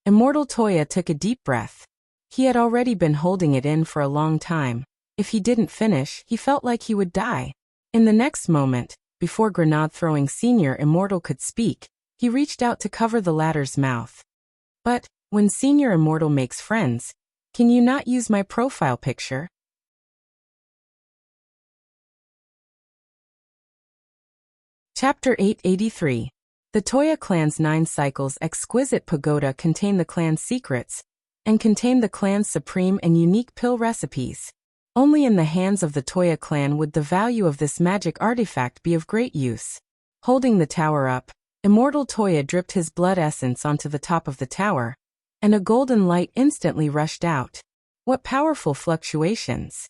Immortal Toya took a deep breath. He had already been holding it in for a long time. If he didn't finish, he felt like he would die. In the next moment, before Grenade-throwing Senior Immortal could speak, he reached out to cover the latter's mouth. But, when Senior Immortal makes friends, can you not use my profile picture? Chapter 883. The Toya clan's 9 cycles exquisite pagoda contain the clan's secrets, and contain the clan's supreme and unique pill recipes. Only in the hands of the Toya clan would the value of this magic artifact be of great use. Holding the tower up, Immortal Toya dripped his blood essence onto the top of the tower, and a golden light instantly rushed out. What powerful fluctuations!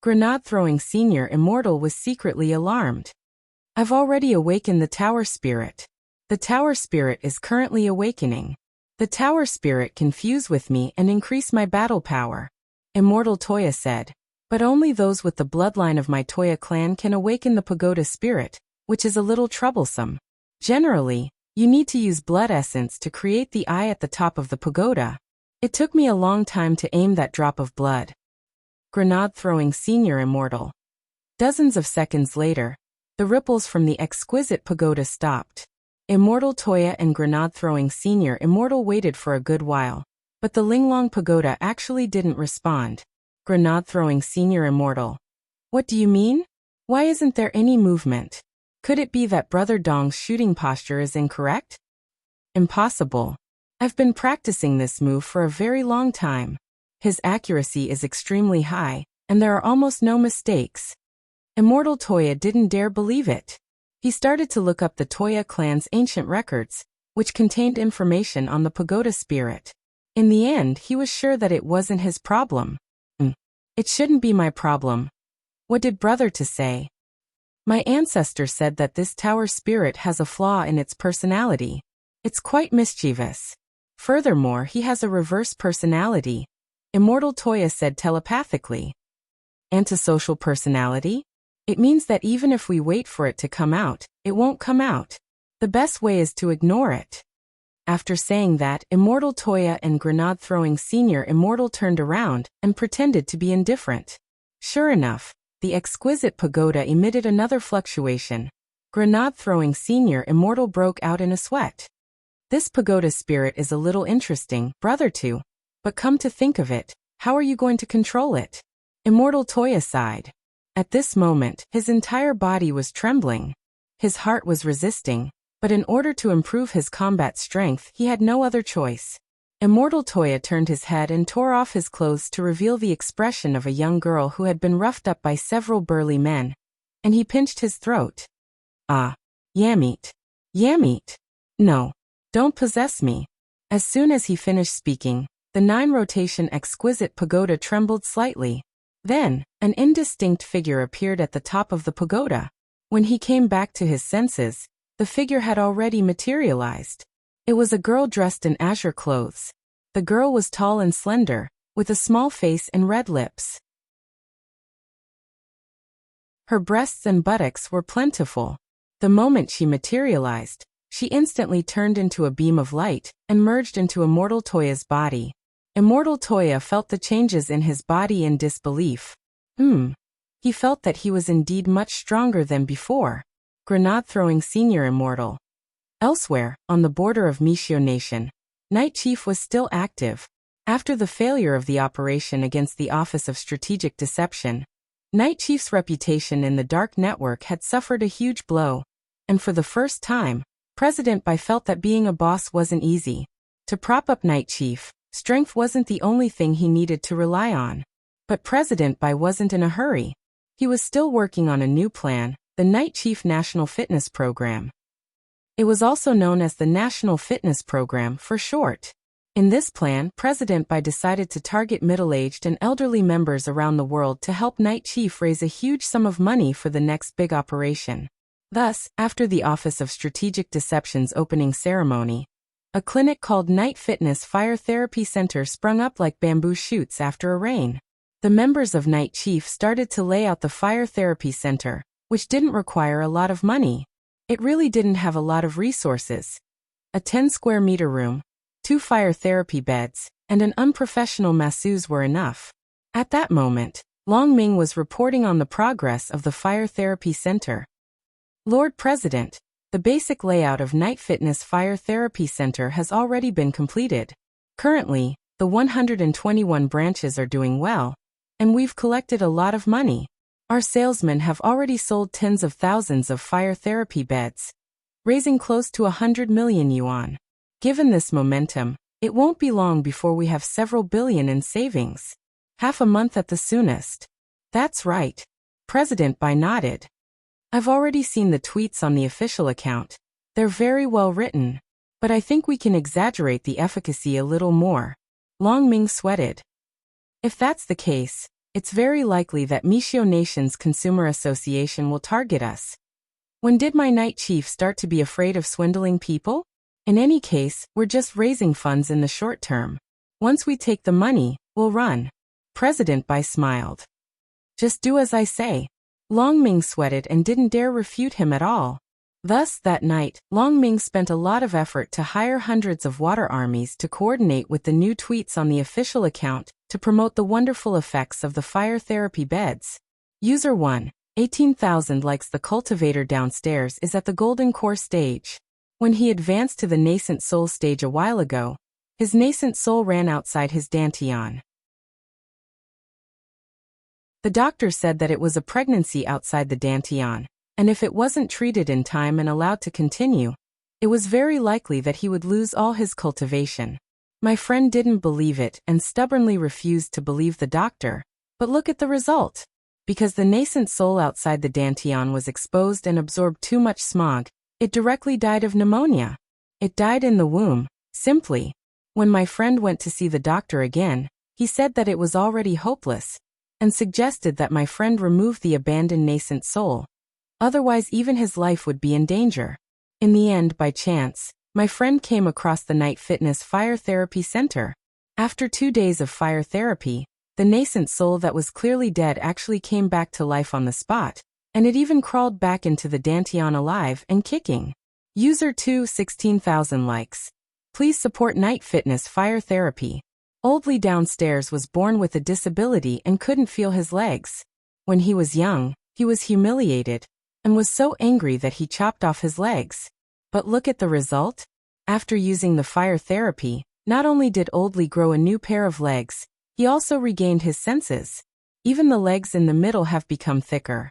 Grenade-throwing Senior Immortal was secretly alarmed. I've already awakened the tower spirit. The tower spirit is currently awakening. The tower spirit can fuse with me and increase my battle power. Immortal Toya said. But only those with the bloodline of my Toya clan can awaken the pagoda spirit, which is a little troublesome. Generally, you need to use blood essence to create the eye at the top of the pagoda. It took me a long time to aim that drop of blood. Grenade-throwing Senior Immortal. Dozens of seconds later, the ripples from the exquisite pagoda stopped. Immortal Toya and Grenade-throwing Senior Immortal waited for a good while, but the Linglong pagoda actually didn't respond. Grenade-throwing Senior Immortal. What do you mean? Why isn't there any movement? Could it be that Brother Dong's shooting posture is incorrect? Impossible. I've been practicing this move for a very long time. His accuracy is extremely high, and there are almost no mistakes. Immortal Toya didn't dare believe it. He started to look up the Toya clan's ancient records, which contained information on the pagoda spirit. In the end, he was sure that it wasn't his problem. It shouldn't be my problem. What did Brother to say? My ancestor said that this tower spirit has a flaw in its personality. It's quite mischievous. Furthermore, he has a reverse personality. Immortal Toya said telepathically. Antisocial personality? It means that even if we wait for it to come out, it won't come out. The best way is to ignore it. After saying that, Immortal Toya and Grenade-throwing Senior Immortal turned around and pretended to be indifferent. Sure enough, the exquisite pagoda emitted another fluctuation. Grenade-throwing Senior Immortal broke out in a sweat. This pagoda spirit is a little interesting, Brother too. But come to think of it, how are you going to control it? Immortal Toya sighed. At this moment, his entire body was trembling. His heart was resisting, but in order to improve his combat strength, he had no other choice. Immortal Toya turned his head and tore off his clothes to reveal the expression of a young girl who had been roughed up by several burly men, and he pinched his throat. Ah, Yamit. Yamit. No, don't possess me. As soon as he finished speaking, the 9-rotation exquisite pagoda trembled slightly. Then, an indistinct figure appeared at the top of the pagoda. When he came back to his senses, the figure had already materialized. It was a girl dressed in azure clothes. The girl was tall and slender, with a small face and red lips. Her breasts and buttocks were plentiful. The moment she materialized, she instantly turned into a beam of light and merged into Immortal Toya's body. Immortal Toya felt the changes in his body in disbelief. He felt that he was indeed much stronger than before. Grenade-throwing Senior Immortal. Elsewhere, on the border of Mishio Nation, Night Chief was still active. After the failure of the operation against the Office of Strategic Deception, Night Chief's reputation in the dark network had suffered a huge blow, and for the first time, President Bai felt that being a boss wasn't easy. To prop up Night Chief, strength wasn't the only thing he needed to rely on. But President Bai wasn't in a hurry. He was still working on a new plan, the Night Chief National Fitness Program. It was also known as the National Fitness Program for short. In this plan, President Bai decided to target middle-aged and elderly members around the world to help Night Chief raise a huge sum of money for the next big operation. Thus, after the Office of Strategic Deception's opening ceremony, a clinic called Night Fitness Fire Therapy Center sprung up like bamboo shoots after a rain. The members of Night Chief started to lay out the Fire Therapy Center, which didn't require a lot of money. It really didn't have a lot of resources. A 10 square meter room, 2 fire therapy beds, and an unprofessional masseuse were enough. At that moment, Long Ming was reporting on the progress of the Fire Therapy Center. Lord President, the basic layout of Night Fitness Fire Therapy Center has already been completed. Currently, the 121 branches are doing well, and we've collected a lot of money. Our salesmen have already sold tens of thousands of fire therapy beds, raising close to 100 million yuan. Given this momentum, it won't be long before we have several billion in savings. Half a month at the soonest. That's right. President Bai nodded. I've already seen the tweets on the official account. They're very well written, but I think we can exaggerate the efficacy a little more. Long Ming sweated. If that's the case, it's very likely that Mishio Nation's Consumer Association will target us. When did my night chief start to be afraid of swindling people? In any case, we're just raising funds in the short term. Once we take the money, we'll run. President Bai smiled. Just do as I say. Long Ming sweated and didn't dare refute him at all. Thus, that night, Long Ming spent a lot of effort to hire hundreds of water armies to coordinate with the new tweets on the official account to promote the wonderful effects of the fire therapy beds. User 1, 18,000 likes. The cultivator downstairs is at the golden core stage. When he advanced to the nascent soul stage a while ago, his nascent soul ran outside his dantian. The doctor said that it was a pregnancy outside the dantian, and if it wasn't treated in time and allowed to continue, it was very likely that he would lose all his cultivation. My friend didn't believe it and stubbornly refused to believe the doctor, but look at the result. Because the nascent soul outside the dantian was exposed and absorbed too much smog, it directly died of pneumonia. It died in the womb, simply. When my friend went to see the doctor again, he said that it was already hopeless, and suggested that my friend remove the abandoned nascent soul. Otherwise even his life would be in danger. In the end, by chance, my friend came across the Night Fitness Fire Therapy Center. After 2 days of fire therapy, the nascent soul that was clearly dead actually came back to life on the spot, and it even crawled back into the dantian alive and kicking. User 2, 16,000 likes. Please support Night Fitness Fire Therapy. Oldly downstairs was born with a disability and couldn't feel his legs. When he was young, he was humiliated, and was so angry that he chopped off his legs. But look at the result. After using the fire therapy, not only did Oldly grow a new pair of legs, he also regained his senses. Even the legs in the middle have become thicker.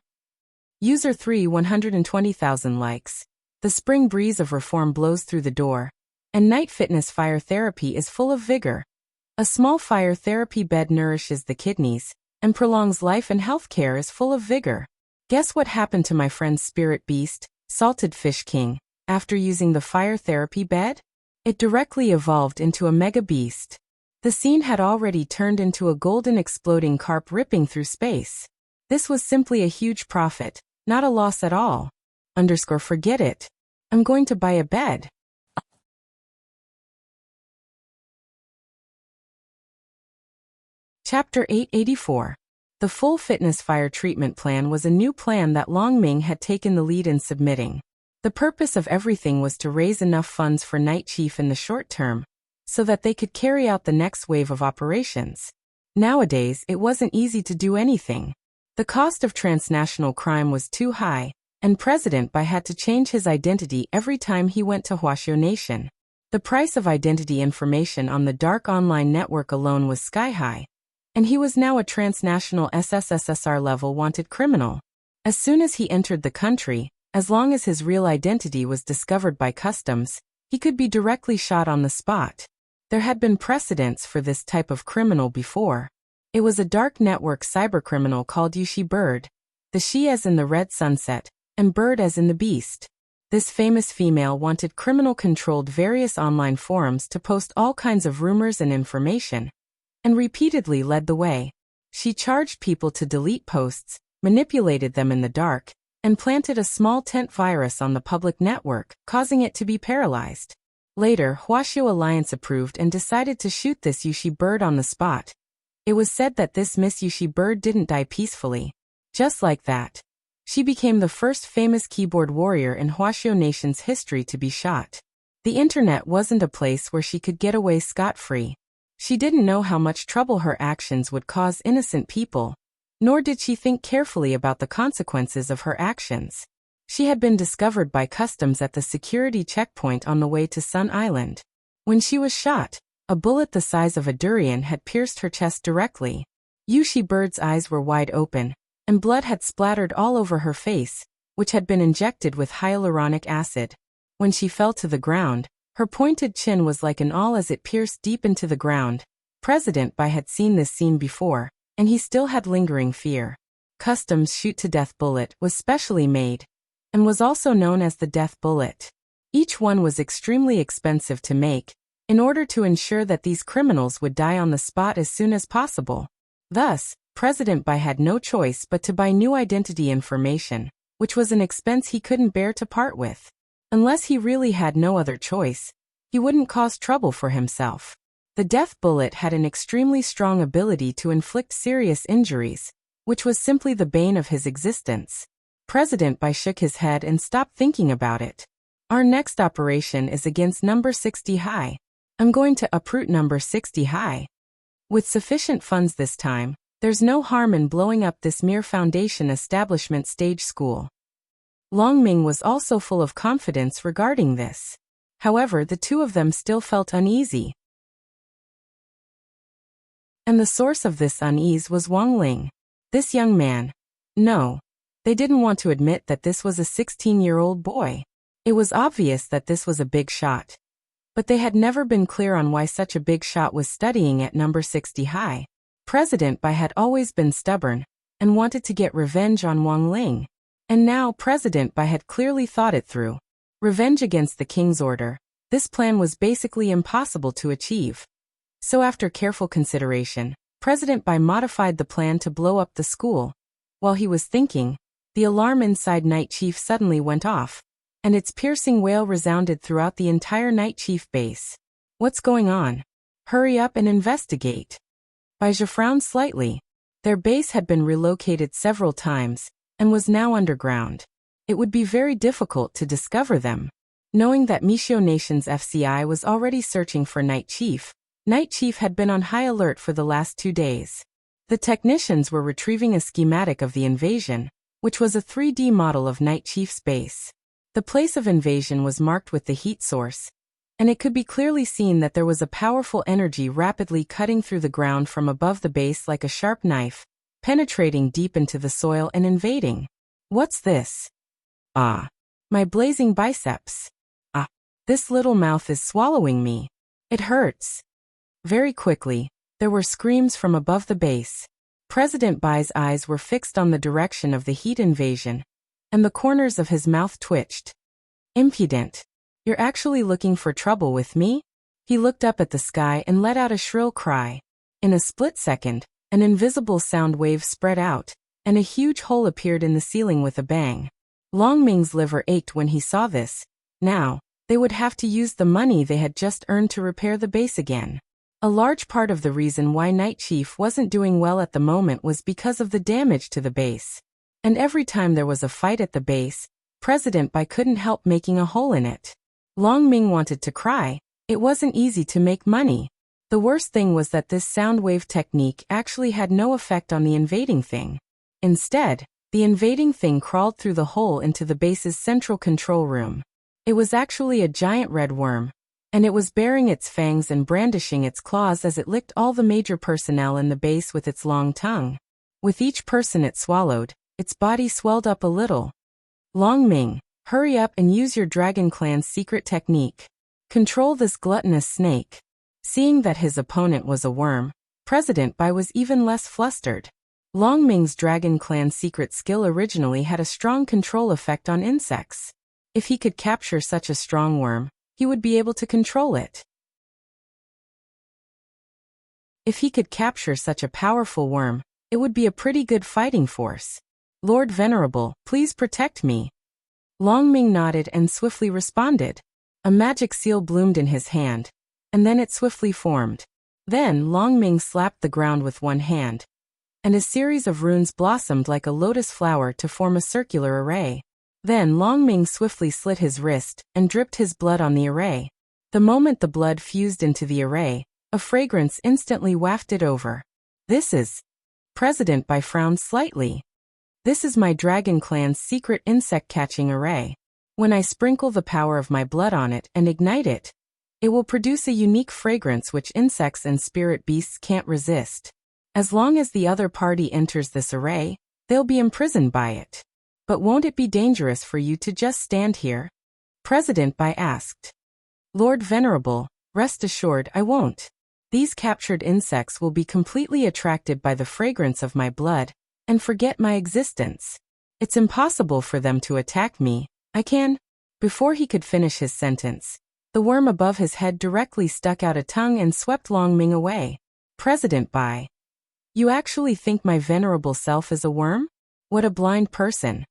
User 3, 120,000 likes. The spring breeze of reform blows through the door, and Night Fitness Fire Therapy is full of vigor. A small fire therapy bed nourishes the kidneys and prolongs life, and healthcare is full of vigor. Guess what happened to my friend's spirit beast, Salted Fish King, after using the fire therapy bed? It directly evolved into a mega beast. The scene had already turned into a golden exploding carp ripping through space. This was simply a huge profit, not a loss at all. Forget it. I'm going to buy a bed. Chapter 884. The Full Fitness Fire Treatment Plan was a new plan that Long Ming had taken the lead in submitting. The purpose of everything was to raise enough funds for Night Chief in the short term, so that they could carry out the next wave of operations. Nowadays, it wasn't easy to do anything. The cost of transnational crime was too high, and President Bai had to change his identity every time he went to Huaxiao Nation. The price of identity information on the dark online network alone was sky-high, and he was now a transnational SSSR-level wanted criminal. As soon as he entered the country, as long as his real identity was discovered by customs, he could be directly shot on the spot. There had been precedents for this type of criminal before. It was a dark network cybercriminal called Yushi Bird, the she as in the red sunset, and Bird as in the beast. This famous female wanted criminal controlled various online forums to post all kinds of rumors and information, and repeatedly led the way. She charged people to delete posts, manipulated them in the dark, and planted a small tent virus on the public network, causing it to be paralyzed. Later, Huaxiao Alliance approved and decided to shoot this Yushi Bird on the spot. It was said that this Miss Yushi Bird didn't die peacefully. Just like that, she became the first famous keyboard warrior in Huaxiao Nation's history to be shot. The internet wasn't a place where she could get away scot-free. She didn't know how much trouble her actions would cause innocent people, nor did she think carefully about the consequences of her actions. She had been discovered by customs at the security checkpoint on the way to Sun Island. When she was shot, a bullet the size of a durian had pierced her chest directly. Yushi Bird's eyes were wide open, and blood had splattered all over her face, which had been injected with hyaluronic acid. When she fell to the ground, her pointed chin was like an awl as it pierced deep into the ground. President Bai had seen this scene before, and he still had lingering fear. Customs' shoot-to-death bullet was specially made, and was also known as the death bullet. Each one was extremely expensive to make, in order to ensure that these criminals would die on the spot as soon as possible. Thus, President Bai had no choice but to buy new identity information, which was an expense he couldn't bear to part with. Unless he really had no other choice, he wouldn't cause trouble for himself. The death bullet had an extremely strong ability to inflict serious injuries, which was simply the bane of his existence. President Bai shook his head and stopped thinking about it. Our next operation is against number 60 high. I'm going to uproot number 60 high. With sufficient funds this time, there's no harm in blowing up this mere foundation establishment stage school. Long Ming was also full of confidence regarding this. However, the two of them still felt uneasy. And the source of this unease was Wang Ling. This young man. No. They didn't want to admit that this was a 16-year-old boy. It was obvious that this was a big shot. But they had never been clear on why such a big shot was studying at number 60 high. President Bai had always been stubborn, and wanted to get revenge on Wang Ling. And now President Bai had clearly thought it through. Revenge against the king's order. This plan was basically impossible to achieve. So after careful consideration, President Bai modified the plan to blow up the school. While he was thinking, the alarm inside Night Chief suddenly went off, and its piercing wail resounded throughout the entire Night Chief base. What's going on? Hurry up and investigate. Baizha frowned slightly. Their base had been relocated several times, and was now underground. It would be very difficult to discover them. Knowing that Mishio Nation's FCI was already searching for Night Chief had been on high alert for the last 2 days. The technicians were retrieving a schematic of the invasion, which was a 3D model of Night Chief's base. The place of invasion was marked with the heat source, and it could be clearly seen that there was a powerful energy rapidly cutting through the ground from above the base like a sharp knife, penetrating deep into the soil and invading. What's this? Ah. My blazing biceps. Ah. This little mouth is swallowing me. It hurts. Very quickly, there were screams from above the base. President Bai's eyes were fixed on the direction of the heat invasion, and the corners of his mouth twitched. Impudent. You're actually looking for trouble with me? He looked up at the sky and let out a shrill cry. In a split second, an invisible sound wave spread out, and a huge hole appeared in the ceiling with a bang. Long Ming's liver ached when he saw this. Now, they would have to use the money they had just earned to repair the base again. A large part of the reason why Night Chief wasn't doing well at the moment was because of the damage to the base. And every time there was a fight at the base, President Bai couldn't help making a hole in it. Long Ming wanted to cry. It wasn't easy to make money. The worst thing was that this sound wave technique actually had no effect on the invading thing. Instead, the invading thing crawled through the hole into the base's central control room. It was actually a giant red worm, and it was baring its fangs and brandishing its claws as it licked all the major personnel in the base with its long tongue. With each person it swallowed, its body swelled up a little. Long Ming, hurry up and use your Dragon Clan's secret technique. Control this gluttonous snake. Seeing that his opponent was a worm, President Bai was even less flustered. Long Ming's Dragon Clan secret skill originally had a strong control effect on insects. If he could capture such a strong worm, he would be able to control it. If he could capture such a powerful worm, it would be a pretty good fighting force. Lord Venerable, please protect me. Long Ming nodded and swiftly responded. A magic seal bloomed in his hand, and then it swiftly formed. Then Long Ming slapped the ground with one hand, and a series of runes blossomed like a lotus flower to form a circular array. Then Long Ming swiftly slit his wrist and dripped his blood on the array. The moment the blood fused into the array, A fragrance instantly wafted over. This is... President Bai frowned slightly. This is my Dragon Clan's secret insect-catching array. When I sprinkle the power of my blood on it and ignite it, it will produce a unique fragrance which insects and spirit beasts can't resist. As long as the other party enters this array, they'll be imprisoned by it. But won't it be dangerous for you to just stand here? President Bai asked. Lord Venerable, rest assured I won't. These captured insects will be completely attracted by the fragrance of my blood and forget my existence. It's impossible for them to attack me. I can... Before he could finish his sentence, the worm above his head directly stuck out a tongue and swept Long Ming away. President Bai. You actually think my venerable self is a worm? What a blind person.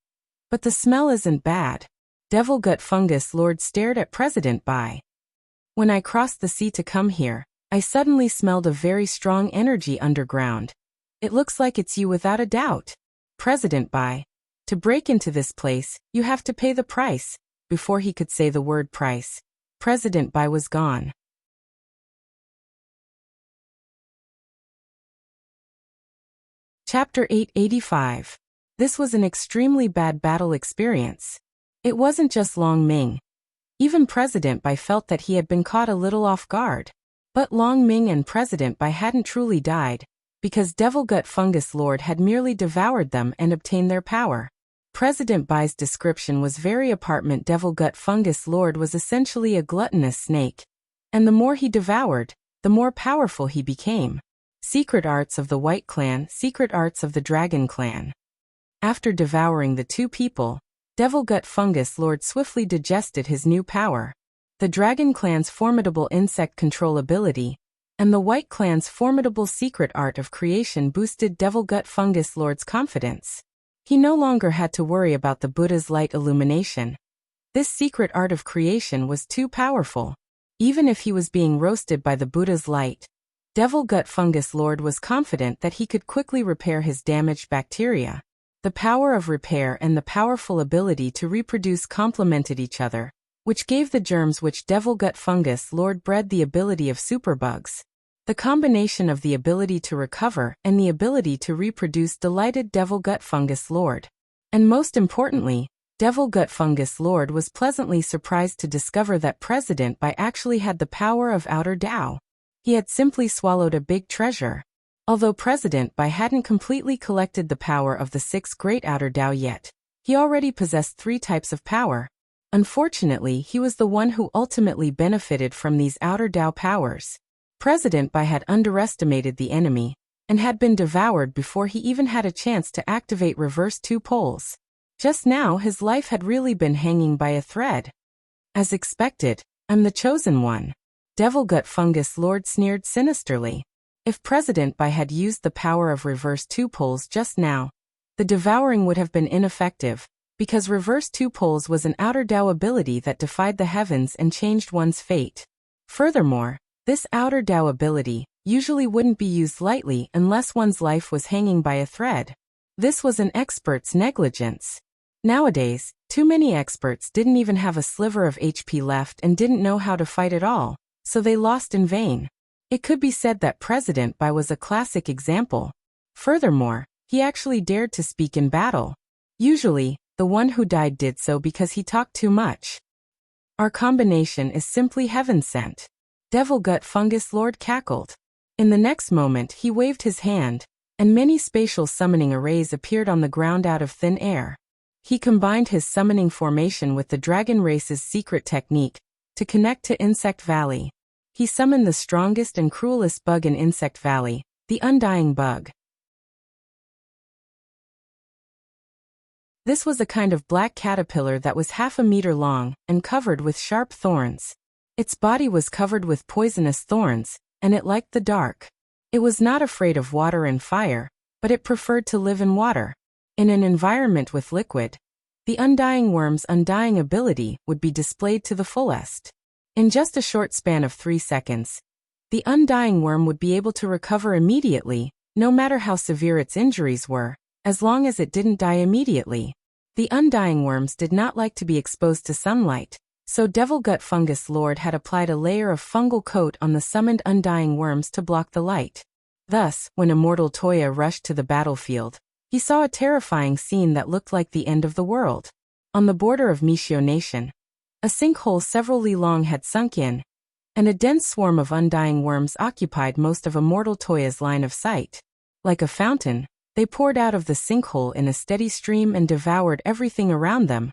But the smell isn't bad. Devil Gut Fungus Lord stared at President Bai. When I crossed the sea to come here, I suddenly smelled a very strong energy underground. It looks like it's you without a doubt. President Bai. To break into this place, you have to pay the price. Before he could say the word price, President Bai was gone. Chapter 885. This was an extremely bad battle experience. It wasn't just Long Ming. Even President Bai felt that he had been caught a little off guard. But Long Ming and President Bai hadn't truly died, because Devil Gut Fungus Lord had merely devoured them and obtained their power. President Bai's description was very apartment. Devil Gut Fungus Lord was essentially a gluttonous snake, and the more he devoured, the more powerful he became. Secret arts of the White Clan, secret arts of the Dragon Clan. After devouring the two people, Devil Gut Fungus Lord swiftly digested his new power. The Dragon Clan's formidable insect control ability, and the White Clan's formidable secret art of creation boosted Devil Gut Fungus Lord's confidence. He no longer had to worry about the Buddha's light illumination. This secret art of creation was too powerful. Even if he was being roasted by the Buddha's light, Devil Gut Fungus Lord was confident that he could quickly repair his damaged bacteria. The power of repair and the powerful ability to reproduce complemented each other, which gave the germs which Devil Gut Fungus Lord bred the ability of superbugs. The combination of the ability to recover and the ability to reproduce delighted Devil Gut Fungus Lord. And most importantly, Devil Gut Fungus Lord was pleasantly surprised to discover that President Bai actually had the power of Outer Tao. He had simply swallowed a big treasure. Although President Bai hadn't completely collected the power of the 6 great Outer Tao yet, he already possessed 3 types of power. Unfortunately, he was the one who ultimately benefited from these Outer Tao powers. President Bai had underestimated the enemy, and had been devoured before he even had a chance to activate reverse 2 poles. Just now his life had really been hanging by a thread. As expected, I'm the chosen one. Devil Gut Fungus Lord sneered sinisterly. If President Bai had used the power of reverse 2 poles just now, the devouring would have been ineffective, because reverse 2 poles was an Outer Tao ability that defied the heavens and changed one's fate. Furthermore, this Outer Tao ability usually wouldn't be used lightly unless one's life was hanging by a thread. This was an expert's negligence. Nowadays, too many experts didn't even have a sliver of HP left and didn't know how to fight at all, so they lost in vain. It could be said that President Bai was a classic example. Furthermore, he actually dared to speak in battle. Usually, the one who died did so because he talked too much. Our combination is simply heaven-sent. Devil Gut Fungus Lord cackled. In the next moment he waved his hand, and many spatial summoning arrays appeared on the ground out of thin air. He combined his summoning formation with the dragon race's secret technique to connect to Insect Valley. He summoned the strongest and cruelest bug in Insect Valley, the Undying Bug. This was a kind of black caterpillar that was half a meter long and covered with sharp thorns. Its body was covered with poisonous thorns, and it liked the dark. It was not afraid of water and fire, but it preferred to live in water. In an environment with liquid, the Undying Worm's undying ability would be displayed to the fullest. In just a short span of 3 seconds, the Undying Worm would be able to recover immediately, no matter how severe its injuries were, as long as it didn't die immediately. The Undying Worms did not like to be exposed to sunlight, So Devil Gut Fungus Lord had applied a layer of fungal coat on the summoned undying worms to block the light. Thus, when Immortal Toya rushed to the battlefield, he saw a terrifying scene that looked like the end of the world. On the border of Mishio Nation, a sinkhole several li long had sunk in, and a dense swarm of undying worms occupied most of Immortal Toya's line of sight. Like a fountain, they poured out of the sinkhole in a steady stream and devoured everything around them,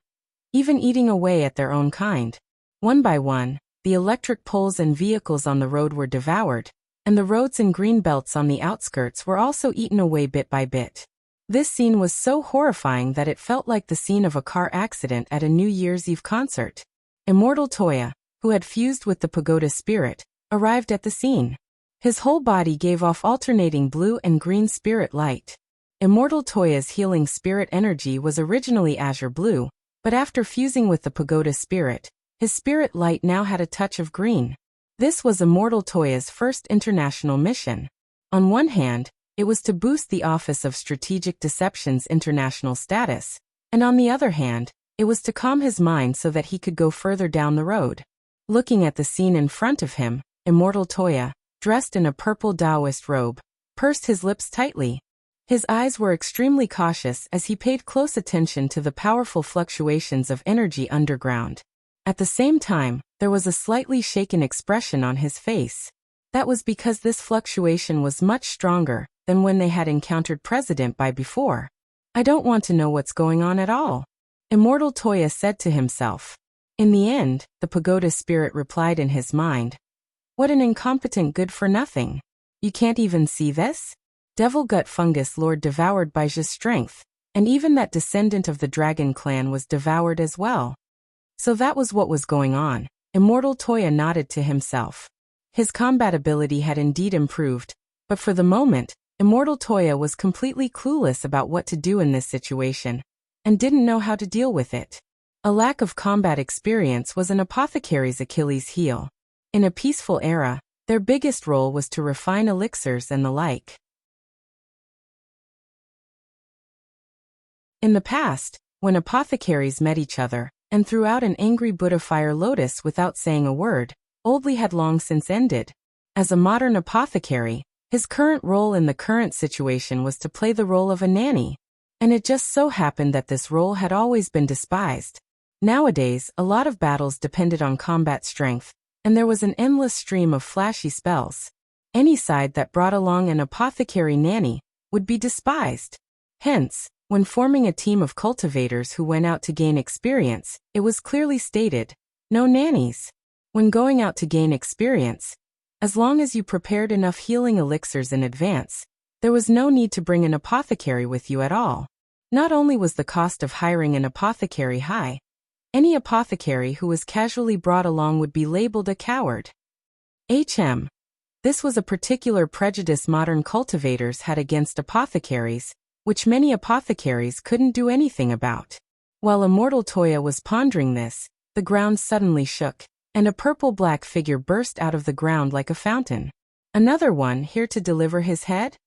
even eating away at their own kind. One by one, the electric poles and vehicles on the road were devoured, and the roads and green belts on the outskirts were also eaten away bit by bit. This scene was so horrifying that it felt like the scene of a car accident at a New Year's Eve concert. Immortal Toya, who had fused with the pagoda spirit, arrived at the scene. His whole body gave off alternating blue and green spirit light. Immortal Toya's healing spirit energy was originally azure blue, but after fusing with the pagoda spirit, his spirit light now had a touch of green. This was Immortal Toya's first international mission. On one hand, it was to boost the Office of Strategic Deception's international status, and on the other hand, it was to calm his mind so that he could go further down the road. Looking at the scene in front of him, Immortal Toya, dressed in a purple Taoist robe, pursed his lips tightly. His eyes were extremely cautious as he paid close attention to the powerful fluctuations of energy underground. At the same time, there was a slightly shaken expression on his face. That was because this fluctuation was much stronger than when they had encountered President Bai before. I don't want to know what's going on at all, Immortal Toya said to himself. In the end, the pagoda spirit replied in his mind. What an incompetent good-for-nothing. You can't even see this? Devil Gut Fungus Lord devoured Baiji's strength, and even that descendant of the dragon clan was devoured as well. So that was what was going on. Immortal Toya nodded to himself. His combat ability had indeed improved, but for the moment, Immortal Toya was completely clueless about what to do in this situation, and didn't know how to deal with it. A lack of combat experience was an apothecary's Achilles heel. In a peaceful era, their biggest role was to refine elixirs and the like. In the past, when apothecaries met each other, and threw out an angry Buddha fire lotus without saying a word, Oldly had long since ended. As a modern apothecary, his current role in the current situation was to play the role of a nanny, and it just so happened that this role had always been despised. Nowadays, a lot of battles depended on combat strength, and there was an endless stream of flashy spells. Any side that brought along an apothecary nanny would be despised. Hence, when forming a team of cultivators who went out to gain experience, it was clearly stated, no nannies. When going out to gain experience, as long as you prepared enough healing elixirs in advance, there was no need to bring an apothecary with you at all. Not only was the cost of hiring an apothecary high, any apothecary who was casually brought along would be labeled a coward. This was a particular prejudice modern cultivators had against apothecaries, which many apothecaries couldn't do anything about. While Immortal Toya was pondering this, the ground suddenly shook, and a purple-black figure burst out of the ground like a fountain. Another one here to deliver his head?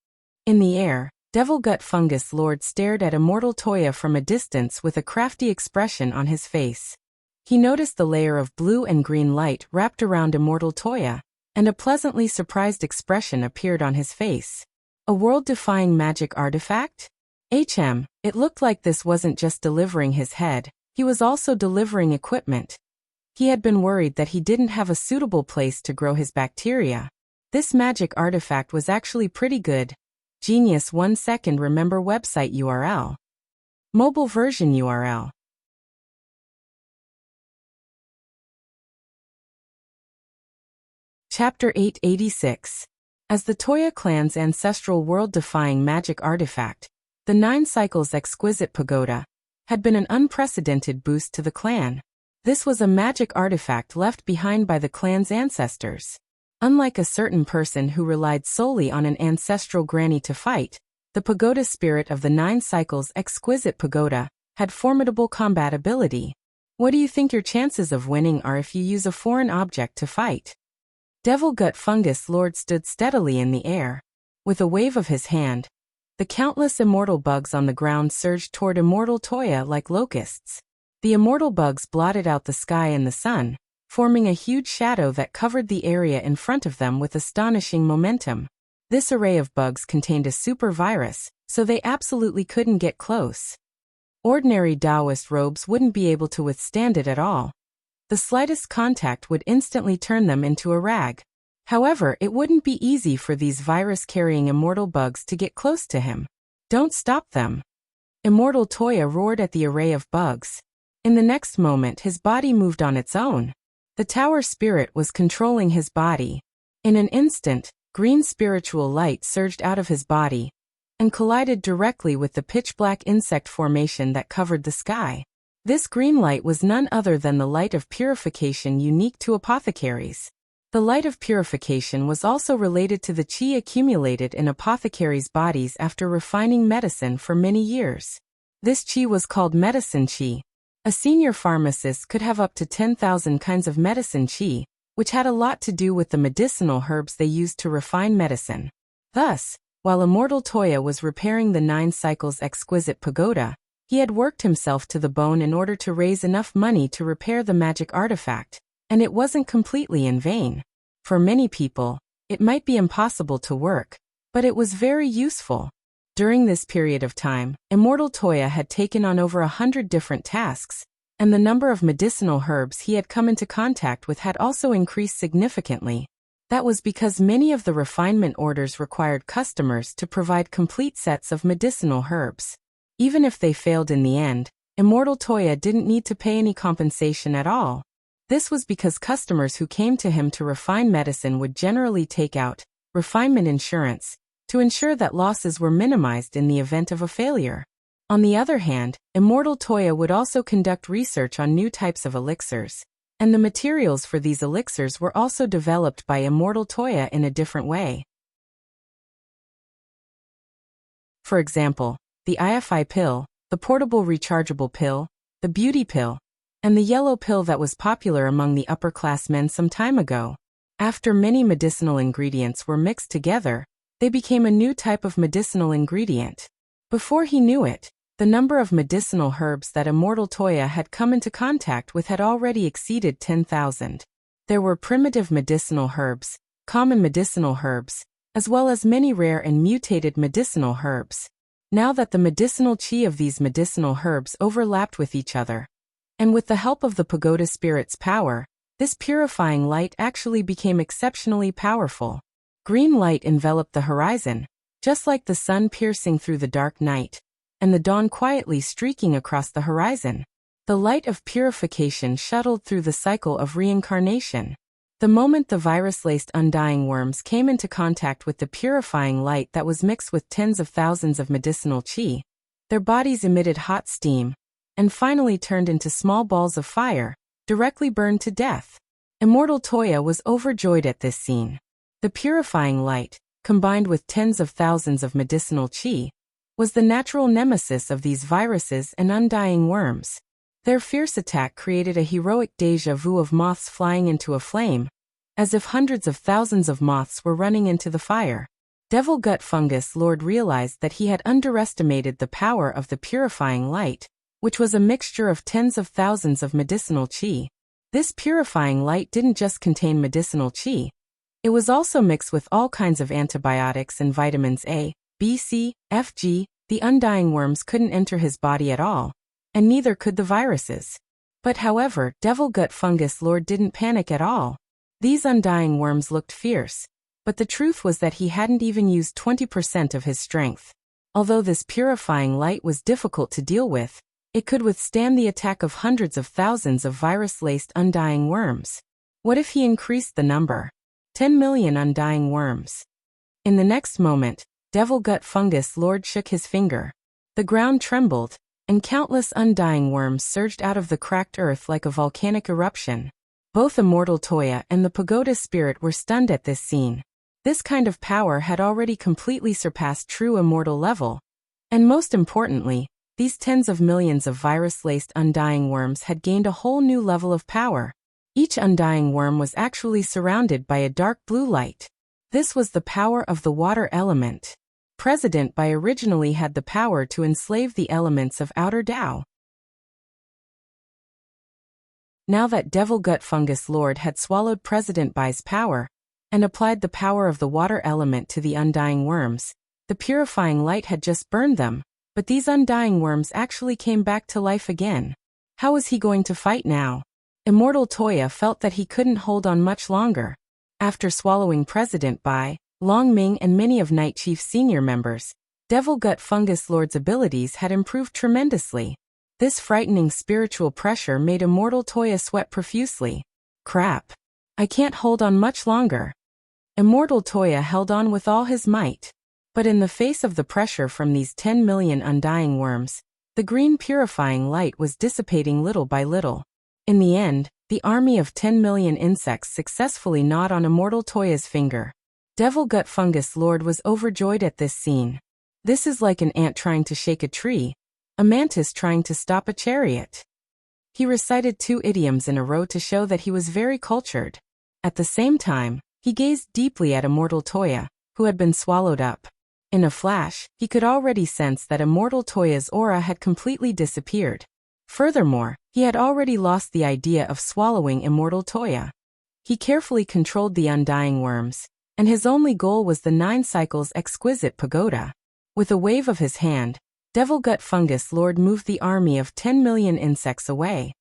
In the air, Devil Gut Fungus Lord stared at Immortal Toya from a distance with a crafty expression on his face. He noticed the layer of blue and green light wrapped around Immortal Toya, and a pleasantly surprised expression appeared on his face. A world-defying magic artifact? It looked like this wasn't just delivering his head, he was also delivering equipment. He had been worried that he didn't have a suitable place to grow his bacteria. This magic artifact was actually pretty good. Genius. 1 second. Remember website URL. Mobile version URL. Chapter 886. As the Toya clan's ancestral world-defying magic artifact, the 9 Cycles Exquisite Pagoda had been an unprecedented boost to the clan. This was a magic artifact left behind by the clan's ancestors. Unlike a certain person who relied solely on an ancestral granny to fight, the pagoda spirit of the 9 Cycles Exquisite Pagoda had formidable combat ability. What do you think your chances of winning are if you use a foreign object to fight? Devil Gut Fungus Lord stood steadily in the air. With a wave of his hand, the countless immortal bugs on the ground surged toward Immortal Toya like locusts. The immortal bugs blotted out the sky and the sun, forming a huge shadow that covered the area in front of them with astonishing momentum. This array of bugs contained a super virus, so they absolutely couldn't get close. Ordinary Taoist robes wouldn't be able to withstand it at all. The slightest contact would instantly turn them into a rag. However, it wouldn't be easy for these virus-carrying immortal bugs to get close to him. Don't stop them! Immortal Toya roared at the array of bugs. In the next moment, his body moved on its own. The tower spirit was controlling his body. In an instant, green spiritual light surged out of his body and collided directly with the pitch-black insect formation that covered the sky. This green light was none other than the light of purification unique to apothecaries. The light of purification was also related to the qi accumulated in apothecaries' bodies after refining medicine for many years. This qi was called medicine qi. A senior pharmacist could have up to 10,000 kinds of medicine qi, which had a lot to do with the medicinal herbs they used to refine medicine. Thus, while Immortal Toya was repairing the 9 cycles exquisite pagoda, he had worked himself to the bone in order to raise enough money to repair the magic artifact, and it wasn't completely in vain. For many people, it might be impossible to work, but it was very useful. During this period of time, Immortal Toya had taken on over 100 different tasks, and the number of medicinal herbs he had come into contact with had also increased significantly. That was because many of the refinement orders required customers to provide complete sets of medicinal herbs. Even if they failed in the end, Immortal Toya didn't need to pay any compensation at all. This was because customers who came to him to refine medicine would generally take out refinement insurance to ensure that losses were minimized in the event of a failure. On the other hand, Immortal Toya would also conduct research on new types of elixirs, and the materials for these elixirs were also developed by Immortal Toya in a different way. For example, the IFI pill, the portable rechargeable pill, the beauty pill, and the yellow pill that was popular among the upper-class men some time ago. After many medicinal ingredients were mixed together, they became a new type of medicinal ingredient. Before he knew it, the number of medicinal herbs that Immortal Toya had come into contact with had already exceeded 10,000. There were primitive medicinal herbs, common medicinal herbs, as well as many rare and mutated medicinal herbs. Now that the medicinal qi of these medicinal herbs overlapped with each other, and with the help of the pagoda spirit's power, this purifying light actually became exceptionally powerful. Green light enveloped the horizon, just like the sun piercing through the dark night, and the dawn quietly streaking across the horizon. The light of purification shuttled through the cycle of reincarnation. The moment the virus-laced undying worms came into contact with the purifying light that was mixed with tens of thousands of medicinal qi, their bodies emitted hot steam, and finally turned into small balls of fire, directly burned to death. Immortal Toya was overjoyed at this scene. The purifying light, combined with tens of thousands of medicinal qi, was the natural nemesis of these viruses and undying worms. Their fierce attack created a heroic déjà vu of moths flying into a flame, as if hundreds of thousands of moths were running into the fire. Devil Gut Fungus Lord realized that he had underestimated the power of the purifying light, which was a mixture of tens of thousands of medicinal qi. This purifying light didn't just contain medicinal qi. It was also mixed with all kinds of antibiotics and vitamins A, B, C, F, G. The undying worms couldn't enter his body at all, and neither could the viruses. But however, Devil Gut Fungus Lord didn't panic at all. These undying worms looked fierce, but the truth was that he hadn't even used 20% of his strength. Although this purifying light was difficult to deal with, it could withstand the attack of hundreds of thousands of virus-laced undying worms. What if he increased the number? 10 million undying worms. In the next moment, Devil Gut Fungus Lord shook his finger. The ground trembled, and countless undying worms surged out of the cracked earth like a volcanic eruption. Both Immortal Toya and the pagoda spirit were stunned at this scene. This kind of power had already completely surpassed true immortal level. And most importantly, these tens of millions of virus-laced undying worms had gained a whole new level of power. Each undying worm was actually surrounded by a dark blue light. This was the power of the water element. President Bai originally had the power to enslave the elements of outer Tao. Now that Devil Gut Fungus Lord had swallowed President Bai's power and applied the power of the water element to the undying worms, the purifying light had just burned them, but these undying worms actually came back to life again. How was he going to fight now? Immortal Toya felt that he couldn't hold on much longer. After swallowing President Bai, Long Ming and many of Night Chief's senior members, Devil Gut Fungus Lord's abilities had improved tremendously. This frightening spiritual pressure made Immortal Toya sweat profusely. Crap. I can't hold on much longer. Immortal Toya held on with all his might. But in the face of the pressure from these 10 million undying worms, the green purifying light was dissipating little by little. In the end, the army of 10 million insects successfully gnawed on Immortal Toya's finger. Devil Gut Fungus Lord was overjoyed at this scene. This is like an ant trying to shake a tree, a mantis trying to stop a chariot. He recited 2 idioms in a row to show that he was very cultured. At the same time, he gazed deeply at Immortal Toya, who had been swallowed up. In a flash, he could already sense that Immortal Toya's aura had completely disappeared. Furthermore, he had already lost the idea of swallowing Immortal Toya. He carefully controlled the undying worms, and his only goal was the 9 cycles exquisite pagoda. With a wave of his hand, Devil Gut Fungus Lord moved the army of 10 million insects away.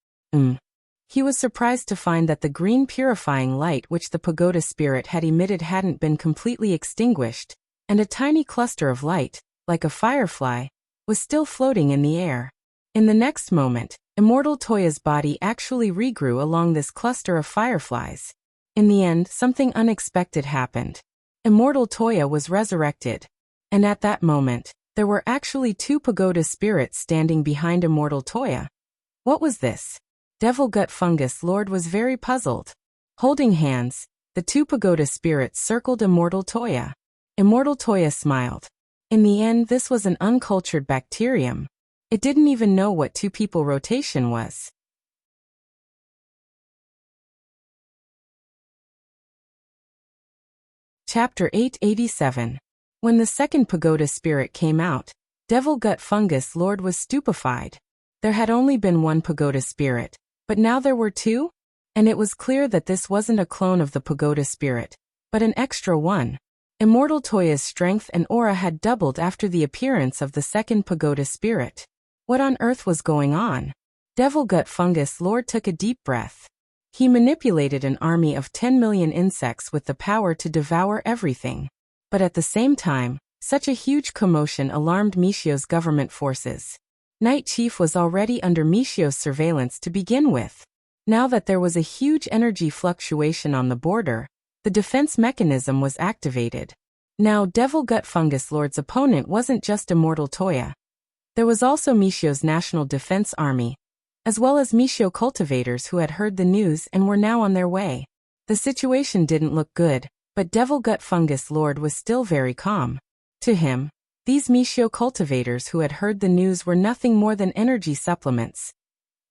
He was surprised to find that the green purifying light which the pagoda spirit had emitted hadn't been completely extinguished, and a tiny cluster of light, like a firefly, was still floating in the air. In the next moment, Immortal Toya's body actually regrew along this cluster of fireflies. In the end, something unexpected happened. Immortal Toya was resurrected. And at that moment, there were actually 2 pagoda spirits standing behind Immortal Toya. What was this? Devil Gut Fungus Lord was very puzzled. Holding hands, the 2 pagoda spirits circled Immortal Toya. Immortal Toya smiled. In the end, this was an uncultured bacterium. It didn't even know what 2 people rotation was. Chapter 887. When the second pagoda spirit came out, Devil Gut Fungus Lord was stupefied. There had only been 1 pagoda spirit, but now there were 2? And it was clear that this wasn't a clone of the pagoda spirit, but an extra one. Immortal Toya's strength and aura had doubled after the appearance of the second pagoda spirit. What on earth was going on? Devil Gut Fungus Lord took a deep breath. He manipulated an army of 10 million insects with the power to devour everything. But at the same time, such a huge commotion alarmed Michio's government forces. Night Chief was already under Michio's surveillance to begin with. Now that there was a huge energy fluctuation on the border, the defense mechanism was activated. Now Devil Gut Fungus Lord's opponent wasn't just Immortal Toya. There was also Michio's National Defense Army, as well as Michio cultivators who had heard the news and were now on their way. The situation didn't look good, but Devil Gut Fungus Lord was still very calm. To him, these Michio cultivators who had heard the news were nothing more than energy supplements.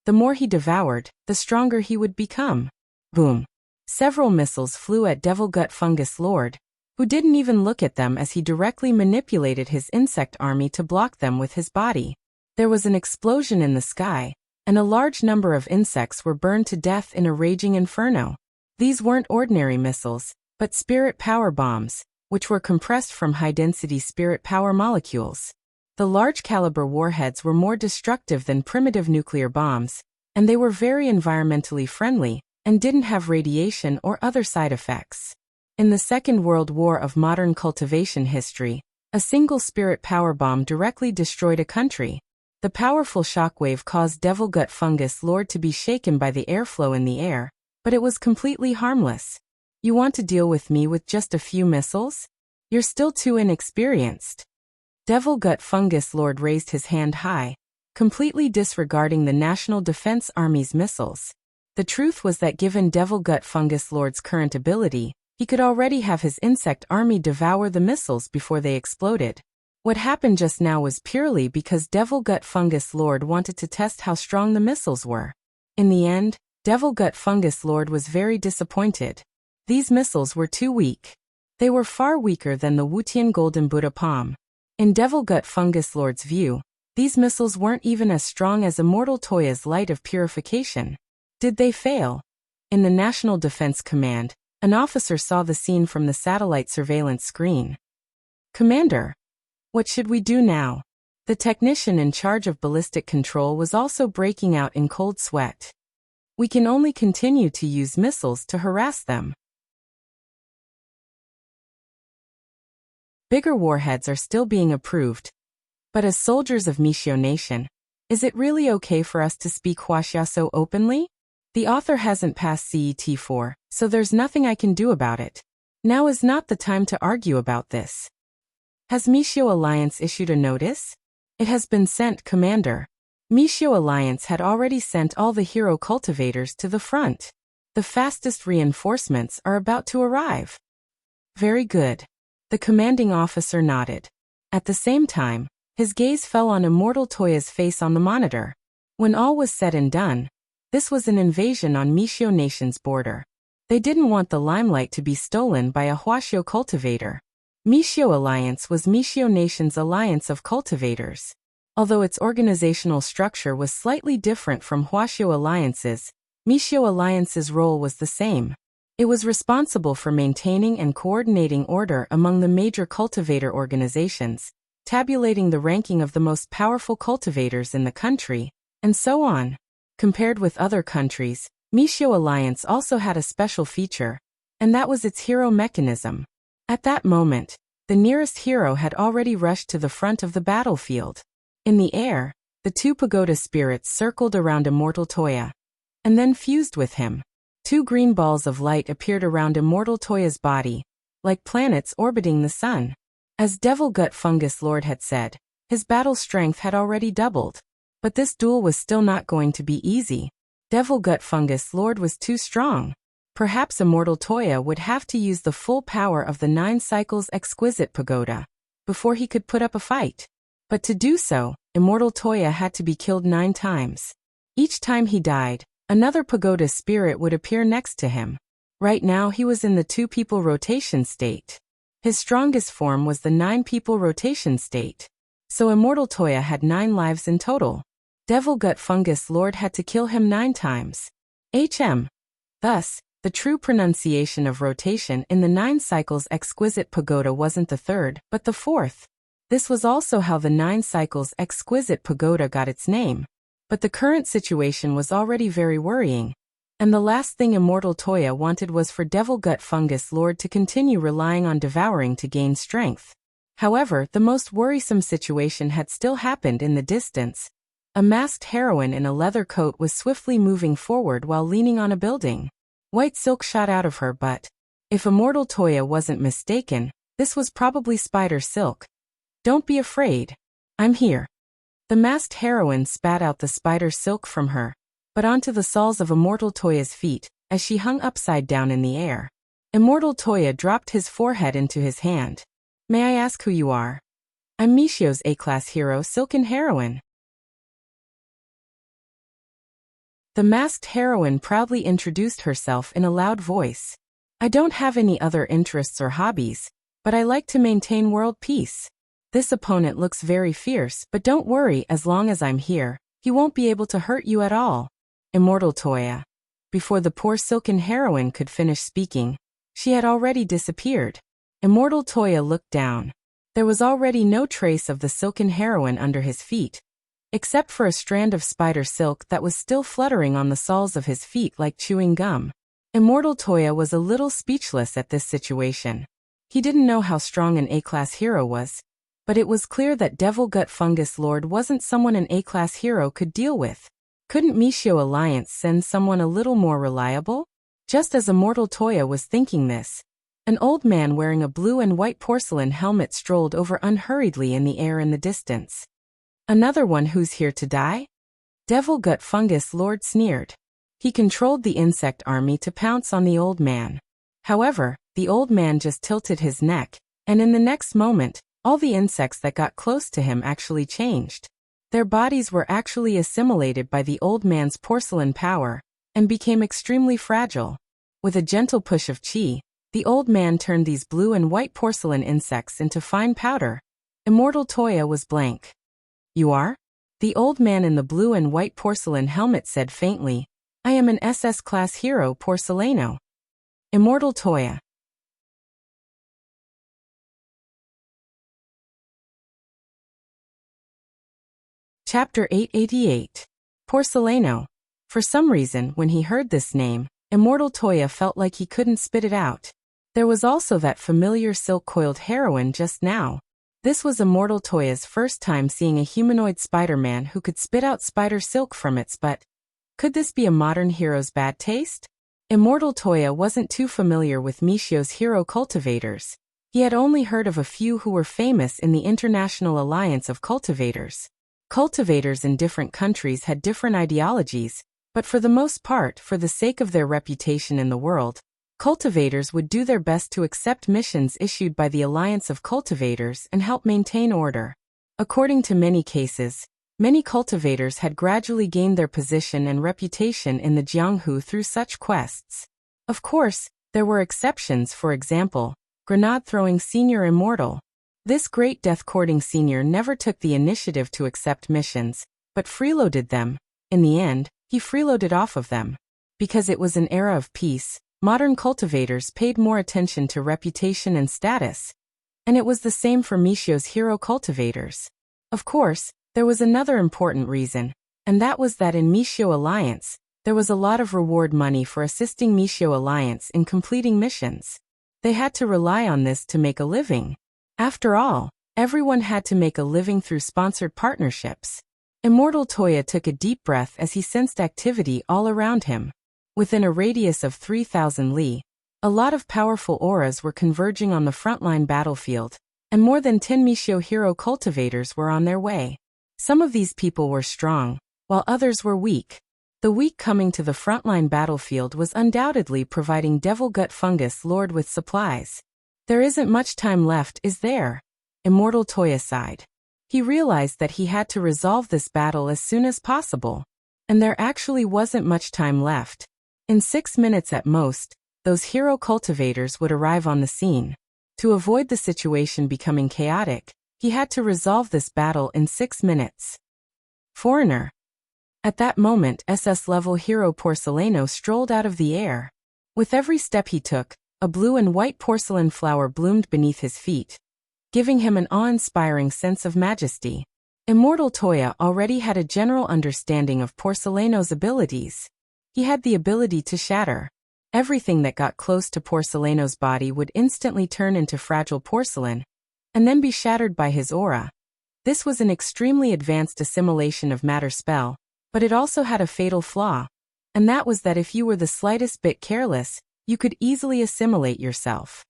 The more he devoured, the stronger he would become. Boom. Several missiles flew at Devil Gut Fungus Lord, who didn't even look at them as he directly manipulated his insect army to block them with his body. There was an explosion in the sky, and a large number of insects were burned to death in a raging inferno. These weren't ordinary missiles, but spirit power bombs, which were compressed from high-density spirit power molecules. The large-caliber warheads were more destructive than primitive nuclear bombs, and they were very environmentally friendly, and didn't have radiation or other side effects. In the Second World War of modern cultivation history, a single spirit power bomb directly destroyed a country. The powerful shockwave caused Devil Gut Fungus Lord to be shaken by the airflow in the air, but it was completely harmless. You want to deal with me with just a few missiles? You're still too inexperienced. Devil Gut Fungus Lord raised his hand high, completely disregarding the National Defense Army's missiles. The truth was that given Devil Gut Fungus Lord's current ability, he could already have his insect army devour the missiles before they exploded. What happened just now was purely because Devil Gut Fungus Lord wanted to test how strong the missiles were. In the end, Devil Gut Fungus Lord was very disappointed. These missiles were too weak. They were far weaker than the Wutian Golden Buddha Palm. In Devil Gut Fungus Lord's view, these missiles weren't even as strong as Immortal Toya's light of purification. Did they fail? In the National Defense Command, an officer saw the scene from the satellite surveillance screen. Commander, what should we do now? The technician in charge of ballistic control was also breaking out in cold sweat. We can only continue to use missiles to harass them. Bigger warheads are still being approved. But as soldiers of Mishio Nation, is it really okay for us to speak Huaxia so openly? The author hasn't passed CET4, so there's nothing I can do about it. Now is not the time to argue about this. Has Mishio Alliance issued a notice? It has been sent, Commander. Mishio Alliance had already sent all the hero cultivators to the front. The fastest reinforcements are about to arrive. Very good. The commanding officer nodded. At the same time, his gaze fell on Immortal Toya's face on the monitor. When all was said and done, this was an invasion on Mishio Nation's border. They didn't want the limelight to be stolen by a Huaxio cultivator. Mishio Alliance was Mishio Nation's alliance of cultivators. Although its organizational structure was slightly different from Huaxio Alliance's, Mishio Alliance's role was the same. It was responsible for maintaining and coordinating order among the major cultivator organizations, tabulating the ranking of the most powerful cultivators in the country, and so on. Compared with other countries, Mishio Alliance also had a special feature, and that was its hero mechanism. At that moment, the nearest hero had already rushed to the front of the battlefield. In the air, the two pagoda spirits circled around Immortal Toya, and then fused with him. Two green balls of light appeared around Immortal Toya's body, like planets orbiting the sun. As Devil Gut Fungus Lord had said, his battle strength had already doubled. But this duel was still not going to be easy. Devil Gut Fungus Lord was too strong. Perhaps Immortal Toya would have to use the full power of the 9 cycles exquisite pagoda before he could put up a fight. But to do so, Immortal Toya had to be killed 9 times. Each time he died, another pagoda spirit would appear next to him. Right now he was in the 2-people rotation state. His strongest form was the 9-people rotation state. So Immortal Toya had 9 lives in total. Devil Gut Fungus Lord had to kill him 9 times. Thus, the true pronunciation of rotation in the 9 cycles exquisite pagoda wasn't the 3rd, but the 4th. This was also how the 9 cycles exquisite pagoda got its name. But the current situation was already very worrying, and the last thing Immortal Toya wanted was for Devil Gut Fungus Lord to continue relying on devouring to gain strength. However, the most worrisome situation had still happened in the distance. A masked heroine in a leather coat was swiftly moving forward while leaning on a building. White silk shot out of her butt. If Immortal Toya wasn't mistaken, this was probably spider silk. Don't be afraid. I'm here. The masked heroine spat out the spider silk from her, but onto the soles of Immortal Toya's feet, as she hung upside down in the air. Immortal Toya dropped his forehead into his hand. May I ask who you are? I'm Mishio's A-class hero, Silken Heroine. The masked heroine proudly introduced herself in a loud voice. I don't have any other interests or hobbies, but I like to maintain world peace. This opponent looks very fierce, but don't worry, as long as I'm here, he won't be able to hurt you at all. Immortal Toya. Before the poor Silken Heroine could finish speaking, she had already disappeared. Immortal Toya looked down. There was already no trace of the Silken Heroine under his feet, except for a strand of spider silk that was still fluttering on the soles of his feet like chewing gum. Immortal Toya was a little speechless at this situation. He didn't know how strong an A-class hero was, but it was clear that Devil Gut Fungus Lord wasn't someone an A-class hero could deal with. Couldn't Mishio Alliance send someone a little more reliable? Just as Immortal Toya was thinking this, an old man wearing a blue and white porcelain helmet strolled over unhurriedly in the air in the distance. Another one who's here to die? Devil Gut Fungus Lord sneered. He controlled the insect army to pounce on the old man. However, the old man just tilted his neck, and in the next moment, all the insects that got close to him actually changed. Their bodies were actually assimilated by the old man's porcelain power, and became extremely fragile. With a gentle push of chi, the old man turned these blue and white porcelain insects into fine powder. Immortal Toya was blank. You are? The old man in the blue and white porcelain helmet said faintly, I am an SS-class hero, Porcelano. Immortal Toya. Chapter 888. Porcelano. For some reason, when he heard this name, Immortal Toya felt like he couldn't spit it out. There was also that familiar silk-coiled heroine just now. This was Immortal Toya's first time seeing a humanoid Spider-Man who could spit out spider silk from its butt. Could this be a modern hero's bad taste? Immortal Toya wasn't too familiar with Michio's hero cultivators. He had only heard of a few who were famous in the International Alliance of Cultivators. Cultivators in different countries had different ideologies, but for the most part, for the sake of their reputation in the world, cultivators would do their best to accept missions issued by the Alliance of Cultivators and help maintain order. According to many cases, many cultivators had gradually gained their position and reputation in the Jianghu through such quests. Of course, there were exceptions, for example, grenade-throwing Senior Immortal. This great death-courting senior never took the initiative to accept missions, but freeloaded them. In the end, he freeloaded off of them. Because it was an era of peace, modern cultivators paid more attention to reputation and status. And it was the same for Michio's hero cultivators. Of course, there was another important reason, and that was that in Michio Alliance, there was a lot of reward money for assisting Michio Alliance in completing missions. They had to rely on this to make a living. After all, everyone had to make a living through sponsored partnerships. Immortal Toya took a deep breath as he sensed activity all around him. Within a radius of 3,000 li, a lot of powerful auras were converging on the frontline battlefield, and more than 10 Michio hero cultivators were on their way. Some of these people were strong, while others were weak. The weak coming to the frontline battlefield was undoubtedly providing Devil Gut Fungus Lord with supplies. There isn't much time left, is there? Immortal Toya sighed. He realized that he had to resolve this battle as soon as possible. And there actually wasn't much time left. In 6 minutes at most, those hero cultivators would arrive on the scene. To avoid the situation becoming chaotic, he had to resolve this battle in 6 minutes. Foreigner. At that moment, SS-level hero Porcelano strolled out of the air. With every step he took, a blue and white porcelain flower bloomed beneath his feet, giving him an awe-inspiring sense of majesty. Immortal Toya already had a general understanding of Porcelano's abilities. He had the ability to shatter. Everything that got close to Porcelano's body would instantly turn into fragile porcelain, and then be shattered by his aura. This was an extremely advanced assimilation of matter spell, but it also had a fatal flaw, and that was that if you were the slightest bit careless, you could easily assimilate yourself.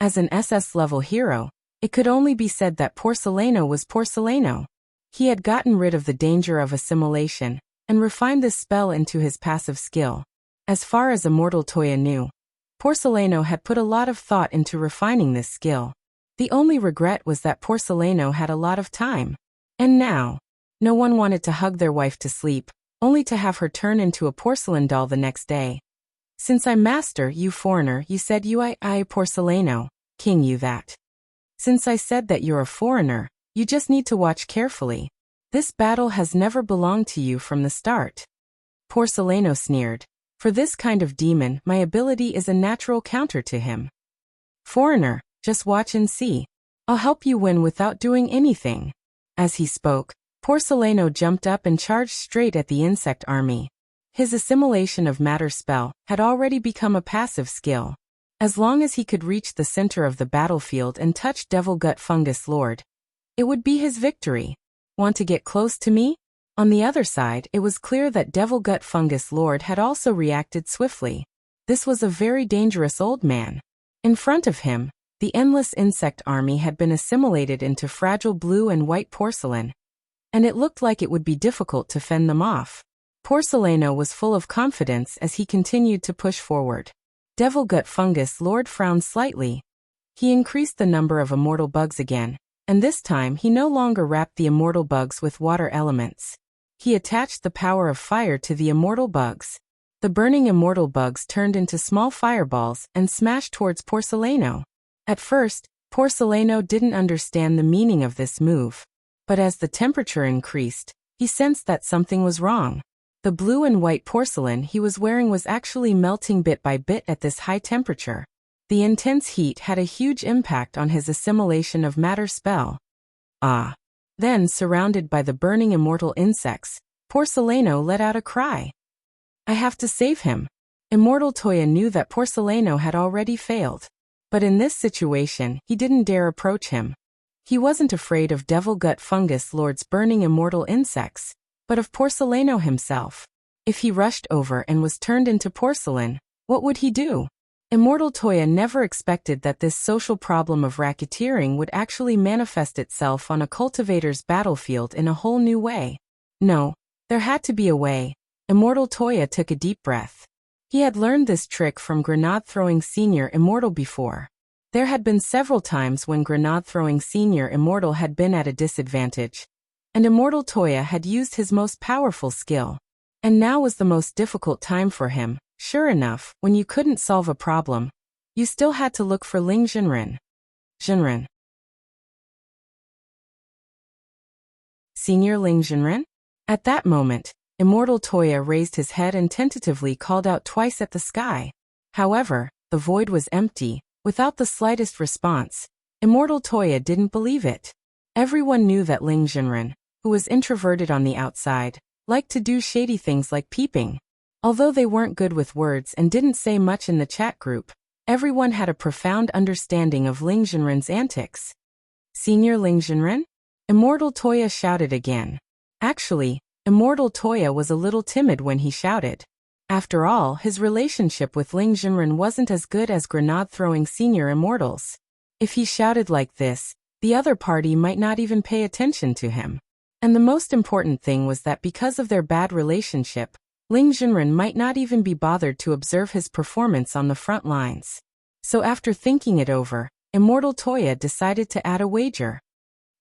As an SS-level hero, it could only be said that Porcelano was Porcelano. He had gotten rid of the danger of assimilation, and refined this spell into his passive skill. As far as Immortal Toya knew, Porcelano had put a lot of thought into refining this skill. The only regret was that Porcelano had a lot of time. And now, no one wanted to hug their wife to sleep, only to have her turn into a porcelain doll the next day. Since I'm master, you foreigner, you said you I Porcelano, king you that. Since I said that you're a foreigner, you just need to watch carefully. This battle has never belonged to you from the start. Porcelano sneered. For this kind of demon, my ability is a natural counter to him. Foreigner, just watch and see. I'll help you win without doing anything. As he spoke, Porcelano jumped up and charged straight at the insect army. His assimilation of matter spell had already become a passive skill. As long as he could reach the center of the battlefield and touch Devil Gut Fungus Lord, it would be his victory. Want to get close to me? On the other side, it was clear that Devil Gut Fungus Lord had also reacted swiftly. This was a very dangerous old man. In front of him, the endless insect army had been assimilated into fragile blue and white porcelain, and it looked like it would be difficult to fend them off. Porcelano was full of confidence as he continued to push forward. Devil Gut Fungus Lord frowned slightly. He increased the number of immortal bugs again, and this time he no longer wrapped the immortal bugs with water elements. He attached the power of fire to the immortal bugs. The burning immortal bugs turned into small fireballs and smashed towards Porcelano. At first, Porcelano didn't understand the meaning of this move. But as the temperature increased, He sensed that something was wrong. The blue and white porcelain he was wearing was actually melting bit by bit at this high temperature. The intense heat had a huge impact on his assimilation of matter spell. Then, surrounded by the burning immortal insects, Porcelano let out a cry. I have to save him. Immortal Toya knew that Porcelano had already failed. But in this situation, he didn't dare approach him. He wasn't afraid of Devil Gut Fungus Lord's burning immortal insects, but of Porcelano himself. If he rushed over and was turned into porcelain, what would he do? Immortal Toya never expected that this social problem of racketeering would actually manifest itself on a cultivator's battlefield in a whole new way. No, there had to be a way. Immortal Toya took a deep breath. He had learned this trick from Grenade-throwing Senior Immortal before. There had been several times when Grenade-throwing Senior Immortal had been at a disadvantage, and Immortal Toya had used his most powerful skill. And now was the most difficult time for him. Sure enough, when you couldn't solve a problem, you still had to look for Ling Jinren. Jinren. Senior Ling Jinren? At that moment, Immortal Toya raised his head and tentatively called out twice at the sky. However, the void was empty, without the slightest response. Immortal Toya didn't believe it. Everyone knew that Ling Jinren, who was introverted on the outside, liked to do shady things like peeping. Although they weren't good with words and didn't say much in the chat group, everyone had a profound understanding of Ling Jinren's antics. Senior Ling Jinren? Immortal Toya shouted again. Actually, Immortal Toya was a little timid when he shouted. After all, his relationship with Ling Jinren wasn't as good as Grenade-throwing Senior Immortals. If he shouted like this, the other party might not even pay attention to him. And the most important thing was that because of their bad relationship, Ling Jinren might not even be bothered to observe his performance on the front lines. So after thinking it over, Immortal Toya decided to add a wager.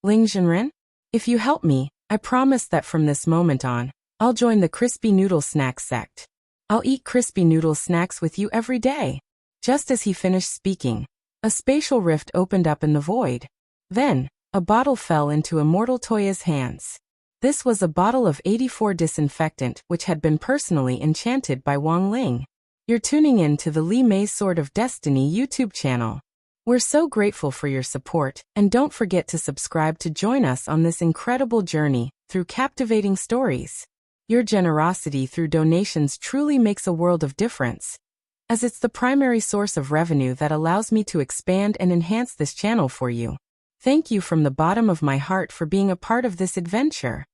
Ling Jinren? If you help me, I promise that from this moment on, I'll join the Crispy Noodle Snack sect. I'll eat Crispy Noodle snacks with you every day. Just as he finished speaking, a spatial rift opened up in the void. Then, a bottle fell into Immortal Toya's hands. This was a bottle of 84 disinfectant which had been personally enchanted by Wang Ling. You're tuning in to the Li Mei Sword of Destiny YouTube channel. We're so grateful for your support, and don't forget to subscribe to join us on this incredible journey through captivating stories. Your generosity through donations truly makes a world of difference, as it's the primary source of revenue that allows me to expand and enhance this channel for you. Thank you from the bottom of my heart for being a part of this adventure.